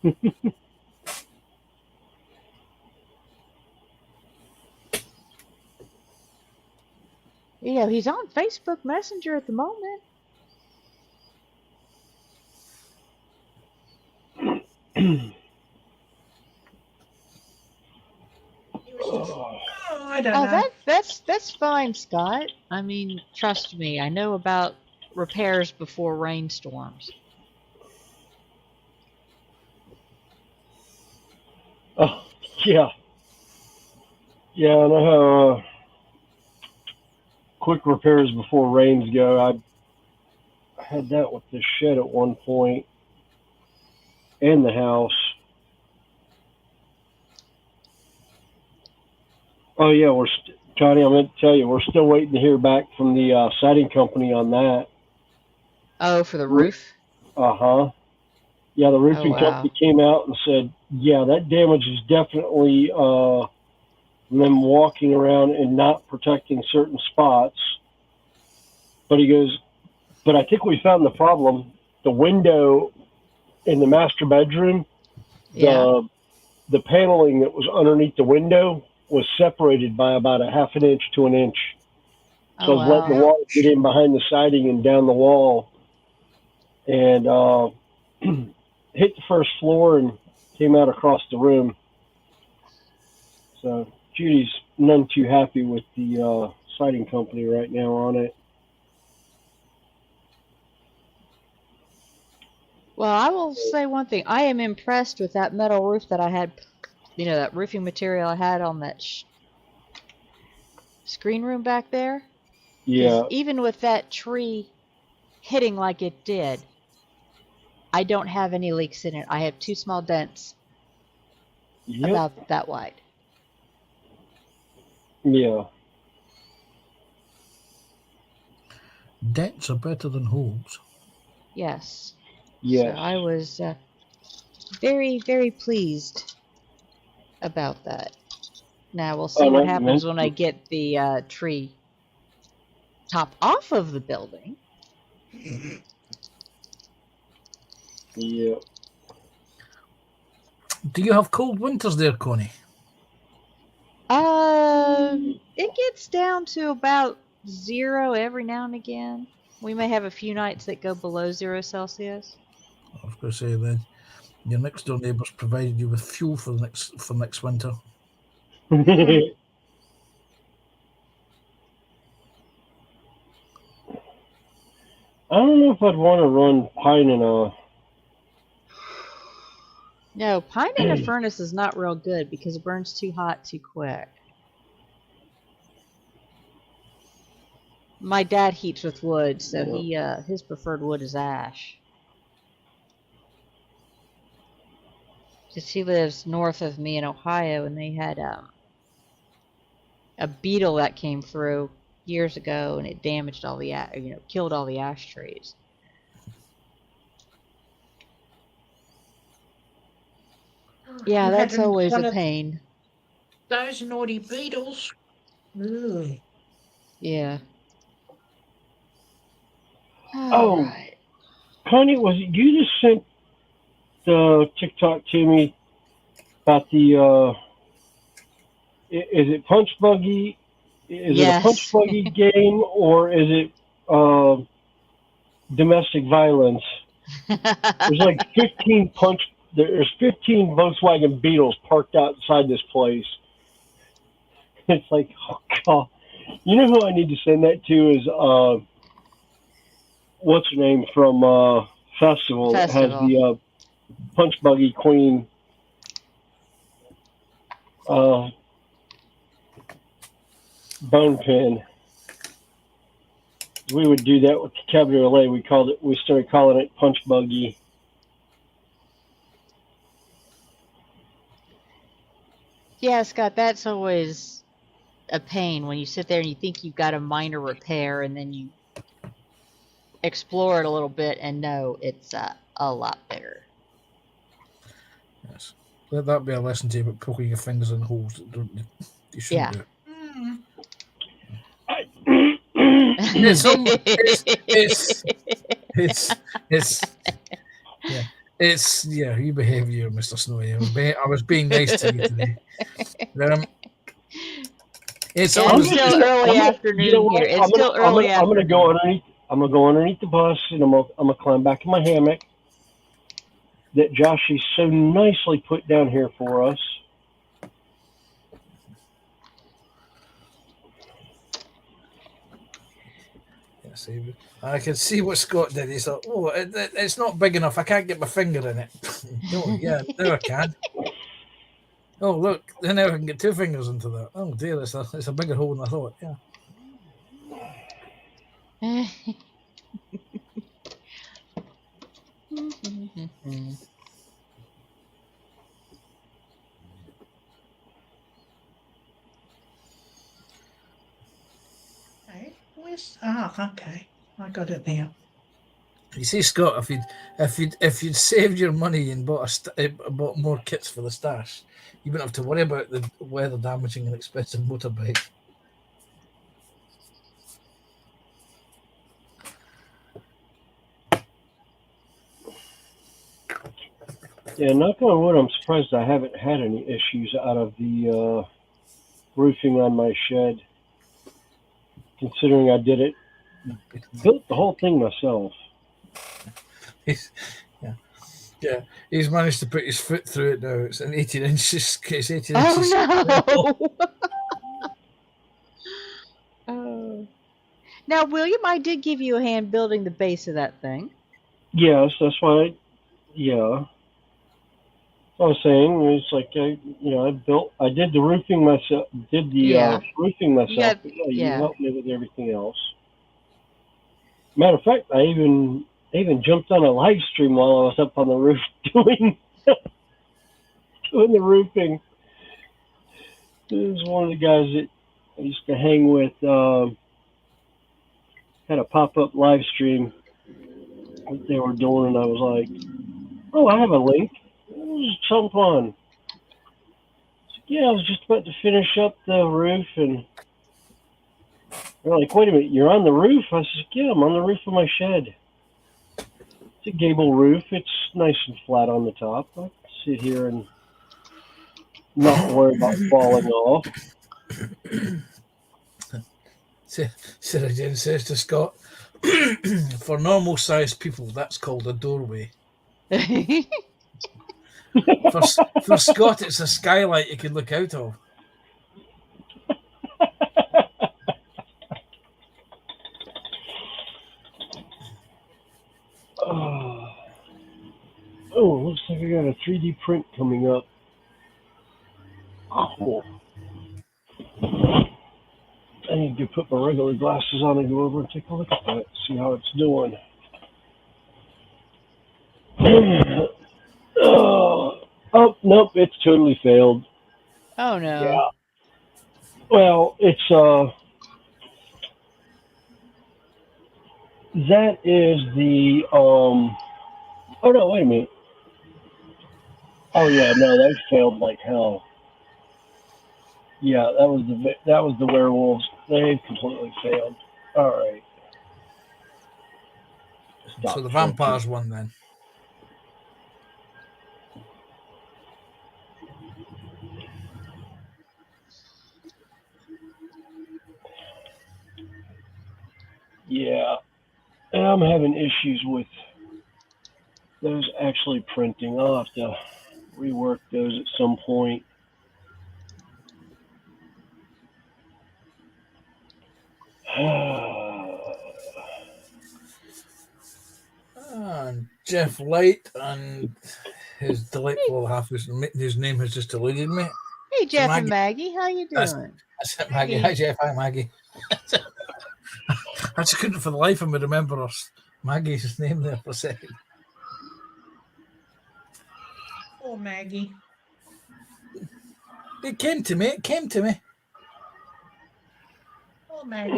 You know, he's on Facebook Messenger at the moment. I don't know. That's fine, Scott. I mean, trust me, I know about repairs before rainstorms. Oh, yeah. Yeah, I know how quick repairs before rains go. I had that with the shed at one point and the house. Oh, yeah, Johnny, I meant to tell you, we're still waiting to hear back from the siding company on that. Oh, for the roof? Uh-huh. Yeah, the roofing wow. company came out and said, yeah, that damage is definitely them walking around and not protecting certain spots. But he goes, but I think we found the problem. The window in the master bedroom, Yeah. the paneling that was underneath the window was separated by about a half an inch to an inch. So I was letting the water get in behind the siding and down the wall. And hit the first floor and came out across the room. So Judy's none too happy with the siding company right now on it. Well, I will say one thing. I am impressed with that metal roof that I had, you know, that roofing material I had on that screen room back there. Yeah. Even with that tree hitting like it did, I don't have any leaks in it. I have 2 small dents about that wide. Yeah. Dents are better than holes. Yes. Yes. So I was very, very pleased about that. Now we'll see Oh, what not to happens when I mention- get the tree top off of the building. Yeah. Do you have cold winters there, Connie? It gets down to about 0 every now and again. We may have a few nights that go below 0 Celsius. I was going to say then your next door neighbours provided you with fuel for next winter. I don't know if I'd want to run pine in a. No, pine in a furnace is not real good because it burns too hot too quick. My dad heats with wood, so his preferred wood is ash. Because he lives north of me in Ohio, and they had a beetle that came through years ago, and it damaged all the killed all the ash trees. Yeah, You that's had always one a of pain. those naughty beetles. Ugh. Yeah. Oh. Alright. Connie, was it you just sent the TikTok to me about the? Is it Punch Buggy? Is it a Punch Yes. Buggy game or is it domestic violence? There's like 15 There's 15 Volkswagen Beetles parked outside this place. It's like, oh god. You know who I need to send that to is what's her name from Festival that has the Punch Buggy Queen. Bone pin. We would do that with the cabriolet. We started calling it Punch Buggy. Yeah, Scott, that's always a pain when you sit there and you think you've got a minor repair and then you explore it a little bit and no, it's a lot bigger. Yes. Let that be a lesson to you about poking your fingers in holes that you shouldn't do. Yeah, you behave here, Mr. Snowy. I was being nice to you today. It's still early afternoon here. It's still early afternoon. I'm gonna go underneath the bus and I'm gonna climb back in my hammock that Joshy so nicely put down here for us. Yes, I can see what Scott did. He thought, "Oh, it's not big enough. I can't get my finger in it." No, yeah, now I can. Oh, look! Now I can get 2 fingers into that. Oh dear, it's a bigger hole than I thought. Yeah. Okay. I got it now. You see, Scott, if you'd saved your money and bought more kits for the stash, you wouldn't have to worry about the weather damaging an expensive motorbike. Yeah, knock on wood, I'm surprised I haven't had any issues out of the roofing on my shed, considering I built the whole thing myself. He's managed to put his foot through it now. It's an 18 inches. It's 18 oh inches. no! Oh. Now, William, I did give you a hand building the base of that thing. Yes, that's why. Yeah, I was saying it's like I did the roofing myself. Roofing myself. But you helped me with everything else. Matter of fact, I even jumped on a live stream while I was up on the roof doing the roofing. This is one of the guys that I used to hang with, had a pop-up live stream that they were doing, and I was like, oh, I have a link. It was some fun. Yeah, I was just about to finish up the roof, and they're like, wait a minute, you're on the roof? I said, yeah, I'm on the roof of my shed. It's a gable roof. It's nice and flat on the top. I can sit here and not worry about falling off. Sarah Jane says to Scott, for normal sized people, that's called a doorway. For Scott, it's a skylight you can look out of. Oh, looks like I got a 3D print coming up. Cool. I need to put my regular glasses on and go over and take a look at that, see how it's doing. Oh, nope, it's totally failed. Oh no. Yeah. Well, it's that is the oh no, wait a minute. Oh yeah, no, they failed like hell. Yeah, that was the werewolves. They completely failed. All right. So the vampires won then. Yeah, and I'm having issues with those actually printing. I'll have to rework those at some point. And Jeff Light and his delightful half, whose name has just eluded me. Hey, Jeff Maggie. and Maggie, how you doing? That's it, Maggie. Hi, Jeff. Hi, Maggie. I just couldn't for the life of me remember Maggie's name there for a second. Oh, Maggie. It came to me. Oh, Maggie.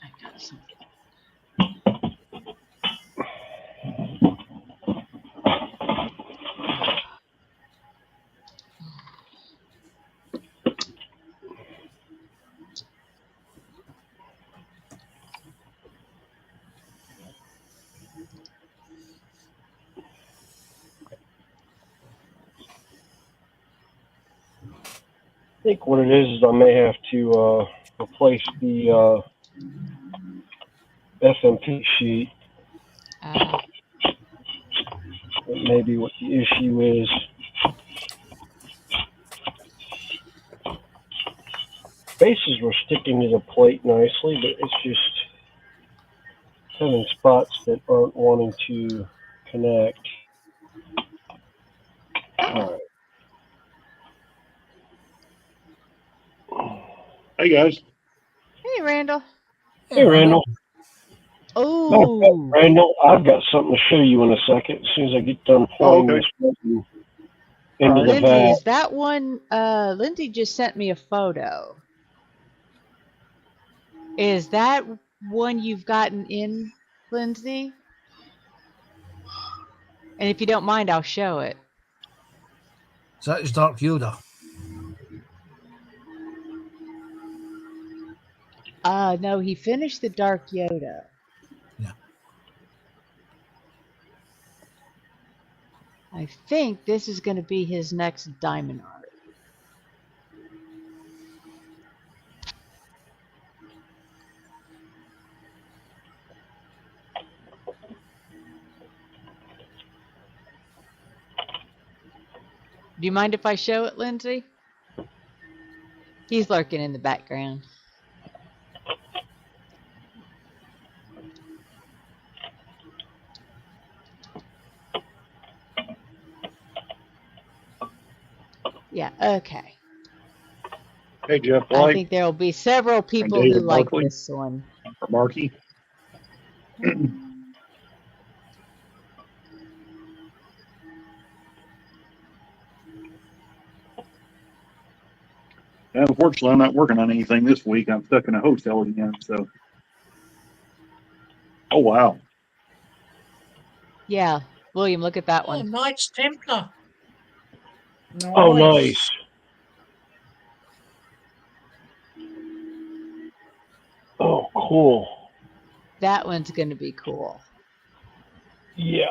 I got some. I think what it is I may have to replace the FMP sheet. That may be what the issue is. Bases were sticking to the plate nicely, but it's just having spots that aren't wanting to connect. All right. Hey guys. Hey, Randall. Hey, Randall. Oh, Randall, I've got something to show you in a second. As soon as I get done pouring okay. this resin into the Lindsay, vat. is that one? Lindsay just sent me a photo. Is that one you've gotten in, Lindsay? And if you don't mind, I'll show it. So that is Dark Yoda. No, he finished the Dark Yoda. Yeah. I think this is going to be his next diamond art. Do you mind if I show it, Lindsay? He's lurking in the background. Yeah, okay. Hey Jeff I Light think there will be several people who David like Barkley. this one. or Marky. Unfortunately, I'm not working on anything this week. I'm stuck in a hotel again. So, oh wow, Yeah, William, look at that Oh, one. Knights Templar. Nice. Oh, nice. Oh, cool. That one's going to be cool. Yeah.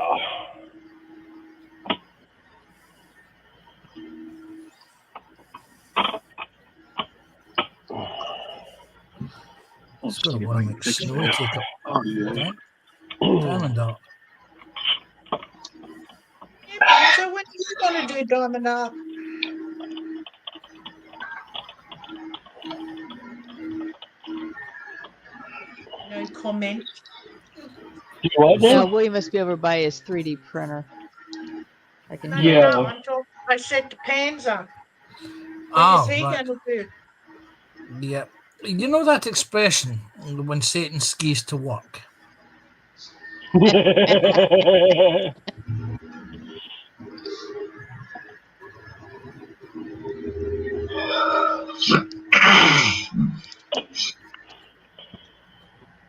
It's going to want to make snow take up Oh yeah. Diamond Art. Yeah, so when are you going to do Diamond Art? No comment. You what No, now? William must be over by his 3D printer. I can No, hear Yeah. no, I'm talking. I said to Panzer. What Oh, is he right. going to do? Yeah. You know that expression, when Satan skis to work?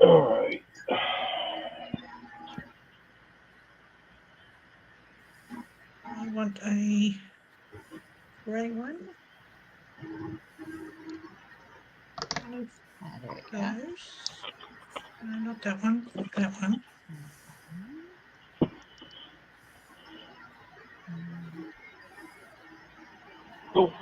All right. I want a grey one. One of Ah, there we go. those. No, not that one. That one. Oh.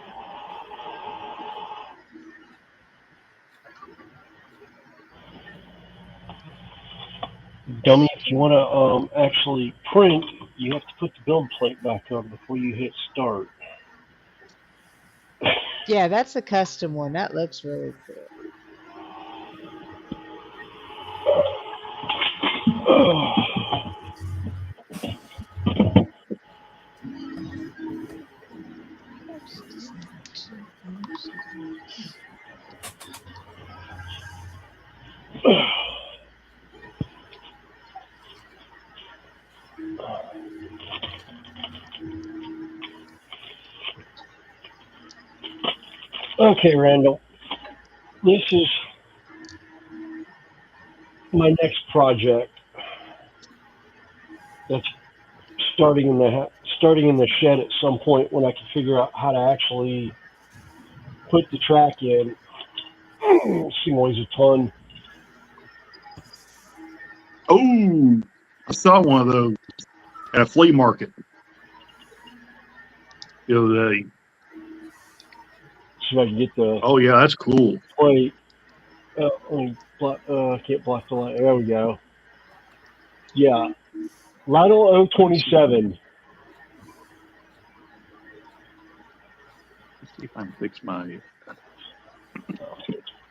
Dummy, if you want to actually print, you have to put the build plate back on before you hit start. Yeah, that's a custom one. That looks really cool. Okay, Randall. This is my next project. That's starting in the shed at some point when I can figure out how to actually put the track in. She weighs a ton. Oh, I saw one of those at a flea market the other day. See if I can get the Oh yeah, that's cool. plate. I can't block the light. There we go. Yeah. Lionel 027. Let's see if I can fix my.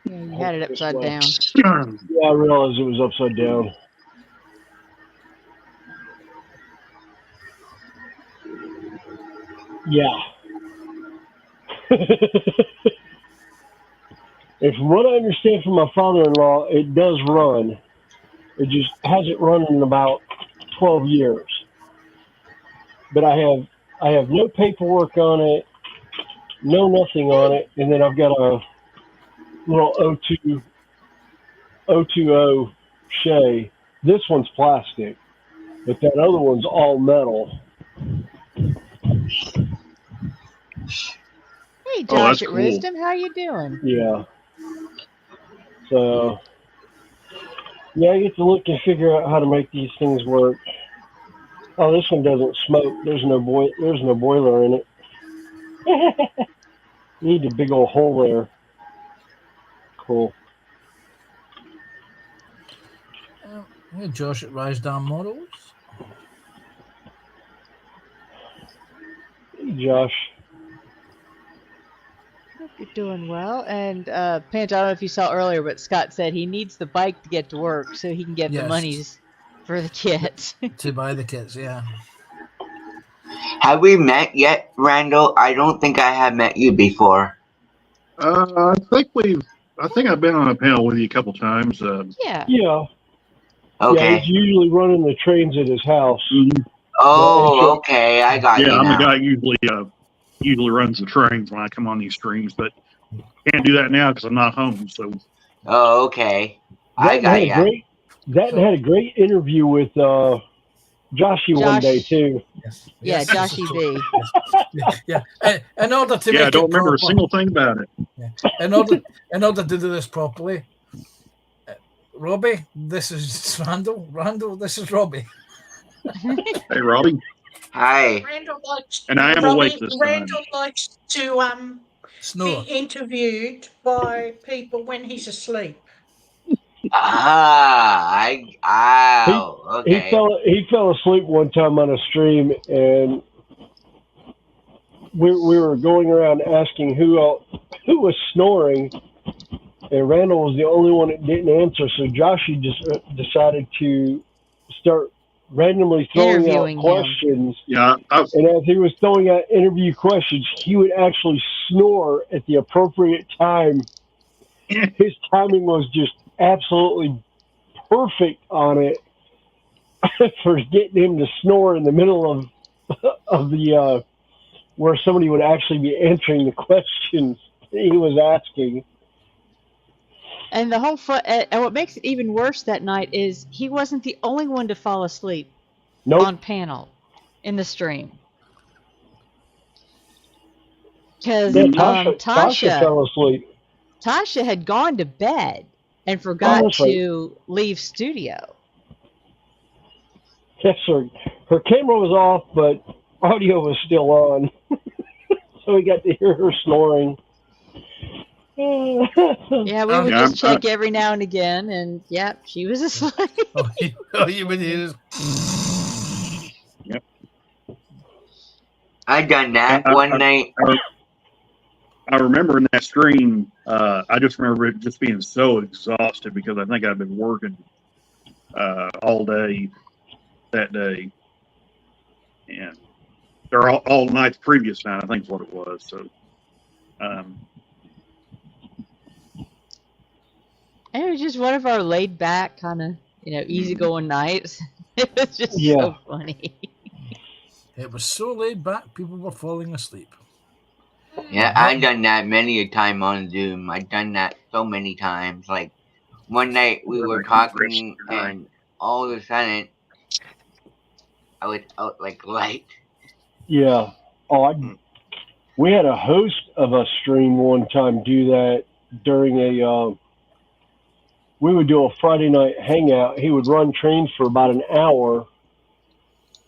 Yeah, you had it upside down. Yeah, I realized it was upside down. Yeah. If from what I understand from my father-in-law, it does run. It just hasn't run in about 12 years. But I have no paperwork on it, no nothing on it, and then I've got a little 020 Shay. This one's plastic, but that other one's all metal. Hey, Oh, that's Josh at cool. Wisdom, how you doing? Yeah. So, yeah, I get to look and figure out how to make these things work. Oh, this one doesn't smoke. There's no boiler in it. You need a big old hole there. Cool. Hey, Josh at Rise Down Models. Hey, Josh. Hope you're doing well. And Pant, I don't know if you saw earlier, but Scott said he needs the bike to get to work so he can get the Yes. monies for the kit. To buy the kits, yeah. Have we met yet, Randall? I don't think I have met you before. I think I've been on a panel with you a couple times. Yeah. Yeah. Yeah, Okay. he's usually running the trains at his house. Oh, okay. I got Yeah, you I'm the now. guy usually runs the trains when I come on these streams. But Can't do that now because I'm not home. So Oh, okay. I That got had a ya. great that had a great interview with Joshy one day Josh. too. Yes. Yeah, Yes, this is Joshy true. B. Yes. Yeah. In order to yeah, I make don't it remember a proper, single thing about it. in order to do this properly, Robbie, this is Randall. Randall, this is Robbie. Hey, Robbie, Hi. Randall likes and I am awake this time. Randall likes to be Snore. interviewed by people when he's asleep. He Okay. he fell asleep one time on a stream, and we were going around asking who was snoring, and Randall was the only one that didn't answer. So Joshy just decided to start randomly throwing out Interviewing him. questions. Yeah, And as he was throwing out interview questions, he would actually snore at the appropriate time. His timing was just absolutely perfect on it for getting him to snore in the middle of the where somebody would actually be answering the questions he was asking. And the whole and what makes it even worse that night is he wasn't the only one to fall asleep Nope. on panel in the stream. Because Yeah, Tasha Tasha fell asleep. had gone to bed and Oh, forgot that's right. to leave studio. Yes, sir. Her camera was off, but audio was still on. So we got to hear her snoring. Yeah, we would Yeah, just check every now and again, and yeah, she was asleep. Oh, you would use. I done that one night. I remember in that stream, I just remember it just being so exhausted because I think I've been working all day that day, and or all night the previous night, I think is what it was. So, And it was just one of our laid back kind of, easygoing nights. It was just Yeah. so funny. It was so laid back, people were falling asleep. Yeah, I done that many a time on Zoom. I done that so many times. Like one night we were talking, and all of a sudden I was out like light. Yeah. We had a host of a stream one time do that during a. We would do a Friday night hangout. He would run trains for about an hour,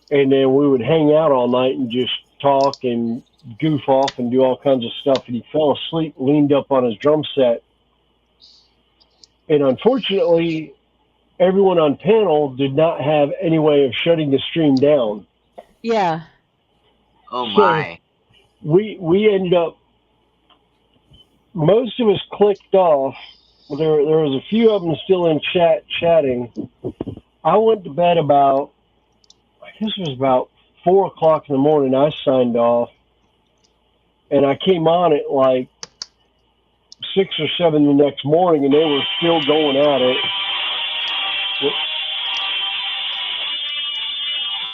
and then we would hang out all night and just talk and goof off and do all kinds of stuff. And he fell asleep, leaned up on his drum set, and unfortunately, everyone on panel did not have any way of shutting the stream down. Yeah. Oh So my. we ended up, most of us clicked off. There was a few of them still in chatting. I went to bed about, I guess it was about 4 o'clock in the morning. I signed off, and I came on at like 6 or 7 the next morning, and they were still going at it.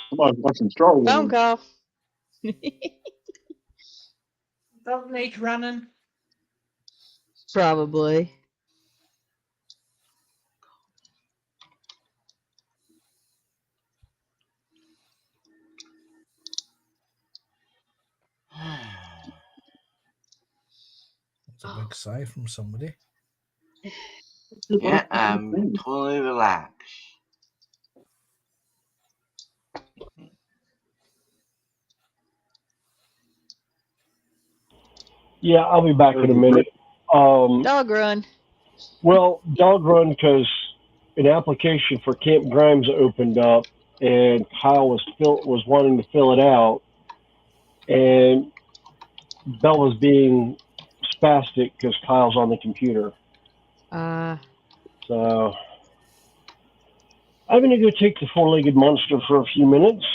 somebody's watching Star Wars. Phone call. Dog needs running. Probably. It's a big sigh from somebody. Yeah, I'm totally relaxed. Yeah, I'll be back in a minute. Dog run. Well, dog run because an application for Camp Grimes opened up, and Kyle was wanting to fill it out, and Belle was being spastic because Kyle's on the computer. So I'm gonna go take the four-legged monster for a few minutes,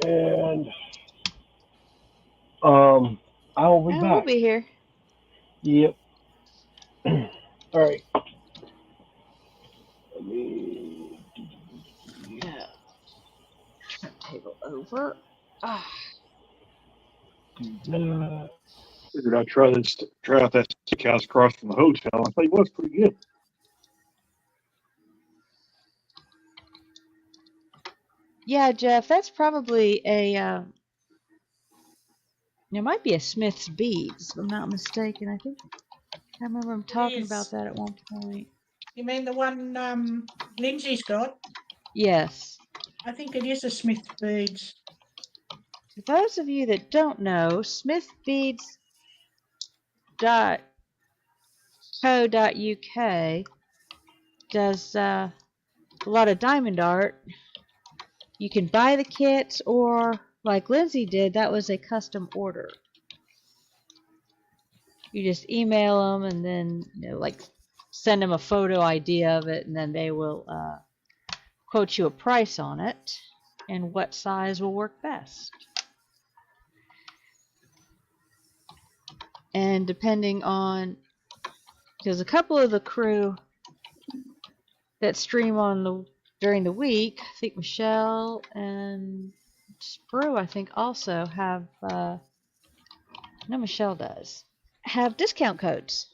and I will be We'll back. be here. Yep. All right. Let me. Yeah. Turn the table over. Ah. Do that. Figured I'd try out that steakhouse across from the hotel. I think it was pretty good. Yeah, Jeff, that's probably a. There might be a Smith's Beads, if I'm not mistaken. I remember him talking is. about that at one point. You mean the one Lindsay's got? Yes. I think it is a Smith Beads. For those of you that don't know, smithbeads.co.uk does a lot of diamond art. You can buy the kits, or like Lindsay did, that was a custom order. You just email them and then like send them a photo ID of it, and then they will quote you a price on it and what size will work best. And depending on, because a couple of the crew that stream during the week, I think Michelle and Sprue, I think also have, no, Michelle does, have discount codes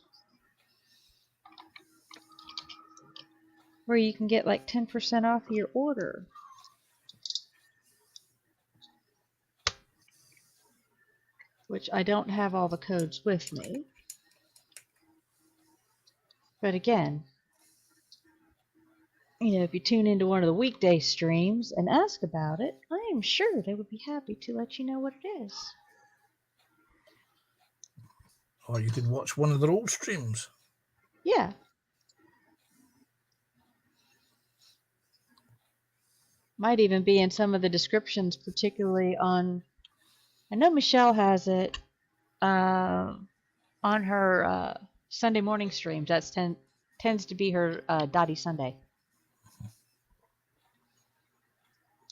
where you can get like 10% off your order. Which I don't have all the codes with me. But again, if you tune into one of the weekday streams and ask about it, I am sure they would be happy to let you know what it is. Or you could watch one of their old streams. Yeah. Might even be in some of the descriptions, particularly on, I know Michelle has it on her Sunday morning streams. That tends to be her Dottie Sunday.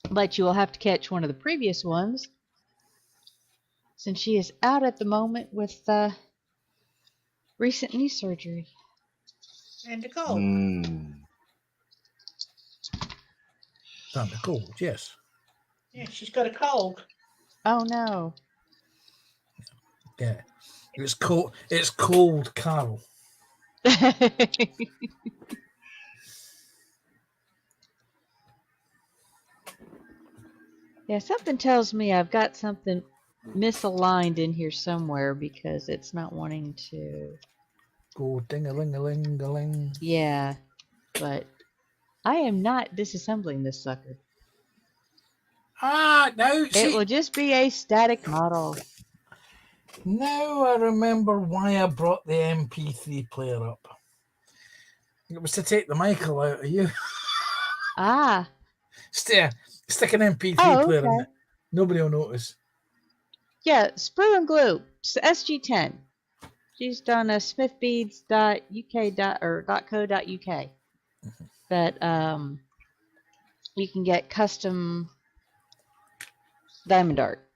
But you will have to catch one of the previous ones, since she is out at the moment with recent knee surgery. And a cold. And the cold, yes. Yeah, she's got a cold. Oh no. Yeah. It's cold. It's cold, Carol. Yeah, something tells me I've got something misaligned in here somewhere because it's not wanting to. Go ding-a-ling-a-ling-a-ling. Yeah, but I am not disassembling this sucker. No, see, It will just be a static model. now I remember why I brought the MP3 player up. It was to take the Michael out of you. Ah. Stick an MP3 player in it. Nobody will notice. Yeah, Sprue and Glue. It's SG10. She's done a smithbeads.uk.co.uk. That you can get custom diamond art.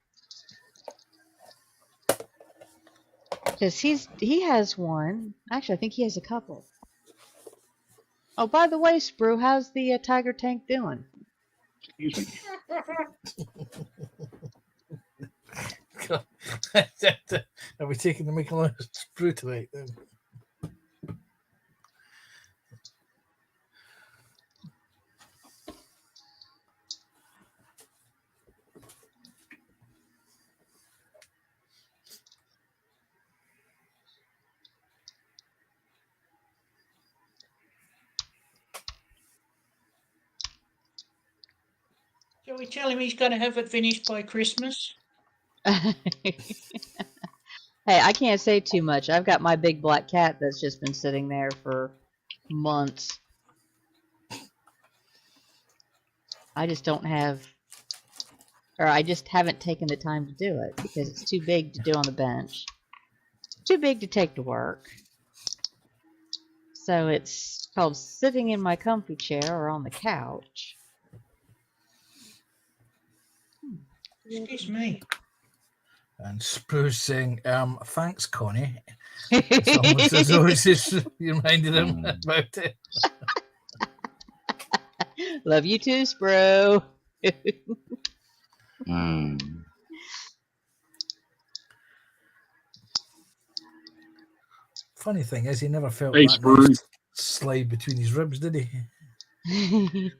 Because he has one. Actually, I think he has a couple. Oh, by the way, Sprue, how's the Tiger Tank doing? Excuse me. Are we taking the Michael Sprue tonight then? Shall we tell him he's got to have it finished by Christmas? Hey, I can't say too much. I've got my big black cat that's just been sitting there for months. I just don't have, or I just haven't taken the time to do it because it's too big to do on the bench. Too big to take to work. So it's called sitting in my comfy chair or on the couch. Excuse me. And Spruce saying, thanks, Connie. It's almost as though it's just reminded him about it. Love you too, Spro. Funny thing is, he never felt Hey, that Spruce. nice slide between his ribs, did he?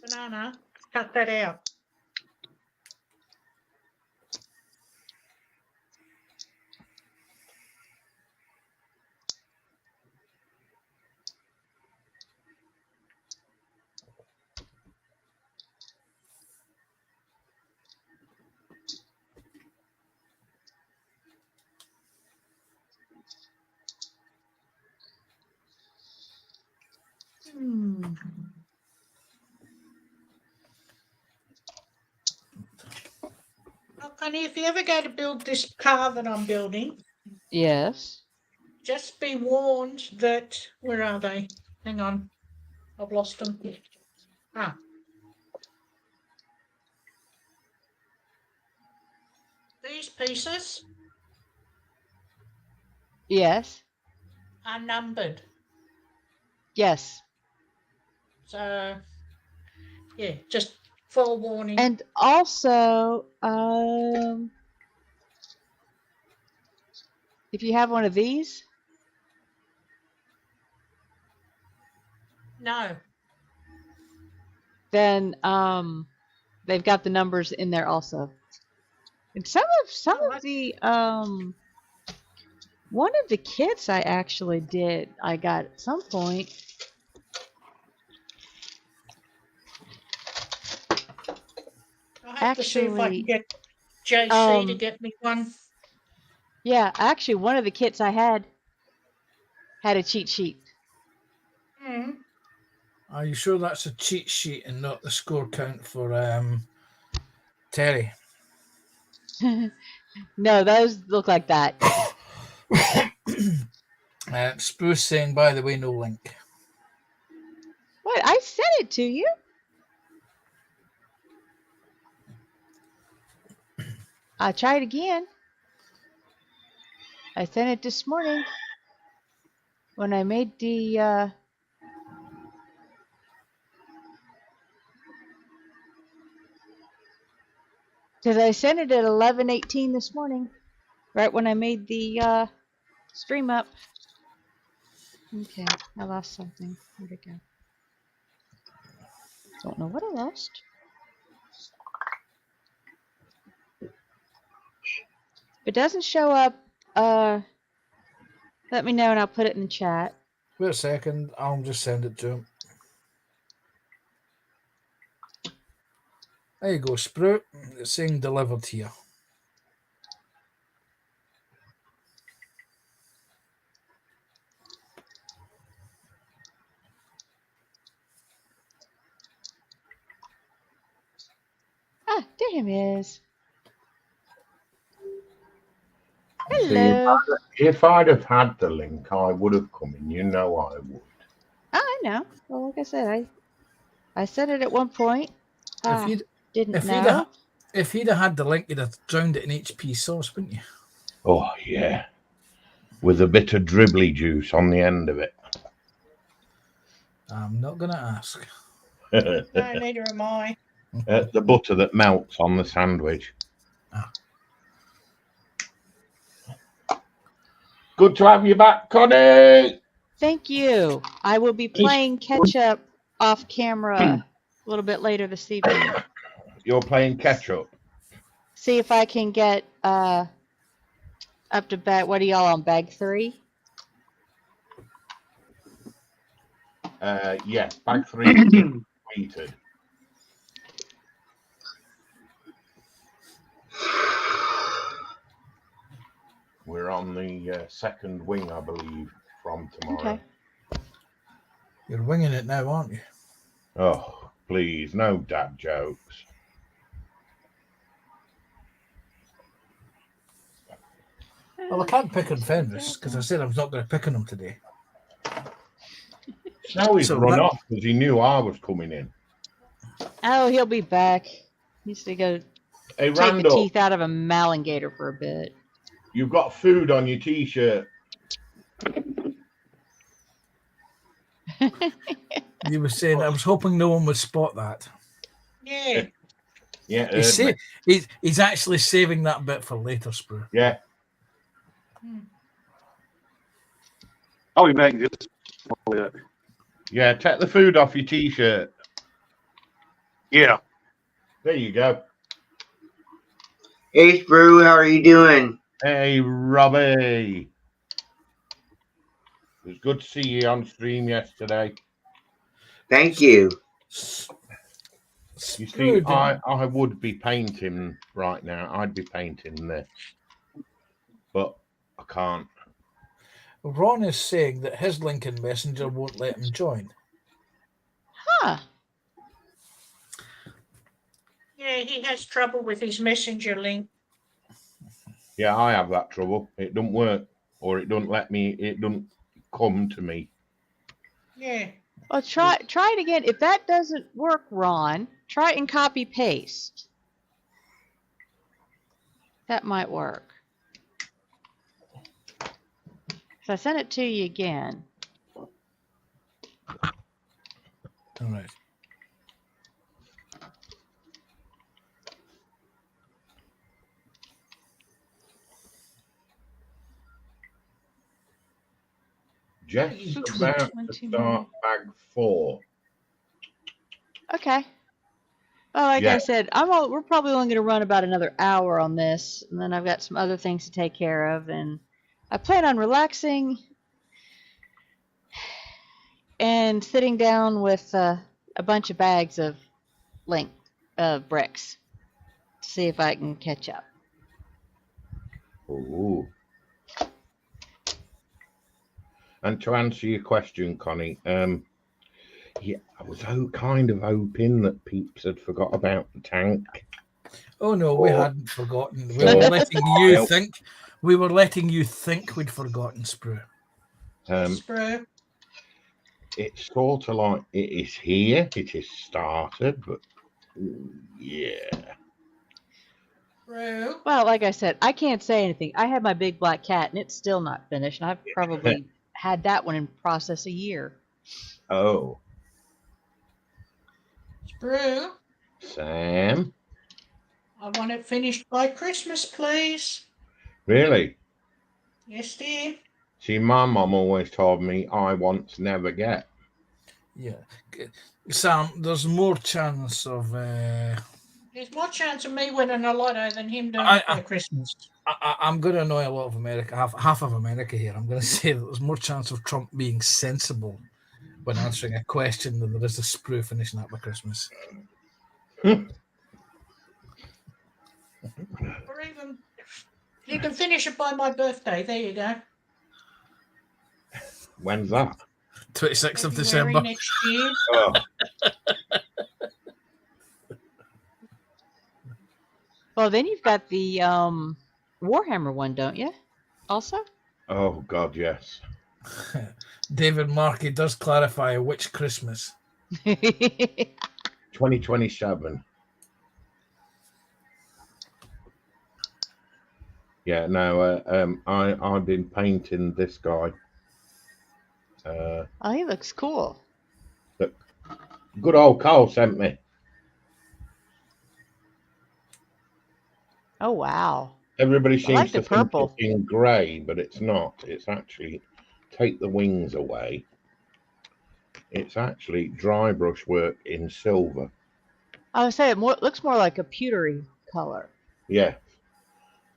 Banana, cut that out. Oh, Connie, if you ever go to build this car that I'm building, Yes. just be warned that, where are they? Hang on, I've lost them. Ah. These pieces Yes. are numbered. Yes. So, yeah, just forewarning. And also, if you have one of these, No. then they've got the numbers in there also. And some Oh, of the one of the kits I actually did, I got at some point. I have to see if I can Actually, get JC to get me one. Yeah, actually, one of the kits I had a cheat sheet. Mm. Are you sure that's a cheat sheet and not the score count for Terry? No, those look like that. Spruce saying, by the way, no link. What? I sent it to you. I'll try it again. I sent it this morning when I made the because I sent it at 11:18 this morning, right when I made the stream up. Okay, I lost something. Where'd it go? Don't know what I lost. If it doesn't show up, let me know and I'll put it in the chat. Wait a second, I'll just send it to him. There you go, Sprout. It's saying delivered here. Ah, there he is. See, Hello. if I'd have had the link, I would have come in. You know I would. Oh, I know. Well, like I said, I said it at one point. Didn't know. If he'd have had the link, he'd have drowned it in HP sauce, wouldn't you? Oh, yeah. With a bit of dribbly juice on the end of it. I'm not going to ask. No, neither am I. The butter that melts on the sandwich. Ah. Good to have you back, Connie. Thank you. I will be playing catch up off camera a little bit later this evening. You're playing catch up. See if I can get up to bag. What are y'all on, bag 3? Yeah, bag 3 completed. We're on the second wing, I believe, from tomorrow. Okay. You're winging it now, aren't you? Oh, please, no dad jokes. Well, I can't pick on Fenris because I said I was not going to pick on him today. Now he's So run that- off because he knew I was coming in. Oh, he'll be back. He needs to go Hey, take the Randall, teeth out of a malingator for a bit. you've got food on your t-shirt. He was saying, I was hoping no one would spot that. Yeah. Yeah, He's actually saving that bit for later, Sprue. yeah. I'll be back just a bit. Yeah, take the food off your t-shirt. Yeah. There you go. Hey, Sprue, how are you doing? Hey, Robbie. It was good to see you on stream yesterday. Thank you. You see, I would be painting right now. I'd be painting this. But I can't. Ron is saying that his Lincoln Messenger won't let him join. Huh. Yeah, he has trouble with his messenger link. Yeah, I have that trouble. It doesn't work. Or it doesn't let me, it doesn't come to me. Yeah. Well, try it again. If that doesn't work, Ron, try it and copy paste. That might work. So I sent it to you again. All right. Jeff's about to start bag 4. Okay. Well, like Yeah. I said, we're probably only going to run about another hour on this, and then I've got some other things to take care of, and I plan on relaxing and sitting down with a bunch of bags of bricks to see if I can catch up. Ooh. And to answer your question, Connie, yeah, I was kind of hoping that Peeps had forgot about the tank. Oh no, we hadn't forgotten. We were letting you think. We were letting you think we'd forgotten, Sprue. Sprue. It's sort of like it is here. It is started, but yeah. Sprue. Well, like I said, I can't say anything. I have my big black cat, and it's still not finished, and I've probably had that one in process a year. Oh, Sprue. Sam. I want it finished by Christmas, please. Really? Yes, dear. See, my mum always told me I want to never get. Yeah, Sam. There's more chance of. There's more chance of me winning a lotto than him doing it by Christmas. I'm going to annoy a lot of America, half of America here. I'm going to say that there's more chance of Trump being sensible when answering a question than there is a Sprue finishing that by Christmas. Or even, you can finish it by my birthday. There you go. When's that? 26th of February December. next year. Oh, Well, then you've got the Warhammer one, don't you? Also? oh God, yes. David Markey does clarify which Christmas. 2027. Yeah, no. I've been painting this guy. Oh, he looks cool. Good old Carl sent me. Oh, wow. Everybody I seems like to the think purple. it's in grey, but it's not. It's actually, take the wings away. It's actually dry brush work in silver. I would say it looks more like a pewtery color. Yeah.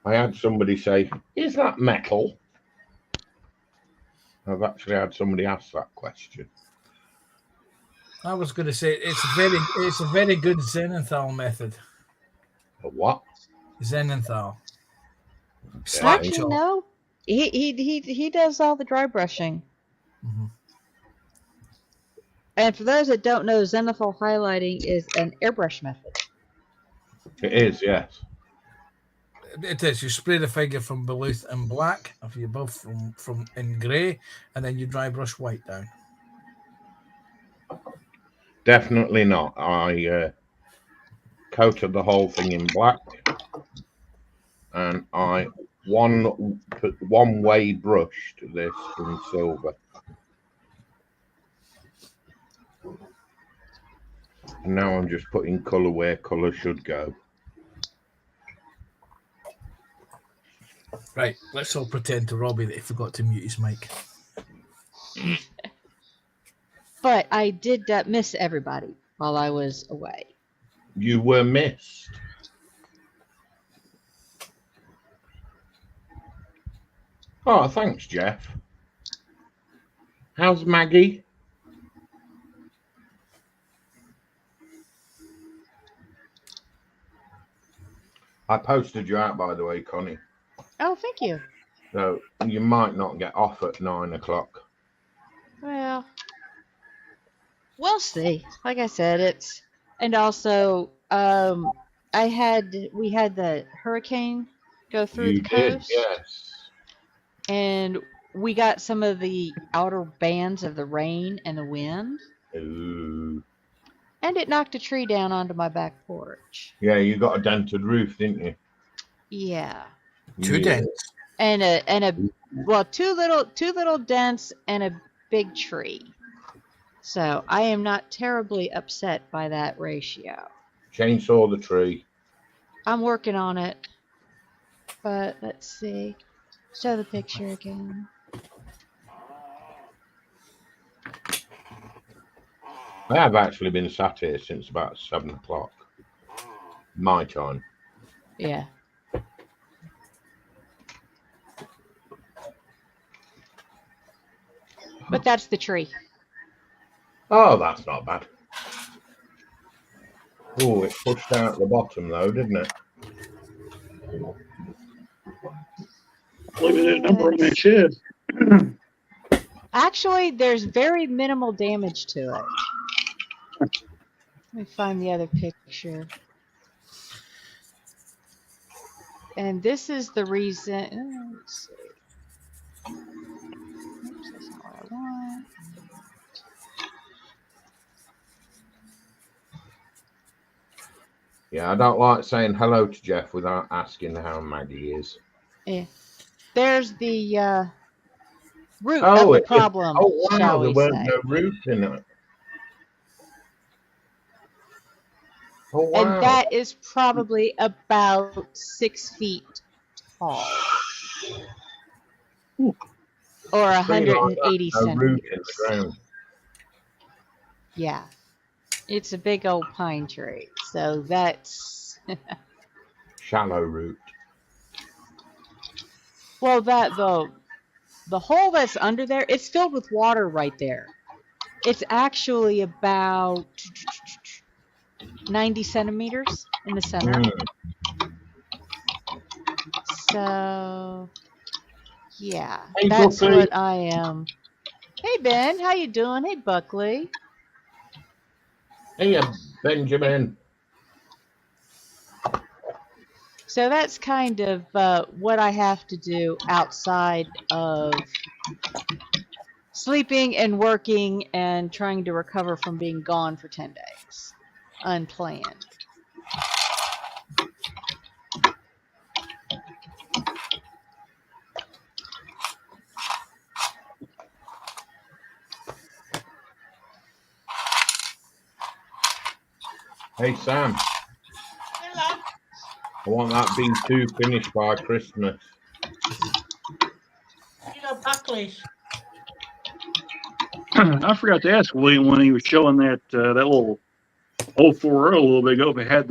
I had somebody say, is that metal? I've actually had somebody ask that question. I was going to say it's a very good Zenithal method. A what? Zenithal. How do you know? He does all the dry brushing. Mm-hmm. And for those that don't know, zenithal highlighting is an airbrush method. It is, yes. It is. You spray the figure from below in black, if you above from in grey, and then you dry brush white down. Definitely not. I coated the whole thing in black, and I one-way brushed this in silver. And now I'm just putting colour where colour should go. Right, let's all pretend to Robbie that he forgot to mute his mic. But I did miss everybody while I was away. You were missed. Oh, thanks, Jeff. How's Maggie? I posted you out, by the way, Connie. Oh, thank you. So you might not get off at 9 o'clock. Well, we'll see. Like I said, and also we had the hurricane go through You the did, coast, yes. and we got some of the outer bands of the rain and the wind, Ooh. and it knocked a tree down onto my back porch. Yeah, you got a dented roof, didn't you? Yeah, Two Yeah. dents. two little dents and a big tree. So I am not terribly upset by that ratio. Chainsaw the tree. I'm working on it. But let's see. Show the picture again. I have actually been sat here since about 7 o'clock. My time. Yeah. But that's the tree. Oh, that's not bad. Oh, it pushed out the bottom though, didn't it? Look at that number on that shed. Actually, there's very minimal damage to it. Let me find the other picture. And this is the reason. Let's see. Oops, that's not what I want. Yeah, I don't like saying hello to Jeff without asking how Maggie is. Yeah. There's the root of the problem, wow, shall there we weren't say. no root in it. Oh, wow. And that is probably about 6 feet tall. Or 180 no root in the centimeters. ground. Yeah. It's a big old pine tree. So that's... Shallow root. Well, the hole that's under there, it's filled with water right there. It's actually about 90 centimeters in the center. So, yeah, Hey, that's Buckley. what I am. Hey, Ben, how you doing? Hey, Buckley. Hey, Benjamin. So that's kind of what I have to do outside of sleeping and working and trying to recover from being gone for 10 days. Unplanned. Hey, Sam. Hello. I want that B2 finished by Christmas. You know, Buckley's. I forgot to ask William when he was showing that that little 040 a little bit ago if it had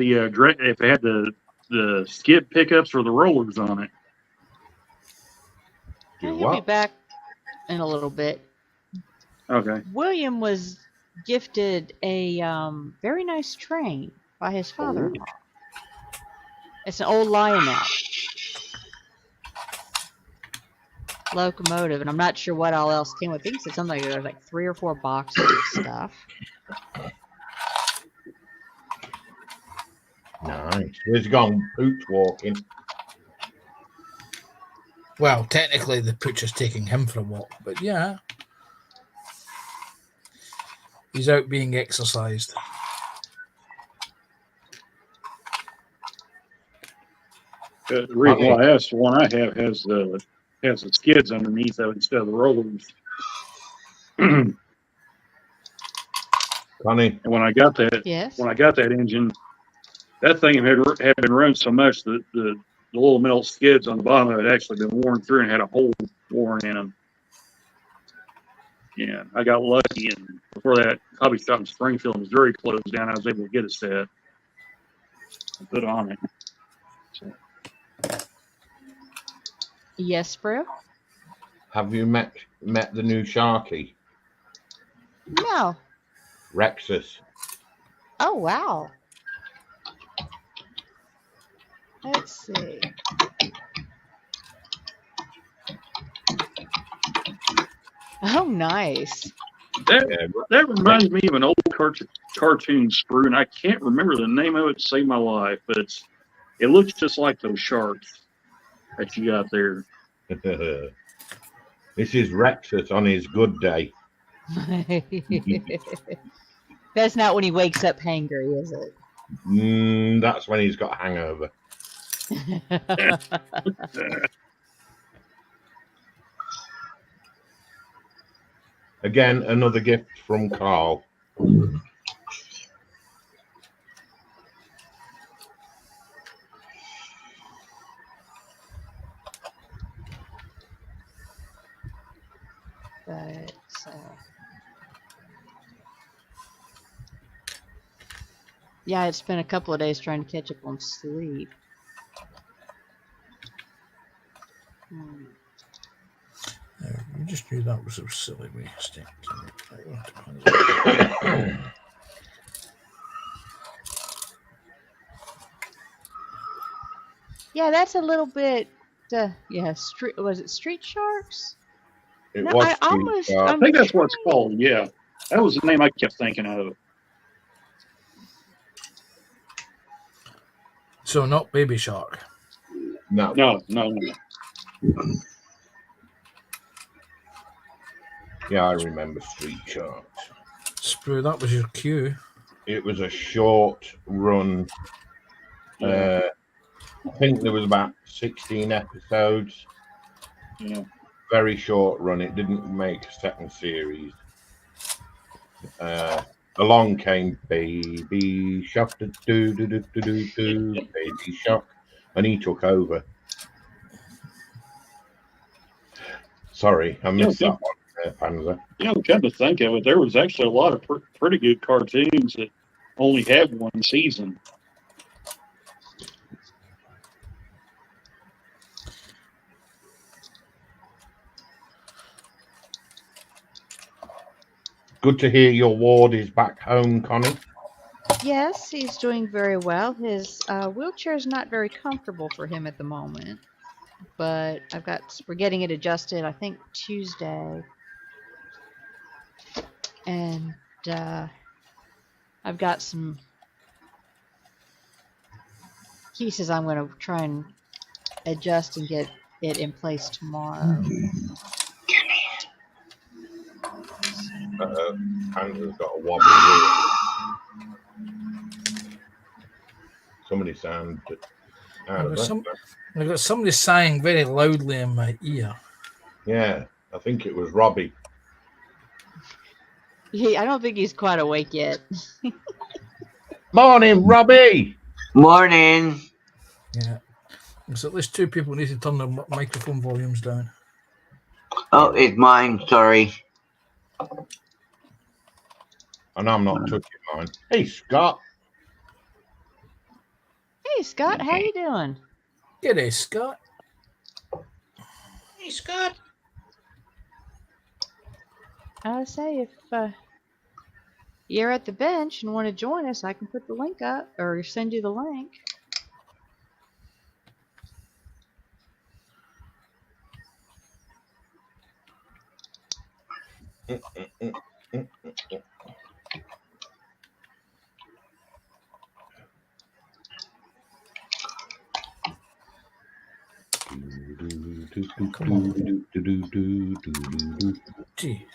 the skid pickups or the rollers on it. Do He'll be what? back in a little bit. Okay. William was gifted a very nice train by his father-in-law. It's an old Lionel locomotive, and I'm not sure what all else came with. I think he said something like there was like 3 or 4 boxes of stuff. Nice. He's gone pooch walking. Well, technically the pooch is taking him for a walk, but yeah. He's out being exercised. The reason why I asked, the one I have has the skids underneath of it instead of the rollers. Connie, And when I got that, Yes. engine, that thing had been run so much that the little metal skids on the bottom of it had actually been worn through and had a hole worn in them. Yeah, I got lucky, and before that hobby shop in Springfield, Missouri closed down. I was able to get a set and put on it. So, Yes, bro. have you met the new Sharky, No. Rexus? Oh, wow. Let's see. Oh, nice. that reminds me of an old cartoon sprue, and I can't remember the name of it to save my life, but it looks just like those sharks that you got there. This is Rexus on his good day. That's not when he wakes up hangry, is it? That's when he's got a hangover. Again, another gift from Carl. But yeah, it's been a couple of days trying to catch up on sleep. You just knew that was a silly mistake. Yeah, that's a little bit. Yeah, was it Street Sharks? It No, was I Street almost. Shark. I think that's what it's called. Yeah, that was the name I kept thinking of. So not Baby Shark. No. Yeah, I remember Street Sharks. Sprue, that was your cue. It was a short run. I think there was about 16 episodes. Yeah. Very short run. It didn't make a second series. Along came Baby Shark, Baby Shark, and he took over. Sorry, I missed that one, Panzer. Come to think of it, there was actually a lot of pretty good cartoons that only had one season. Good to hear your ward is back home, Connie. Yes, he's doing very well. His wheelchair is not very comfortable for him at the moment, but we're getting it adjusted, I think, Tuesday. And I've got some pieces I'm going to try and adjust and get it in place tomorrow. Panzer's got a wobbly wheel. Somebody sounded out of that. I've got somebody sighing very loudly in my ear. Yeah, I think it was Robbie. I don't think he's quite awake yet. Morning, Robbie. Morning. Yeah. There's at least two people need to turn their microphone volumes down. Oh, it's mine. Sorry. And I'm not touching mine. Hey, Scott. Hey, Scott, how you doing? G'day, Scott. Hey, Scott. I say if you're at the bench and want to join us, I can put the link up or send you the link. Gee.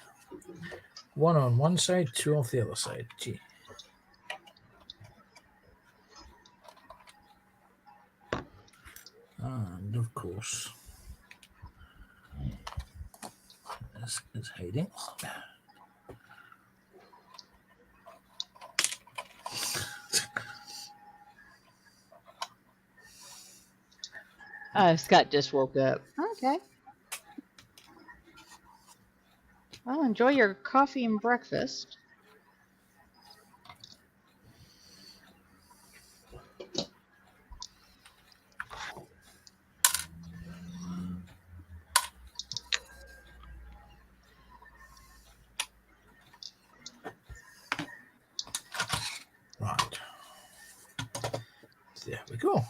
One on one side, two off the other side. Gee. And of course, this is hiding. Scott just woke up. Okay. Well, enjoy your coffee and breakfast. Right. There we go.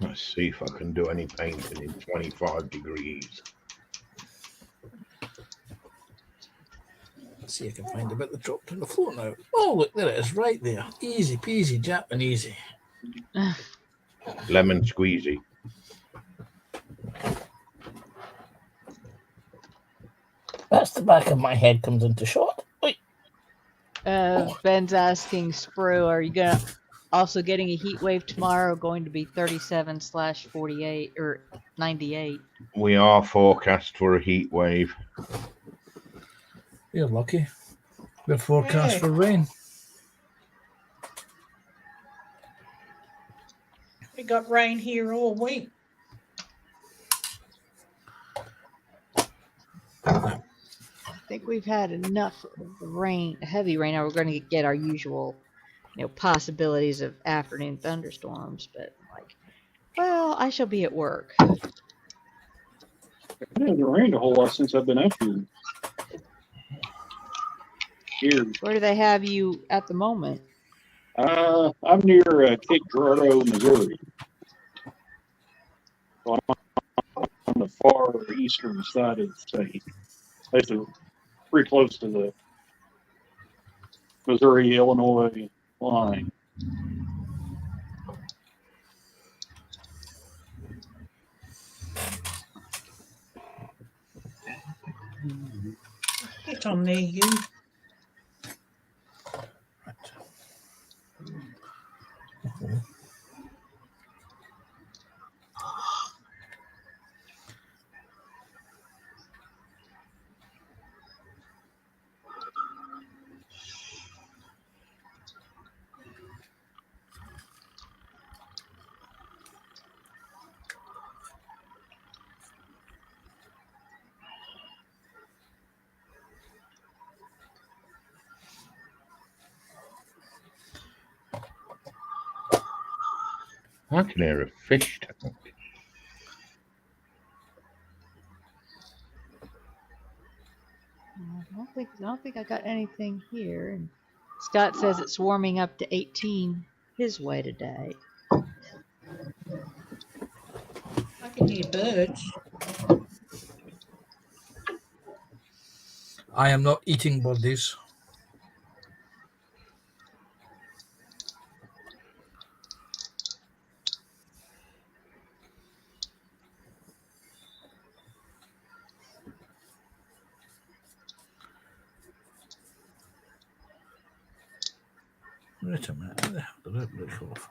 Let's see if I can do any painting in 25 degrees. Let's see if I can find a bit that dropped on the floor now. Oh, look, there it is, right there. Easy peasy, Japanese. Lemon squeezy. That's the back of my head comes into shot. Wait. Ben's asking Spru, are you gonna also getting a heat wave tomorrow? Going to be 37/48 or 98. We are forecast for a heat wave. You're lucky. We're forecast Yeah. for rain. We got rain here all week. I think we've had enough rain, heavy rain. Now we're going to get our usual, possibilities of afternoon thunderstorms. But well, I shall be at work. It hasn't rained a whole lot since I've been up here. Where do they have you at the moment? I'm near Cape Girardeau, Missouri. So I'm on the far eastern side of the state. Basically, pretty close to the Missouri-Illinois line. Get on there, you. I can hear a fish tank. I don't think I got anything here. And Scott says it's warming up to 18 his way today. I can hear birds. I am not eating birdies. Wait a minute, how the hell did that break off?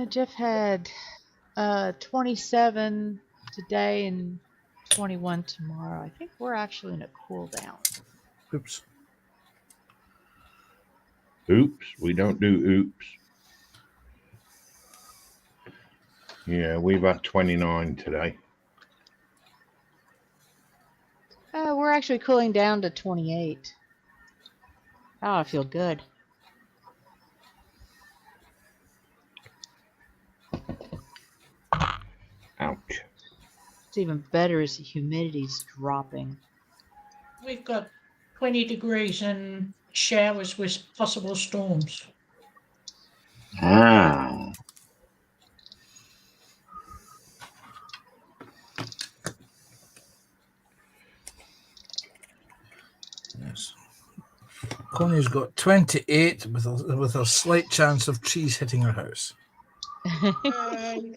Jeff had 27 today and 21 tomorrow. I think we're actually in a cool down. Oops. Oops, we don't do oops. Yeah, we've had 29 today. We're actually cooling down to 28. Oh, I feel good. Ouch. It's even better as the humidity's dropping. We've got 20 degrees and showers with possible storms. Ah. Yes. Connie's got 28 with a slight chance of trees hitting her house.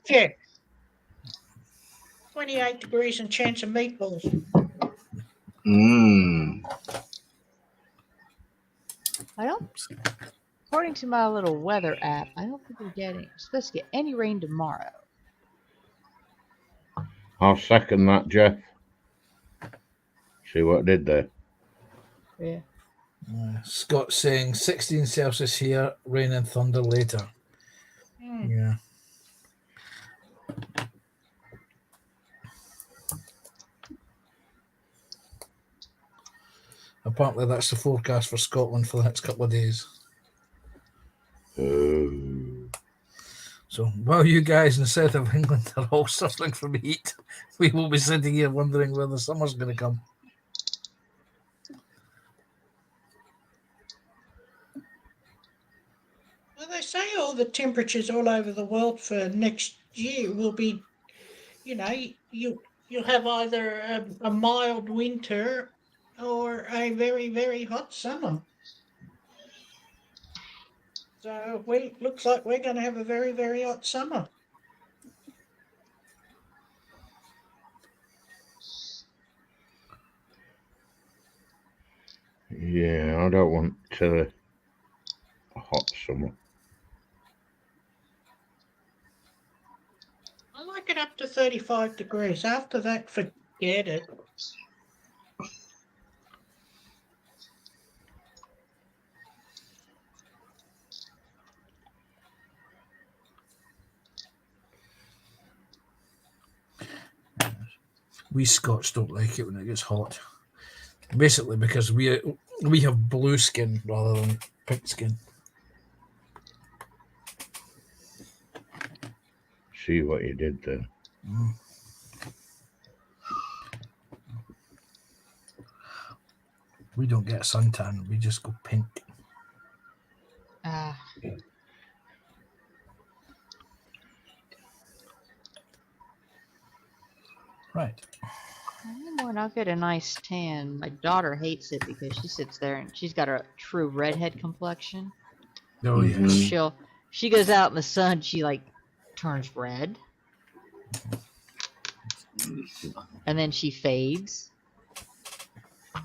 Yeah. 28 degrees and chance of meatballs. Mmm. I don't. According to my little weather app, I don't think we're supposed to get any rain tomorrow. I'll second that, Jeff. See what I did there? Yeah. Scott saying 16 Celsius here, rain and thunder later. Hmm. Yeah. Apparently, that's the forecast for Scotland for the next couple of days. Oh. So while you guys in the south of England are all suffering from heat, we will be sitting here wondering where the summer's going to come. Well, they say all the temperatures all over the world for next year will be, you'll have either a mild winter or a very, very hot summer. So looks like we're going to have a very, very hot summer. Yeah, I don't want a hot summer. I like it up to 35 degrees. After that, forget it. We Scots don't like it when it gets hot. Basically because we have blue skin rather than pink skin. See what you did there? We don't get suntan, we just go pink. Right. When I'll get a nice tan. My daughter hates it because she sits there and she's got a true redhead complexion. Oh, yes. She goes out in the sun, she like turns red. And then she fades. And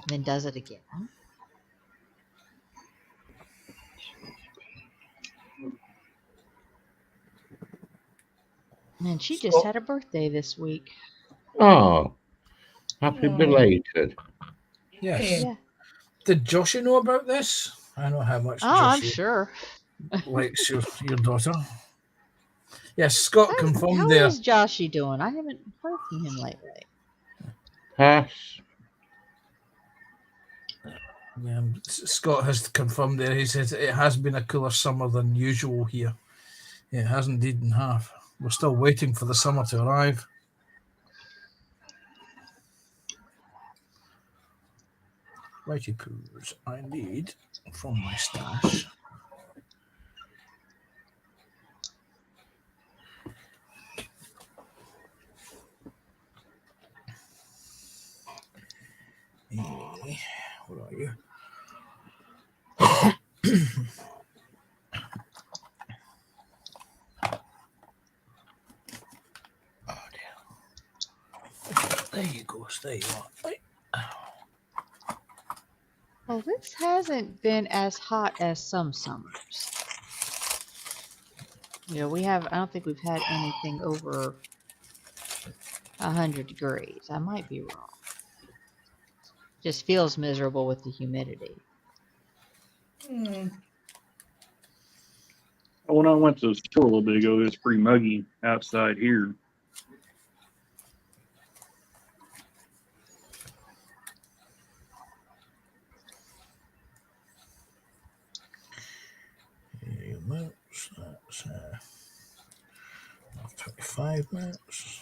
then does it again. And she just had a birthday this week. Oh, happy belated. Yes. Yeah. Did Joshie know about this? I know how much Oh, I'm Joshie sure. likes your daughter. Yes, Scott confirmed How there. is Joshy doing? I haven't heard from him lately. Pass. Scott has confirmed there. He says it has been a cooler summer than usual here. Yeah, it has indeed in half. We're still waiting for the summer to arrive. Righty poos, I need from my stash. Where are you? Oh dear. There you go. There you are. Right. Well, this hasn't been as hot as some summers. I don't think we've had anything over 100 degrees. I might be wrong. Just feels miserable with the humidity. When I went to the store a little bit ago, it was pretty muggy outside here. Minutes. That's 25 minutes.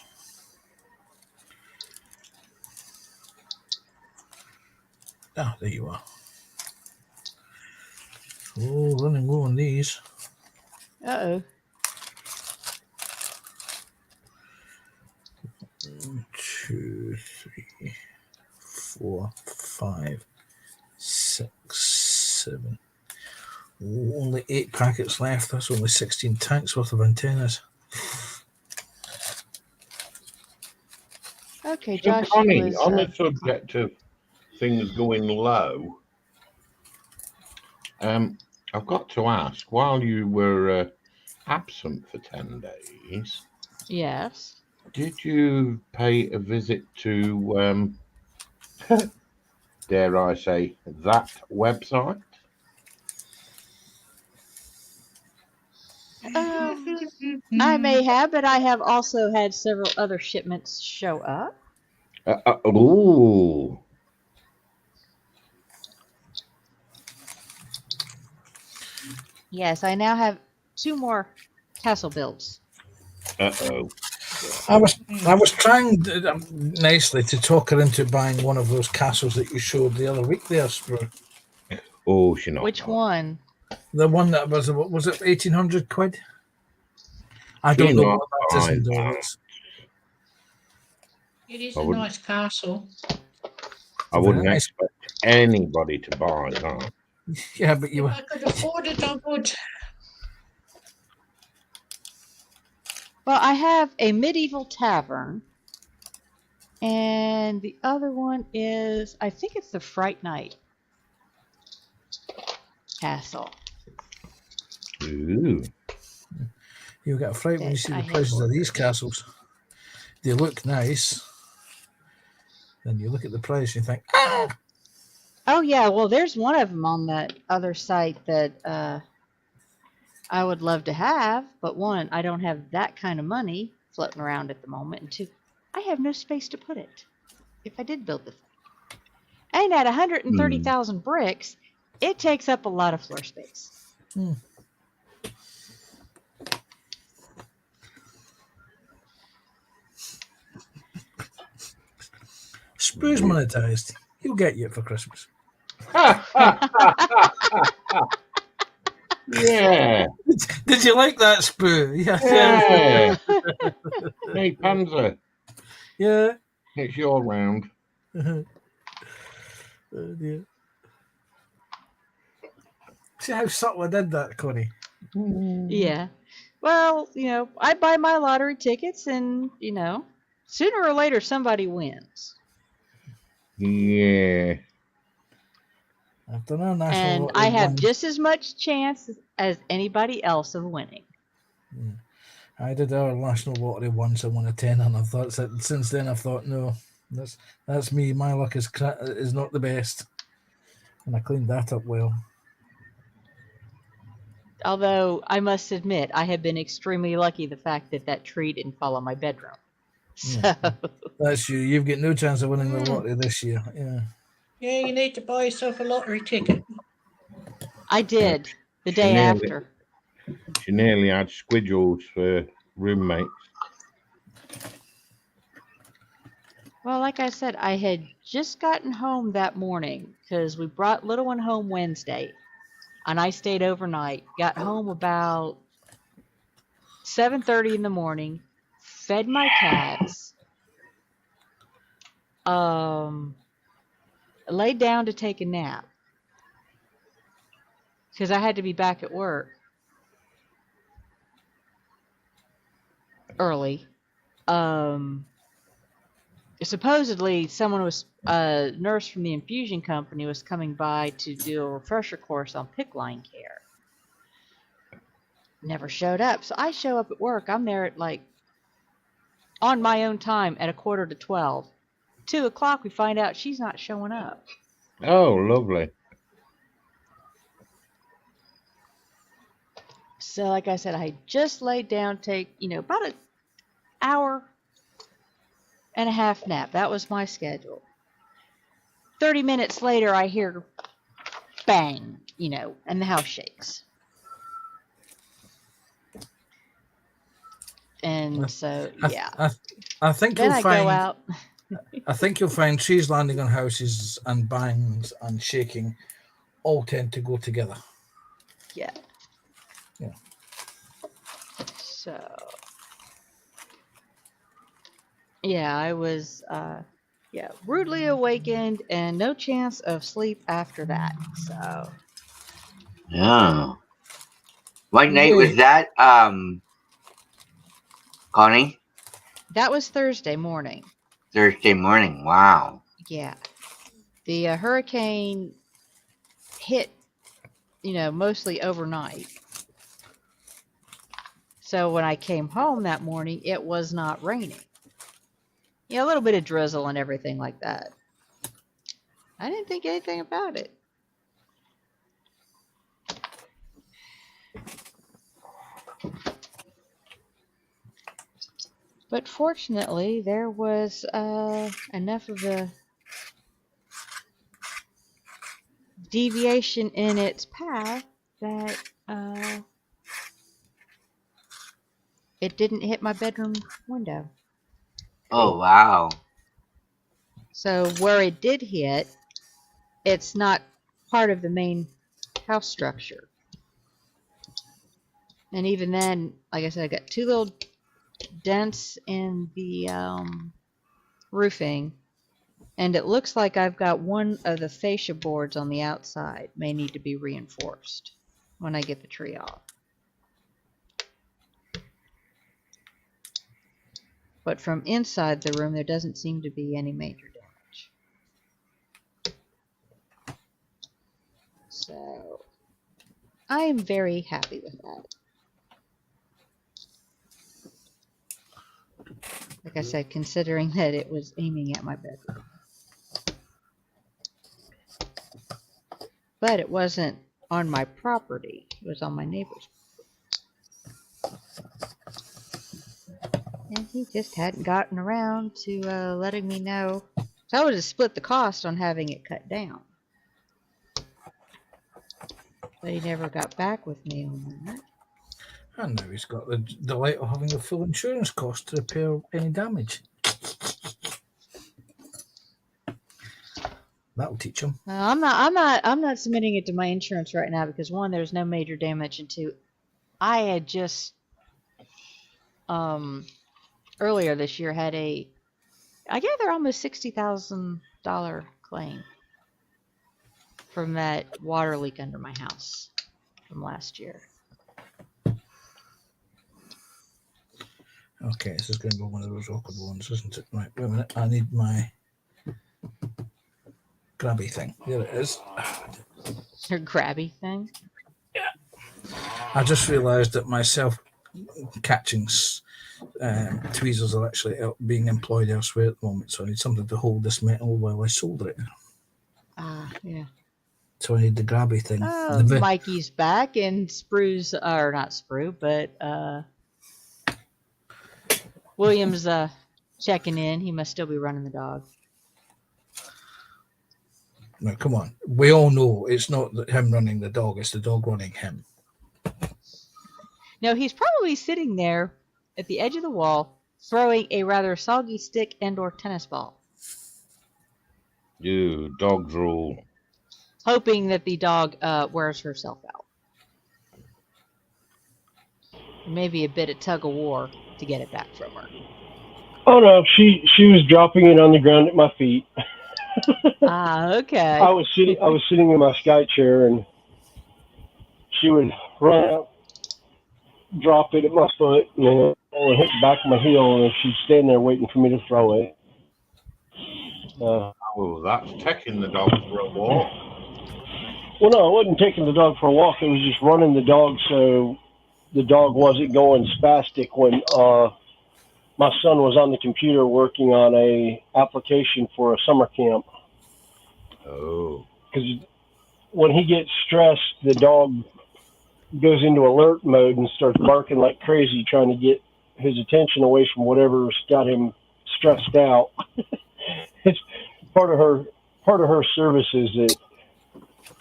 Ah, there you are. Oh, running low on these. Uh-oh. 1, 2, 3, 4, 5, 6, 7. Oh, only 8 packets left. That's only 16 tanks worth of antennas. Okay, So, Josh Connie, was... on the subject of things going low, I've got to ask, while you were absent for 10 days, Yes. Did you pay a visit to, dare I say, that website? I may have, but I have also had several other shipments show up. Ooh. Yes, I now have 2 more castle builds. Uh-oh. I was trying nicely to talk her into buying one of those castles that you showed the other week there, Spru. Oh, she not. Which one? The one that was it 1,800 quid? I She don't know not what that is in buy that. dollars. It is I a wouldn't- nice castle. I wouldn't Very nice. expect anybody to buy that. Yeah, but If I could afford it, I would. Well, I have a medieval tavern, and the other one is, I think it's the Fright Night Castle. Ooh. you get a fright when you that see I the have prices of these ordered. castles. They look nice. Then you look at the price and you think, Oh yeah, well there's one of them on that other site that I would love to have, but one, I don't have that kind of money floating around at the moment, and 2, I have no space to put it if I did build the thing. And at 130,000 bricks, it takes up a lot of floor space. Sprue's monetized. He'll get you it for Christmas. Yeah. Did you like that, Sprue? Yeah. Hey, Panzer, Yeah. it's your round. Oh dear. See how subtle I did that, Connie? Yeah. Well, I buy my lottery tickets, and, sooner or later somebody wins. Yeah. I've done a national And lottery I have once. just as much chance as anybody else of winning. Yeah. I did our national lottery once. I won a tenner, and I thought since then I've thought no, that's me. My luck is not the best, and I cleaned that up well. Although I must admit, I have been extremely lucky the fact that tree didn't fall on my bedroom. So Yeah. That's you. You've got no chance of winning the lottery this year. Yeah. Yeah, you need to buy yourself a lottery ticket. I did the She day nearly- after. She nearly had squidgels for roommates. Well, like I said, I had just gotten home that morning because we brought little one home Wednesday, and I stayed overnight. Got home about 7:30 in the morning, fed my cats, laid down to take a nap because I had to be back at work early. Supposedly a nurse from the infusion company was coming by to do a refresher course on PICC line care. Never showed up. So I show up at work. I'm there at on my own time at 11:45. 2:00 we find out she's not showing up. Oh, lovely. So like I said, I just laid down, take, about an hour and a half nap. That was my schedule. 30 minutes later, I hear bang, and the house shakes. And so, yeah. I think Then you'll I find. go out. I think you'll find trees landing on houses and bangs and shaking all tend to go together. Yeah. Yeah. So, yeah, I was, rudely awakened and no chance of sleep after that. So, Yeah. What night was that, Connie? that was Thursday morning. Thursday morning. Wow. Yeah. The hurricane hit, mostly overnight. So when I came home that morning, it was not raining. Yeah, a little bit of drizzle and everything like that. I didn't think anything about it. But fortunately, there was enough of a deviation in its path that it didn't hit my bedroom window. Oh, wow. So where it did hit, it's not part of the main house structure. And even then, like I said, I got 2 little dents in the roofing. And it looks like I've got one of the fascia boards on the outside may need to be reinforced when I get the tree off. But from inside the room, there doesn't seem to be any major damage. So I am very happy with that. Like I said, considering that it was aiming at my bedroom. But it wasn't on my property. It was on my neighbor's. And he just hadn't gotten around to letting me know. So I would have split the cost on having it cut down. But he never got back with me on that. And now he's got the delight of having a full insurance cost to repair any damage. That'll teach him. I'm not submitting it to my insurance right now because 1, there's no major damage, and 2, I had just earlier this year had I gather almost $60,000 claim from that water leak under my house from last year. Okay, this is going to be one of those awkward ones, isn't it? Right, wait a minute. I need my grabby thing. There it is. Your grabby thing? I just realised that my self-catching tweezers are actually being employed elsewhere at the moment, so I need something to hold this metal while I solder it. Yeah. So I need the grabby thing. Oh, Mikey's back, and Sprue's, or not Sprue, but William's checking in. He must still be running the dog. No, come on. We all know it's not him running the dog, it's the dog running him. No, he's probably sitting there at the edge of the wall, throwing a rather soggy stick and/or tennis ball. You dog drool. Hoping that the dog wears herself out. Maybe a bit of tug of war to get it back from her. Oh no, she was dropping it on the ground at my feet. Okay. I was sitting in my sky chair, and she would run out, drop it at my foot, and then hit the back of my heel, and she'd stand there waiting for me to throw it. Oh, that's taking the dog for a walk. Well, no, I wasn't taking the dog for a walk. It was just running the dog so the dog wasn't going spastic when my son was on the computer working on a application for a summer camp. Oh. Because when he gets stressed, the dog goes into alert mode and starts barking like crazy, trying to get his attention away from whatever's got him stressed out. It's part of her services that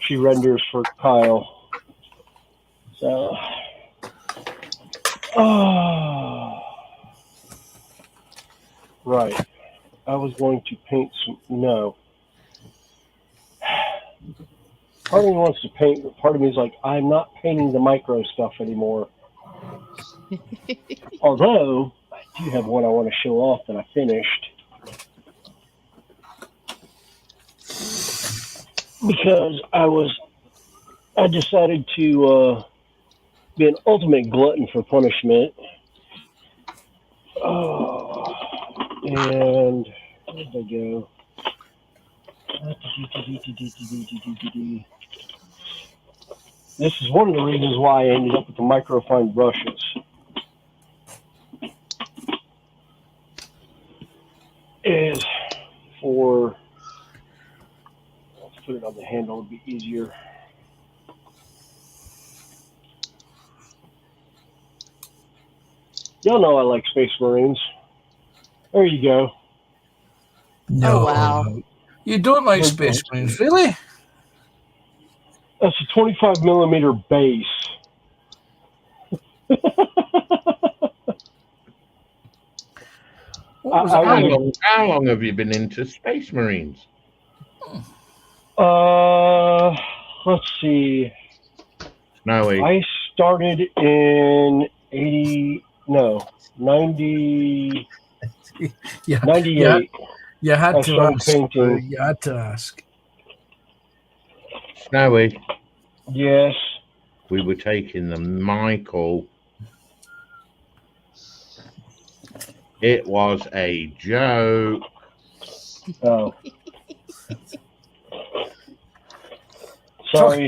she renders for Kyle. So, right. I was going to paint some. No. Part of me wants to paint, but part of me is like, I'm not painting the micro stuff anymore. Although, I do have one I want to show off that I finished. Because I decided to be an ultimate glutton for punishment. Oh, and where did I go? This is one of the reasons why I ended up with the microfine brushes. is for. Let's put it on the handle; it'll be easier. Y'all know I like Space Marines. There you go. No, Oh, wow. you don't like They're Space good. Marines, really? That's a 25 millimeter base. What was I it? How long have you been into Space Marines? Let's see. Snowy. I started in 90, Yeah, 98. you had I to started ask. painting. You had to ask. Snowy. Yes. We were taking the Michael. It was a joke. Oh. Sorry.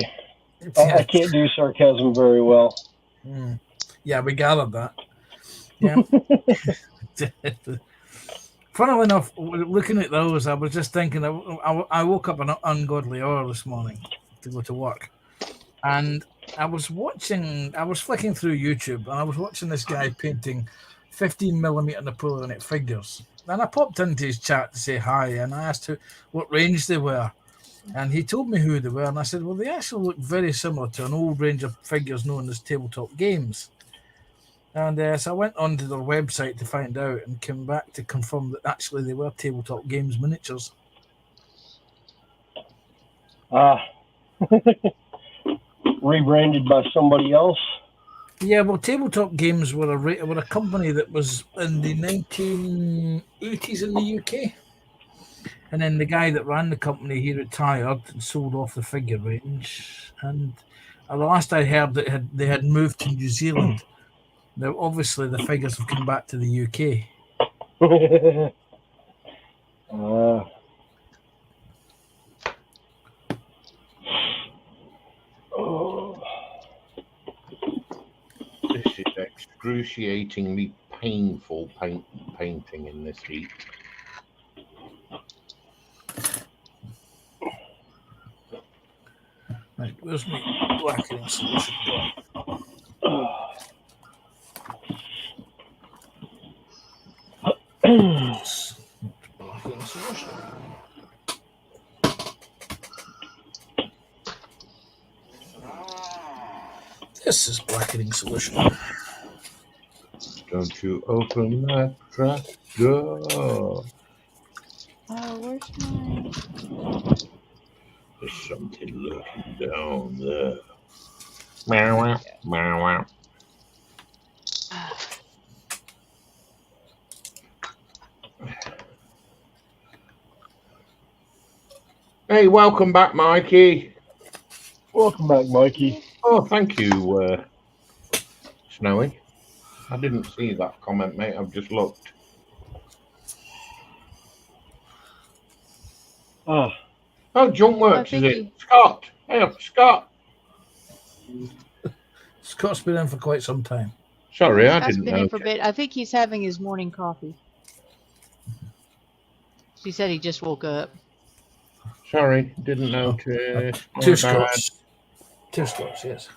I can't do sarcasm very well. Yeah, we gathered that. Yeah. Funnily enough, looking at those, I was just thinking. I woke up an ungodly hour this morning to go to work, and I was flicking through YouTube, and I was watching this guy painting 15mm Napoleonic figures. And I popped into his chat to say hi, and I asked what range they were. And he told me who they were, and I said, well, they actually look very similar to an old range of figures known as tabletop games. And so I went onto their website to find out and came back to confirm that actually they were tabletop games miniatures. Rebranded by somebody else. Yeah, well, tabletop games were a company that was in the 1980s in the UK. And then the guy that ran the company, he retired and sold off the figure range. And the last I heard, they had moved to New Zealand. Now, obviously, the figures have come back to the UK. This is excruciatingly painful painting in this heat. Right, where's my blackening solution? Blackening solution. This is blackening solution. Don't you open that trap door. Oh, where's mine? There's something lurking down there. Meow, meow, meow. Hey, welcome back, Mikey. Welcome back, Mikey. Oh, thank you, Snowy. I didn't see that comment, mate. I've just looked. Oh, Junk Works is thank it? you. Scott. Hey, Scott. Scott's been in for quite some time. Sorry, I Scott's didn't been know. in for a bit. I think he's having his morning coffee. She said he just woke up. Sorry, didn't notice. Two Scots. Two Scots, yes.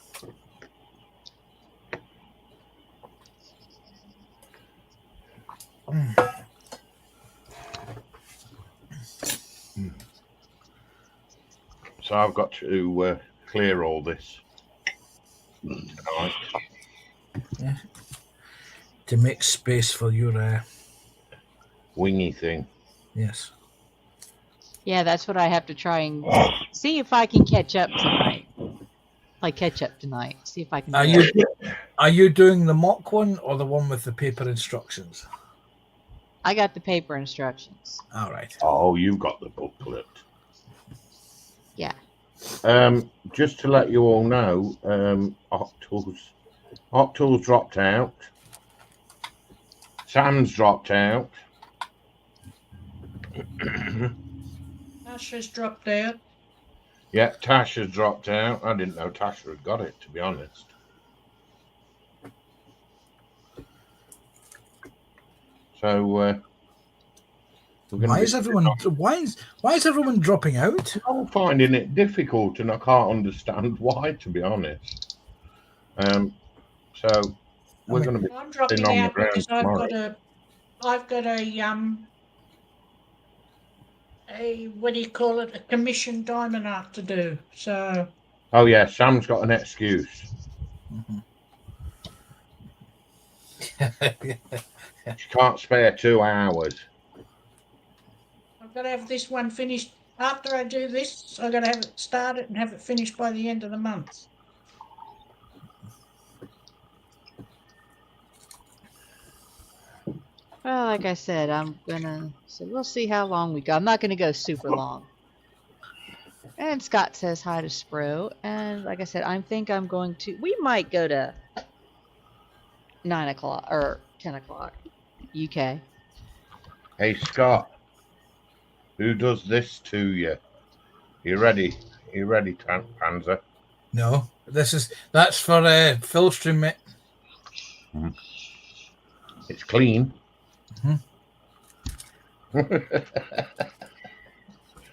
So I've got to clear all this tonight. Yeah. To make space for your Wingy thing. yes. Yeah, that's what I have to try and see if I can catch up tonight. Like catch up tonight. See if I can. Are you doing the mock one or the one with the paper instructions? I got the paper instructions. All right. Oh, you got the booklet. Yeah. Just to let you all know, Octool's dropped out. Sam's dropped out. Tasha's dropped out. Yeah, Tasha's dropped out. I didn't know Tasha had got it, to be honest. So Why is everyone dropping out? I'm finding it difficult, and I can't understand why, to be honest. So we're going to be I'm sitting dropping on the out ground because tomorrow. I've got a what do you call it? A commissioned diamond art to do. So Oh yeah, Sam's got an excuse. She can't spare 2 hours. I've got to have this one finished. After I do this, I've got to have it started and have it finished by the end of the month. Well, like I said, we'll see how long we go. I'm not gonna go super long. And Scott says hi to Spro. And like I said, we might go to 9 o'clock or 10 o'clock UK. Hey Scott, who does this to you? You ready? You ready, Panzer? No, that's for Phil stream, mate. It's clean.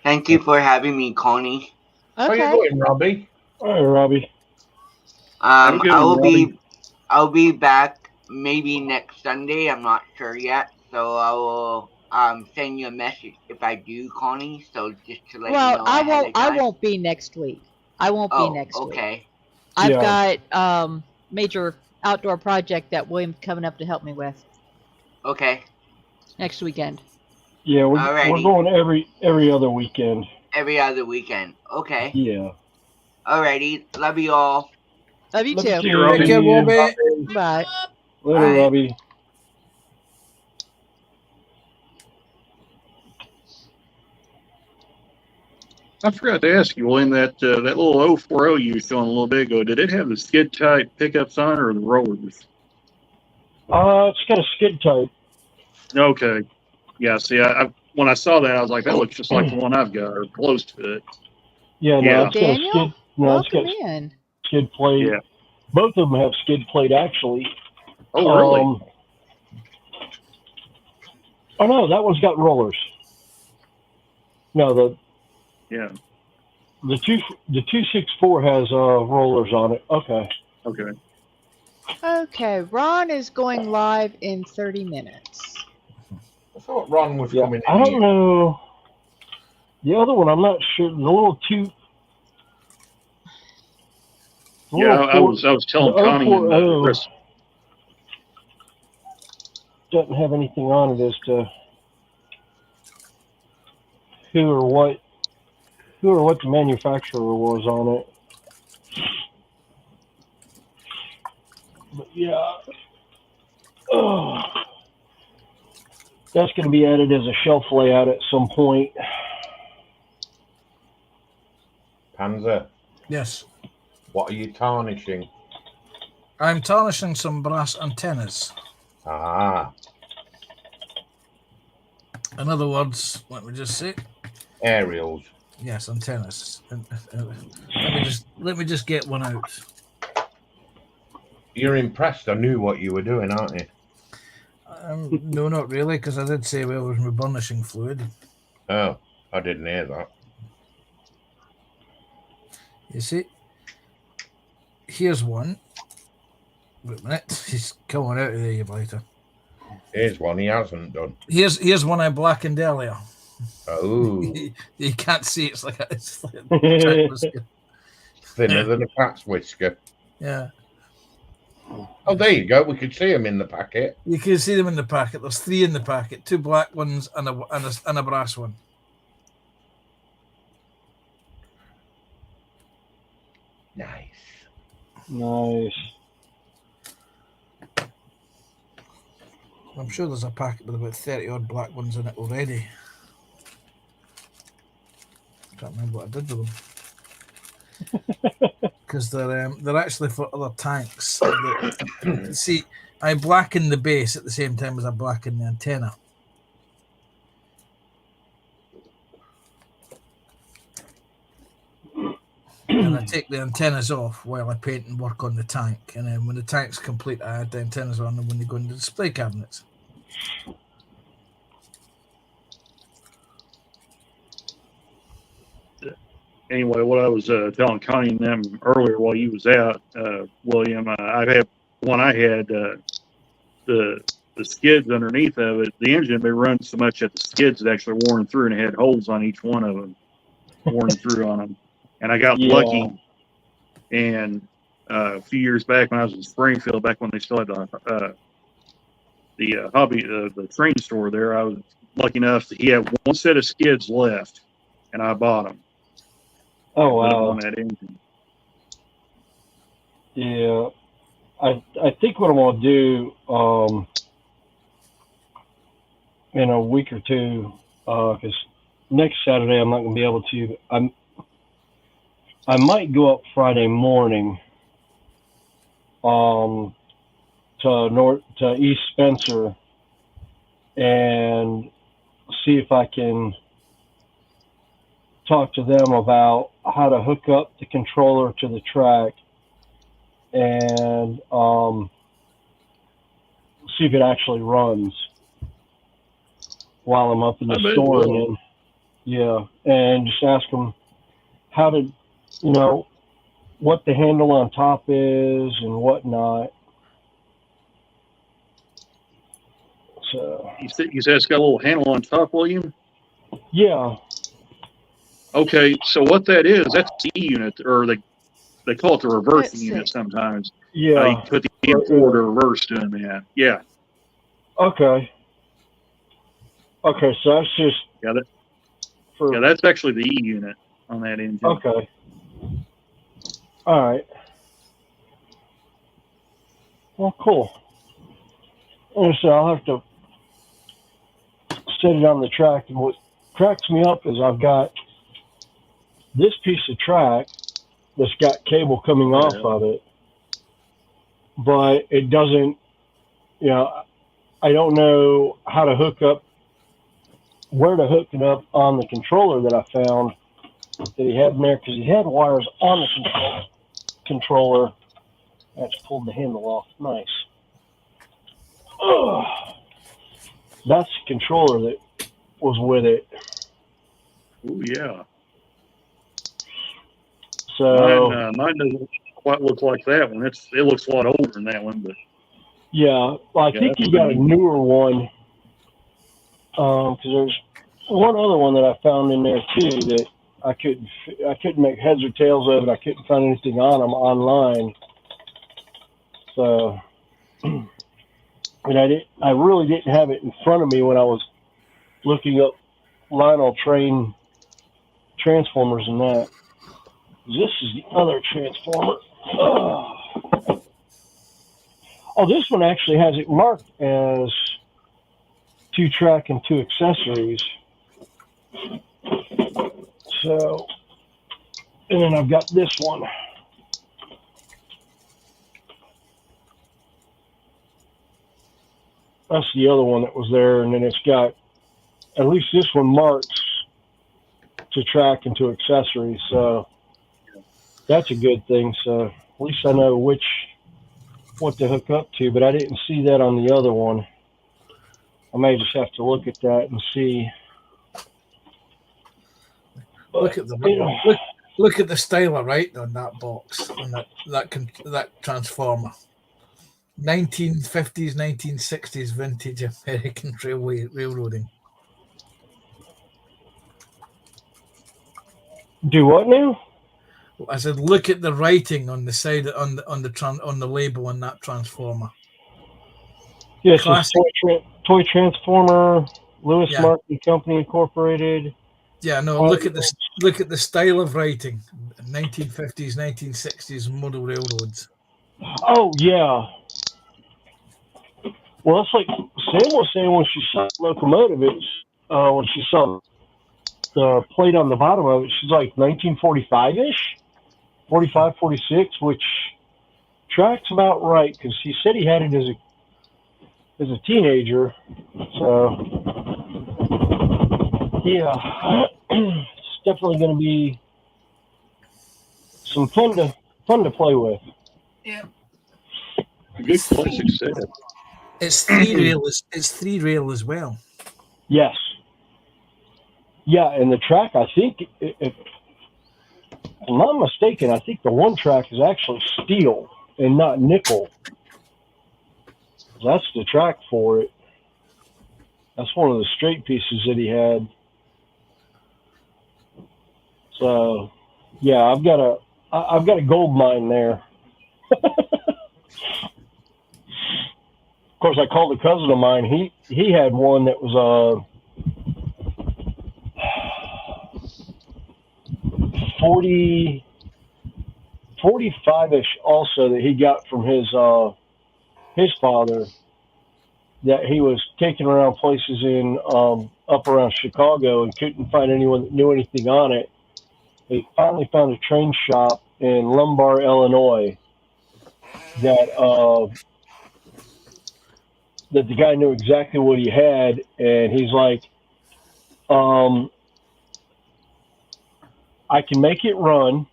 Thank you for having me, Connie. How you Okay. doing, Robbie? Hi, Robbie. Have a good one, Robbie. I'll be back maybe next Sunday. I'm not sure yet, so I will send you a message if I do, Connie. So just to let you know ahead of I time. won't be next week. I won't be next week. Okay. I've Yeah. got major outdoor project that William's coming up to help me with Okay. next weekend. Yeah, we're Alrighty. going every other weekend. Every other weekend. Okay. Yeah. Alrighty. Love you all. Love you Love too. you too, Take care, Robbie. Bye. Later, Bye. Robbie. I forgot to ask you, William, that little 040 you were showing a little bit ago, did it have the skid type pickups on it or the rollers? It's got a skid type. Okay. Yeah, see, I when I saw that, I was like, that looks just like the one I've got, or close to it. Yeah, Yeah. no, it's got a Daniel, skid. No, it's welcome got in. skid plate. Yeah. Both of them have skid plate, actually. Oh, really? Oh no, that one's got rollers. No, the 264 has rollers on it. Okay. Okay. Okay, Ron is going live in 30 minutes. I thought Ron was Yeah, coming in. I don't here. know. The other one, I'm not sure. The little two. Yeah, I was telling the Connie and 040 Chris. doesn't have anything on it as to who or what the manufacturer was on it. But yeah, that's going to be added as a shelf layout at some point. Panzer, Yes. what are you tarnishing? I'm tarnishing some brass antennas. Ah, In other words, let me just see. aerials. Yes, antennas. Let me just get one out. You're impressed. I knew what you were doing, aren't you? No, not really, because I did say well, it was my burnishing fluid. Oh, I didn't hear that. You see, here's one. Wait a minute, he's coming out of there, you blighter. Here's one he hasn't done. Here's one I blackened earlier. Oh, you can't see it's like a thinner than a cat's whisker. Yeah. Oh, there you go. We could see them in the packet. You can see them in the packet. There's 3 in the packet: 2 black ones and a brass one. Nice. Nice. I'm sure there's a packet with about 30 odd black ones in it already. I can't remember what I did with them. Because they're actually for other tanks. See, I blacken the base at the same time as I blacken the antenna. And I take the antennas off while I paint and work on the tank. And then when the tank's complete, I add the antennas on them when they go into the display cabinets. anyway, what I was telling Connie and them earlier while you was out, William, I had the skids underneath of it. The engine had been run so much that the skids had actually worn through, and it had holes on each one of them, worn through on them. And I got lucky. And a few years back when I was in Springfield, back when they still had the train store there, I was lucky enough that he had one set of skids left, and I bought them. Oh wow! On that engine. Yeah, I think what I'm gonna do in a week or two, because next Saturday I'm not gonna be able to. I might go up Friday morning to East Spencer and see if I can talk to them about how to hook up the controller to the track and see if it actually runs while I'm up in the store. And then, yeah, and just ask them how to, what the handle on top is and whatnot. So you said it's got a little handle on top, William? Yeah. Okay, so what that is, that's the E unit, or they call it the reverse unit sometimes. Yeah. You put the E in forward or reverse doing that. Yeah. Okay. Okay, so that's just that's actually the E unit on that engine. Okay. All right. Well, cool. And so I'll have to set it on the track. And what cracks me up is I've got this piece of track that's got cable coming off of it, but it doesn't, I don't know how to where to hook it up on the controller that I found that he had in there, because he had wires on the controller. That's pulled the handle off. Nice. Oh, that's the controller that was with it. Oh yeah. So mine doesn't quite look like that one. It looks a lot older than that one, but yeah. Well, I think he got a newer one. Because there's one other one that I found in there too that I couldn't make heads or tails of it. I couldn't find anything on them online. So, and I really didn't have it in front of me when I was looking up Lionel train transformers and that. This is the other transformer. Oh, this one actually has it marked as 2-track and 2 accessories. So, and then I've got this one. That's the other one that was there, and then it's got at least this one marks 2-track and 2 accessories. So that's a good thing. So at least I know what to hook up to, but I didn't see that on the other one. I may just have to look at that and see. Look at the styler right on that box, on that transformer. 1950s, 1960s vintage American railroading. Do what now? I said, look at the writing on the side on the label on that transformer. Yes, yeah, toy transformer, Lewis Martin Company Incorporated. Yeah, no. Look at the style of writing. 1950s, 1960s model railroads. Oh yeah. Well, it's like Sam was saying when she saw the locomotive. When she saw the plate on the bottom of it, she's like 1945-ish, 45, 46, which tracks about right because he said he had it as a teenager. So yeah, it's definitely going to be some fun to play with. Yeah. Good classic set. It's 3-rail. It's 3-rail as well. Yes. Yeah, and the track, I think, I'm not mistaken, I think the one track is actually steel and not nickel. That's the track for it. That's one of the straight pieces that he had. So, yeah, I've got a gold mine there. Of course, I called a cousin of mine. He had one that was 45-ish also that he got from his father, that he was taking around places in up around Chicago and couldn't find anyone that knew anything on it. He finally found a train shop in Lombard, Illinois, that the guy knew exactly what he had, and he's like, I can make it run,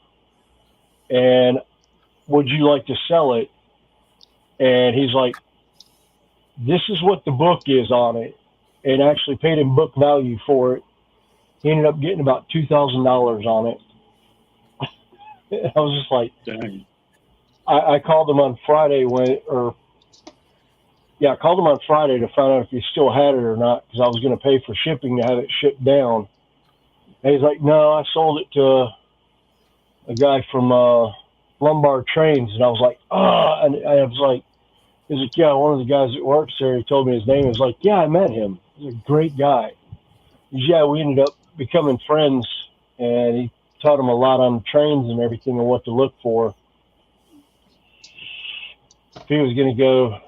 and would you like to sell it? And he's like, this is what the book is on it, and actually paid him book value for it. He ended up getting about $2,000 on it. I was just like, Dang. I called him on Friday I called him on Friday to find out if he still had it or not, because I was going to pay for shipping to have it shipped down. And he's like, no, I sold it to a guy from Lombard Trains. And I was like, and I was like, he's like, yeah, one of the guys that works there, he told me his name. He was like, yeah, I met him. He's a great guy. Yeah, we ended up becoming friends, and he taught him a lot on trains and everything and what to look for. If he was going to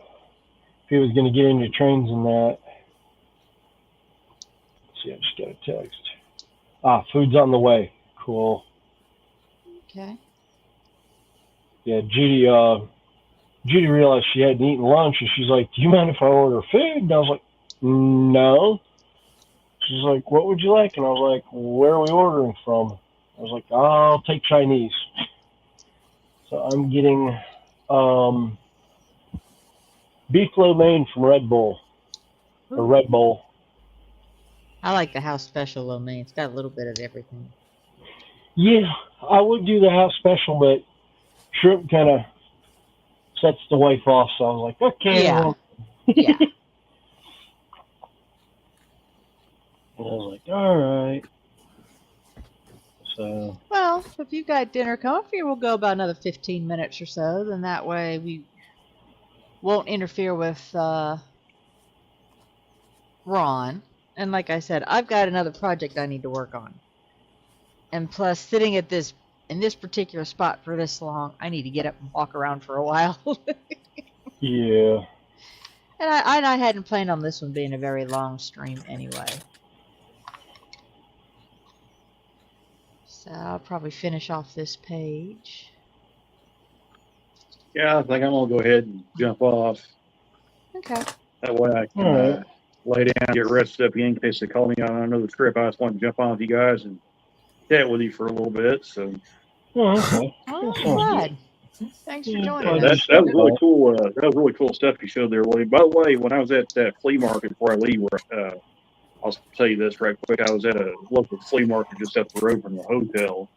get into trains and that. Let's see, I just got a text. Food's on the way. Cool. Okay. Yeah, Judy realized she hadn't eaten lunch, and she's like, do you mind if I order food? And I was like, no. She's like, what would you like? And I was like, where are we ordering from? I was like, I'll take Chinese. So I'm getting beef lo mein from Red Bull. Or Red Bull. I like the house special lo mein. It's got a little bit of everything. Yeah, I would do the house special, but shrimp kind of sets the wife off. So I was like, okay. Yeah. Well. Yeah. And I was like, all right. So. Well, if you've got dinner coming, I figure we'll go about another 15 minutes or so. Then that way we won't interfere with Ron. And like I said, I've got another project I need to work on. And plus, sitting in this particular spot for this long, I need to get up and walk around for a while. Yeah. And I hadn't planned on this one being a very long stream anyway. So I'll probably finish off this page. Yeah, I think I'm gonna go ahead and jump off. Okay. That way I can lay down, get rested up again in case they call me on another trip. I just want to jump on with you guys and chat with you for a little bit. So. Oh, okay. Oh, I'm glad. Thanks for joining That us. was really cool. That was really cool stuff you showed there, William. By the way, when I was at that flea market before I leave, I'll tell you this right quick. I was at a local flea market just up the road from the hotel,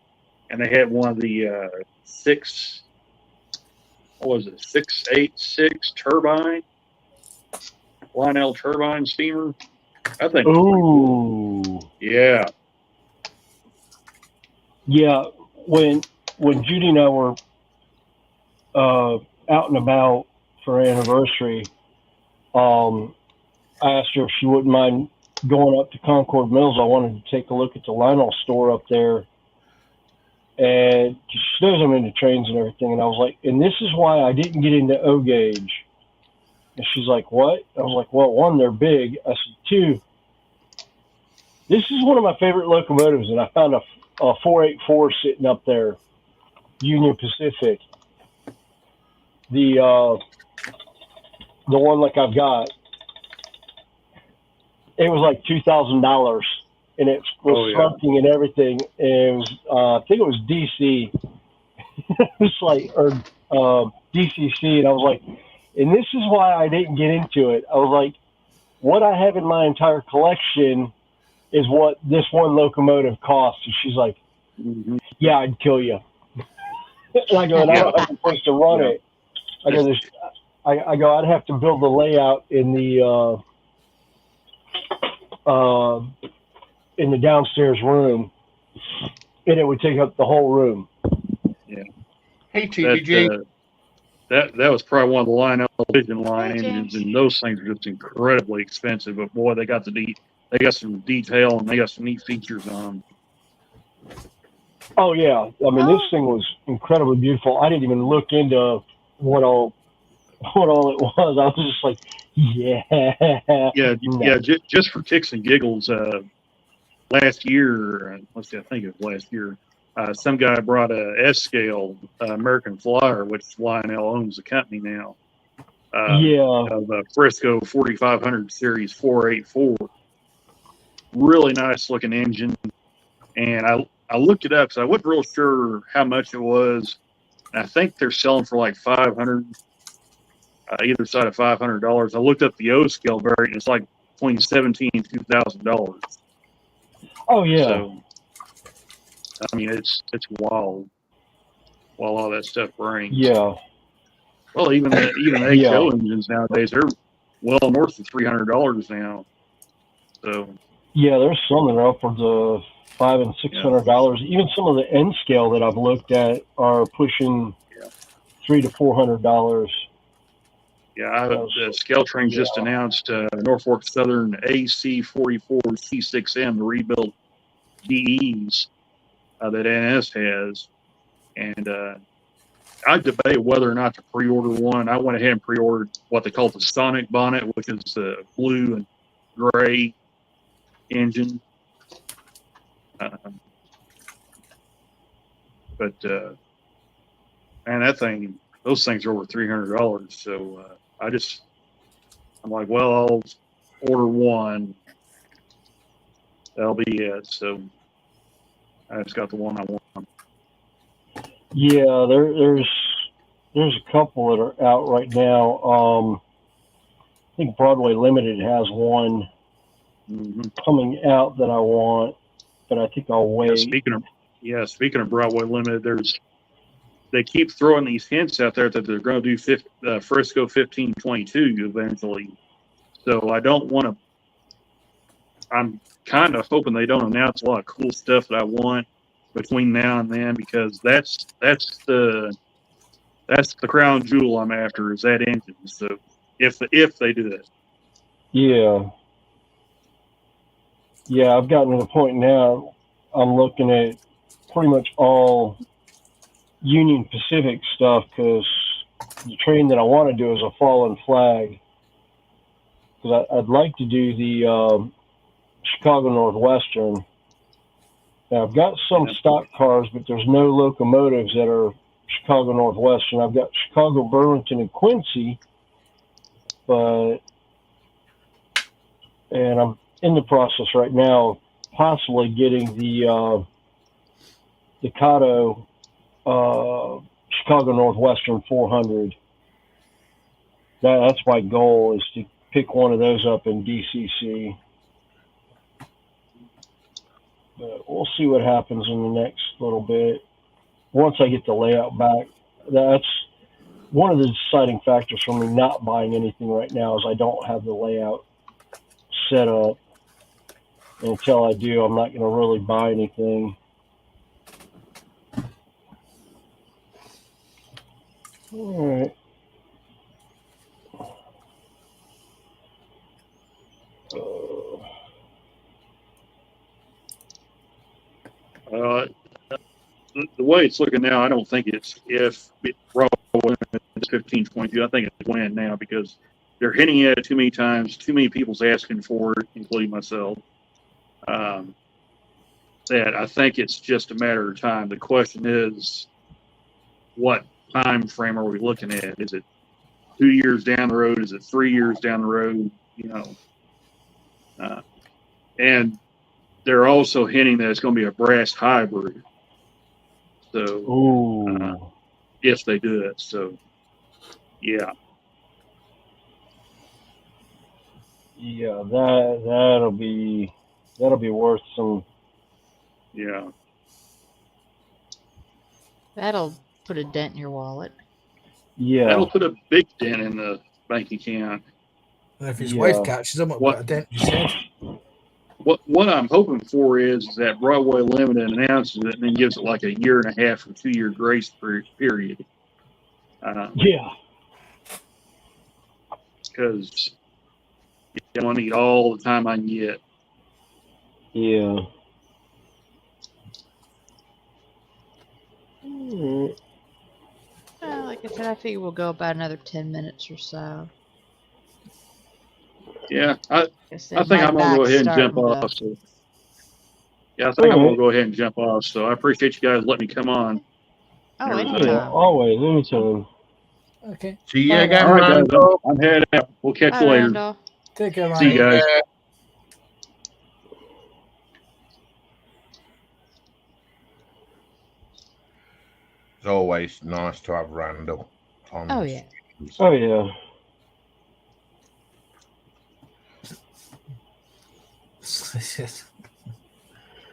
and they had one of the 686 turbine, Lionel turbine steamer. I think. Ooh. Yeah. Yeah. When Judy and I were out and about for our anniversary, I asked her if she wouldn't mind going up to Concord Mills. I wanted to take a look at the Lionel store up there. And she knows I'm into trains and everything. And I was like, and this is why I didn't get into O gauge. And she's like, what? I was like, well, one, they're big. I said, two, this is one of my favorite locomotives. And I found a 484 sitting up there, Union Pacific. The one like I've got, it was like $2,000, and it was smoking and everything. And it was, I think it was DC. It was like, or DCC, and I was like, and this is why I didn't get into it. I was like, what I have in my entire collection is what this one locomotive costs. And she's like, Yeah, I'd kill you. And I go, and I don't have a place to run Yeah. it. I go, I go, I'd have to build the layout in the downstairs room, and it would take up the whole room. Hey, TBG. That was probably one of the Lionel Vision line Hey, engines, James. and those things are just incredibly expensive. But boy, they got some detail and they got some neat features on them. Oh yeah, I mean this thing was incredibly beautiful. I didn't even look into what all it was. I was just like, Yeah, no. just for kicks and giggles. Last year, let's see, I think it was last year. Some guy brought a S scale American Flyer, which Lionel owns the company now. Yeah, Of a Frisco 4500 Series 484. Really nice looking engine. And I looked it up because I wasn't real sure how much it was. And I think they're selling for like 500, either side of $500. I looked up the O scale variant. It's like between $17 and $2,000. oh yeah, So I mean, it's wild. While all that stuff brings. yeah, Well, even the yeah, XO engines nowadays, they're well north of $300 now. So yeah. There's some that are upwards of $500 and $600. Even some of the N scale that I've looked at are pushing $300 to $400. yeah, the Scaletrain just announced Norfolk Southern AC44 C6M, the rebuilt GEs that NS has, and I debated whether or not to pre-order one. I went ahead and pre-ordered what they call the Sonic Bonnet, which is the blue and gray engine. But man, those things are over $300. So I'm like, well, I'll order one. That'll be it. So I just got the one I want. Yeah, there's a couple that are out right now. I think Broadway Limited has one coming out that I want, but I think I'll wait. Speaking of Broadway Limited, they keep throwing these hints out there that they're going to do Frisco 1522 eventually. So I don't want to. I'm kind of hoping they don't announce a lot of cool stuff that I want between now and then, because that's the crown jewel I'm after, is that engine. So if they do it. Yeah, I've gotten to the point now. I'm looking at pretty much all Union Pacific stuff, because the train that I want to do is a Fallen Flag. Because I'd like to do the Chicago Northwestern. Now, I've got some stock cars, but there's no locomotives that are Chicago Northwestern. I've got Chicago, Burlington, and Quincy, and I'm in the process right now possibly getting the Kato Chicago Northwestern 400. That's my goal, is to pick one of those up in DCC. But we'll see what happens in the next little bit. Once I get the layout back, that's one of the deciding factors for me not buying anything right now, is I don't have the layout set up. And until I do, I'm not going to really buy anything. All right. The way it's looking now, I don't think it's if Broadway is 1522. I think it's when now, because they're hinting at it too many times. Too many people's asking for it, including myself. That I think it's just a matter of time. The question is, what time frame are we looking at? Is it 2 years down the road? Is it 3 years down the road? And they're also hinting that it's going to be a brass hybrid. So, if they do it, so yeah, that'll be worth some. Yeah. That'll put a dent in your wallet. Yeah. That'll put a big dent in the bank account. And if his Yeah. wife catches him, it'll What- put a dent in his head. What I'm hoping for is that Broadway Limited announces it and then gives it like a 1.5 or 2 year grace period. Yeah. Because I want to need all the time I can get. Yeah. Alright. Well, like I said, I figure we'll go about another 10 minutes or so. Yeah, I I think I'm gonna go ahead and jump off. So. Yeah, I think I'm gonna go ahead and jump off. So I appreciate you guys letting me come on. Oh, everything. Yeah, anytime. always, anytime. Okay. See you All right, again, All right, guys, Randall. I'm headed out. We'll catch Bye, you later. Randall. Take care, See you Ryan. guys. It's always nice to have Randall on. Oh, yeah. Oh, yeah.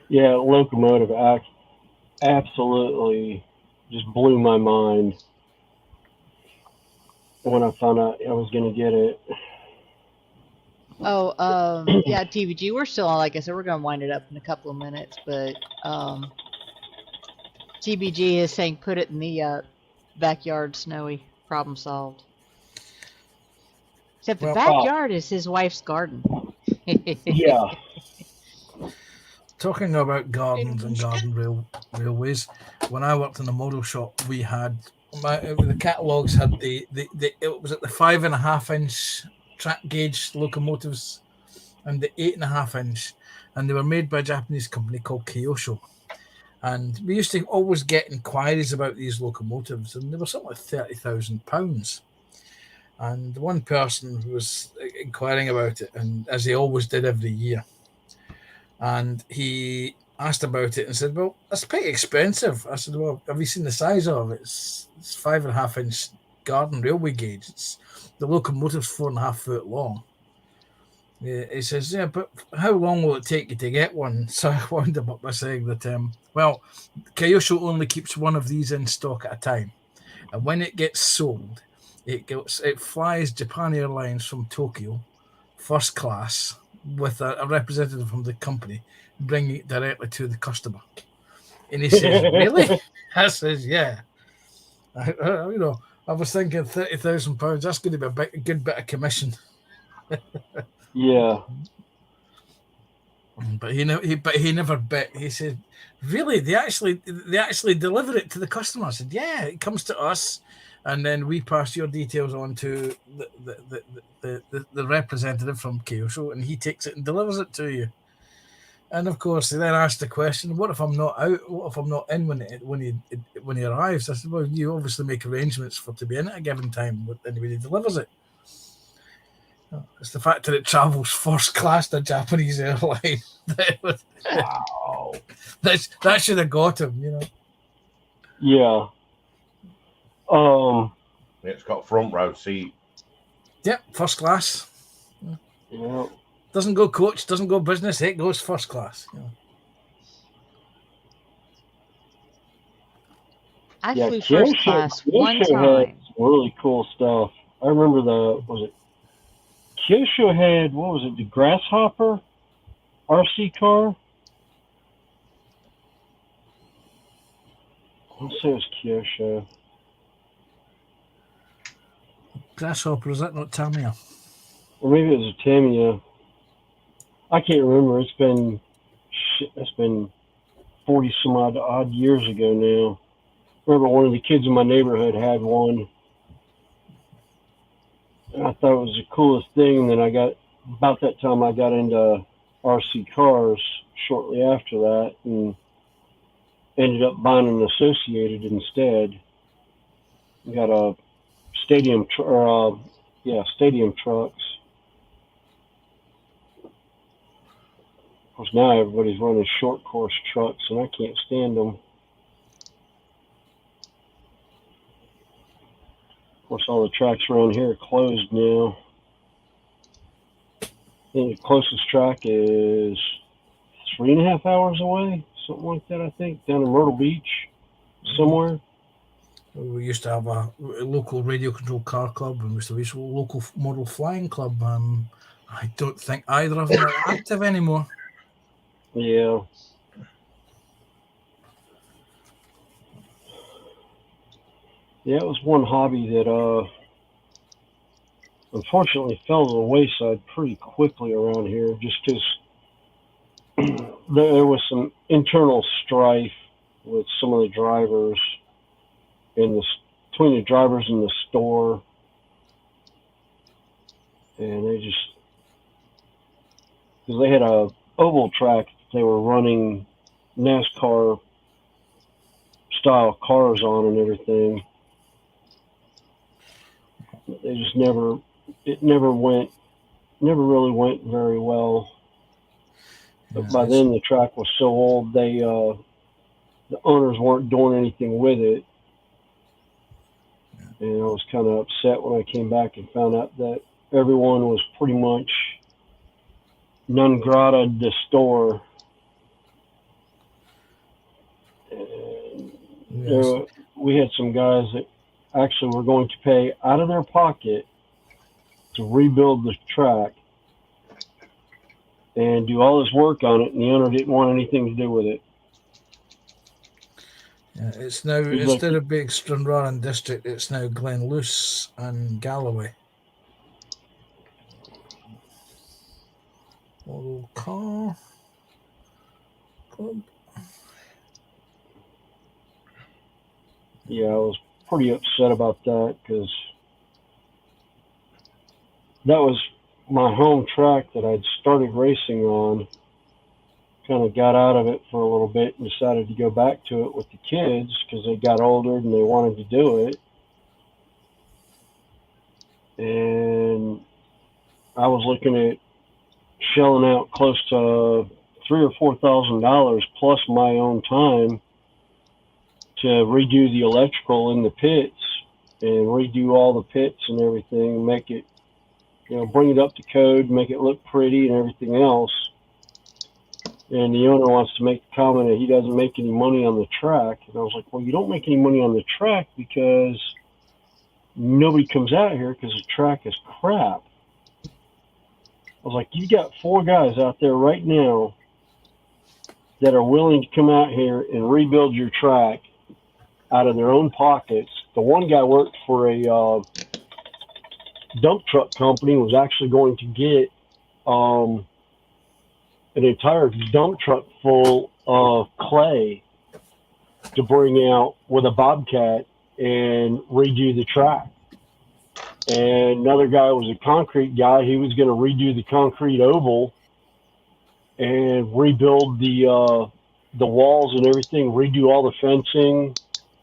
Yeah, locomotive absolutely just blew my mind when I found out I was going to get it. Oh, yeah, TVG, we're still on. Like I said, we're going to wind it up in a couple of minutes, but TBG is saying put it in the backyard, Snowy. Problem solved. Except the Well, backyard is his wife's garden. Yeah. Talking about gardens and garden railways, when I worked in a model shop, we had the catalogues had it was at the 5.5 inch track gauge locomotives and the 8.5 inch, and they were made by a Japanese company called Kyosho. And we used to always get inquiries about these locomotives, and they were something like £30,000. And one person was inquiring about it, and as he always did every year. And he asked about it and said, "Well, that's pretty expensive." I said, "Well, have you seen the size of it? It's 5.5 inch garden railway gauge. The locomotive's 4.5 foot long." Yeah, he says, "Yeah, but how long will it take you to get one?" So I wound him up by saying that, well, Kyosho only keeps one of these in stock at a time, and when it gets sold, it flies Japan Airlines from Tokyo, first class, with a representative from the company, bringing it directly to the customer. And he says, "Really?" I says, "Yeah." I was thinking £30,000. That's going to be a good bit of commission. Yeah. But he never bit. He said, "Really? They actually deliver it to the customer?" I said, "Yeah, it comes to us, and then we pass your details on to the representative from Kyosho, and he takes it and delivers it to you." And of course, they then asked the question, "What if I'm not out? What if I'm not in when he arrives?" I said, "Well, you obviously make arrangements to be in at a given time when anybody delivers it. It's the fact that it travels first class to Japanese airline. Wow. That should have got him, Yeah. It's got front row seat. Yep, first class. Yeah. Doesn't go coach, doesn't go business, it goes first class. I Yeah, flew first class one time. had really cool stuff. I remember Kyosho had, what was it, the Grasshopper RC car? I want to say it was Kyosho. Grasshopper, is that not Tamiya? Or maybe it was a Tamiya. I can't remember. It's been 40 some odd years ago now. I remember one of the kids in my neighborhood had one. And I thought it was the coolest thing. And then about that time I got into RC cars shortly after that and ended up buying an Associated instead. We got a stadium trucks. Of course, now everybody's running short course trucks, and I can't stand them. Of course, all the tracks around here are closed now. I think the closest track is 3.5 hours away, something like that, I think, down in Myrtle Beach somewhere. We used to have a local radio control car club, and we used to have a local model flying club. I don't think either of them are active anymore. Yeah. Yeah, it was one hobby that unfortunately fell to the wayside pretty quickly around here, just because there was some internal strife with some of the drivers between the drivers in the store, and because they had a oval track they were running NASCAR style cars on and everything. They just never really went very well. But Yeah, by then the track was so old, the owners weren't doing anything with it. And I was kind of upset when I came back and found out that everyone was pretty much non grata de store. And yes. we had some guys that actually were going to pay out of their pocket to rebuild the track and do all this work on it, and the owner didn't want anything to do with it. Yeah, it's now, He's instead like, of being Stranraer District, it's now Glenluce and Galloway. Model car club. yeah, I was pretty upset about that because that was my home track that I'd started racing on. Kind of got out of it for a little bit and decided to go back to it with the kids because they got older and they wanted to do it. And I was looking at shelling out close to $3,000 or $4,000 plus my own time to redo the electrical in the pits and redo all the pits and everything, make it, bring it up to code, make it look pretty and everything else. And the owner wants to make the comment that he doesn't make any money on the track. And I was like, well, you don't make any money on the track because nobody comes out here because the track is crap. I was like, you got 4 guys out there right now that are willing to come out here and rebuild your track out of their own pockets. The one guy worked for a dump truck company, was actually going to get an entire dump truck full of clay to bring out with a bobcat and redo the track. And another guy was a concrete guy. He was going to redo the concrete oval and rebuild the walls and everything, redo all the fencing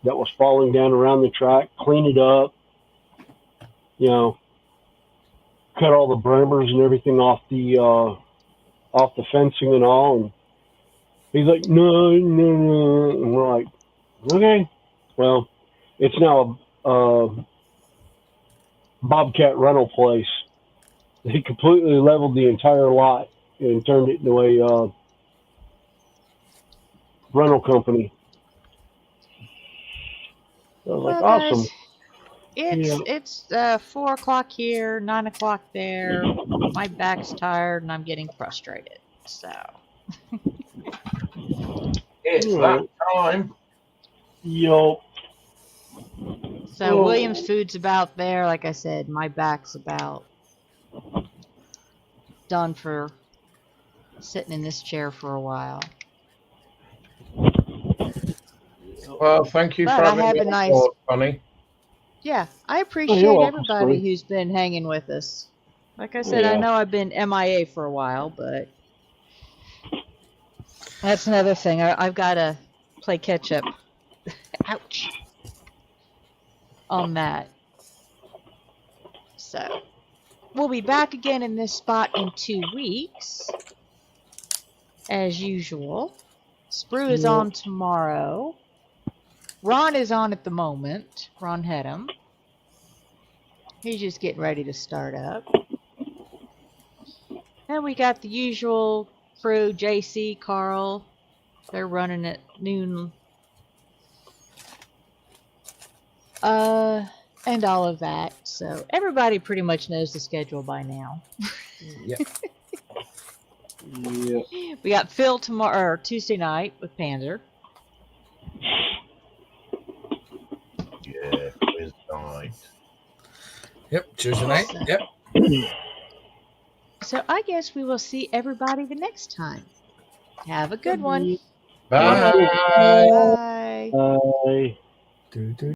that was falling down around the track, clean it up, cut all the brimmers and everything off the fencing and all. And he's like, no. And we're like, okay. Well, it's now a bobcat rental place. They completely leveled the entire lot and turned it into a rental company. I was like, awesome. Guys, it's 4 o'clock here, 9 o'clock there. My back's tired and I'm getting frustrated. So It's that time. Yo. So Williams Food's about there. Like I said, my back's about done for sitting in this chair for a while. Well, thank you But for I having have me a on nice- board, Connie. Yeah, I you're appreciate welcome, everybody Squee. who's been hanging with us. Like I said, I Yeah. know I've been MIA for a while, but that's another thing. I've got to play catch up. Ouch. On that. So, we'll be back again in this spot in 2 weeks. As usual. Sprue is on tomorrow. Ron is on at the moment. Ron Hedham. He's just getting ready to start up. And we got the usual crew, JC, Carl. They're running at noon. And all of that. So everybody pretty much knows the schedule by now. Yep. Yeah. We got Phil tomorrow or Tuesday night with Panzer. Yeah, quiz night. Yep. Tuesday night. So, Yep. so I guess we will see everybody the next time. Have a good one. Bye. Bye. Bye. Do, do.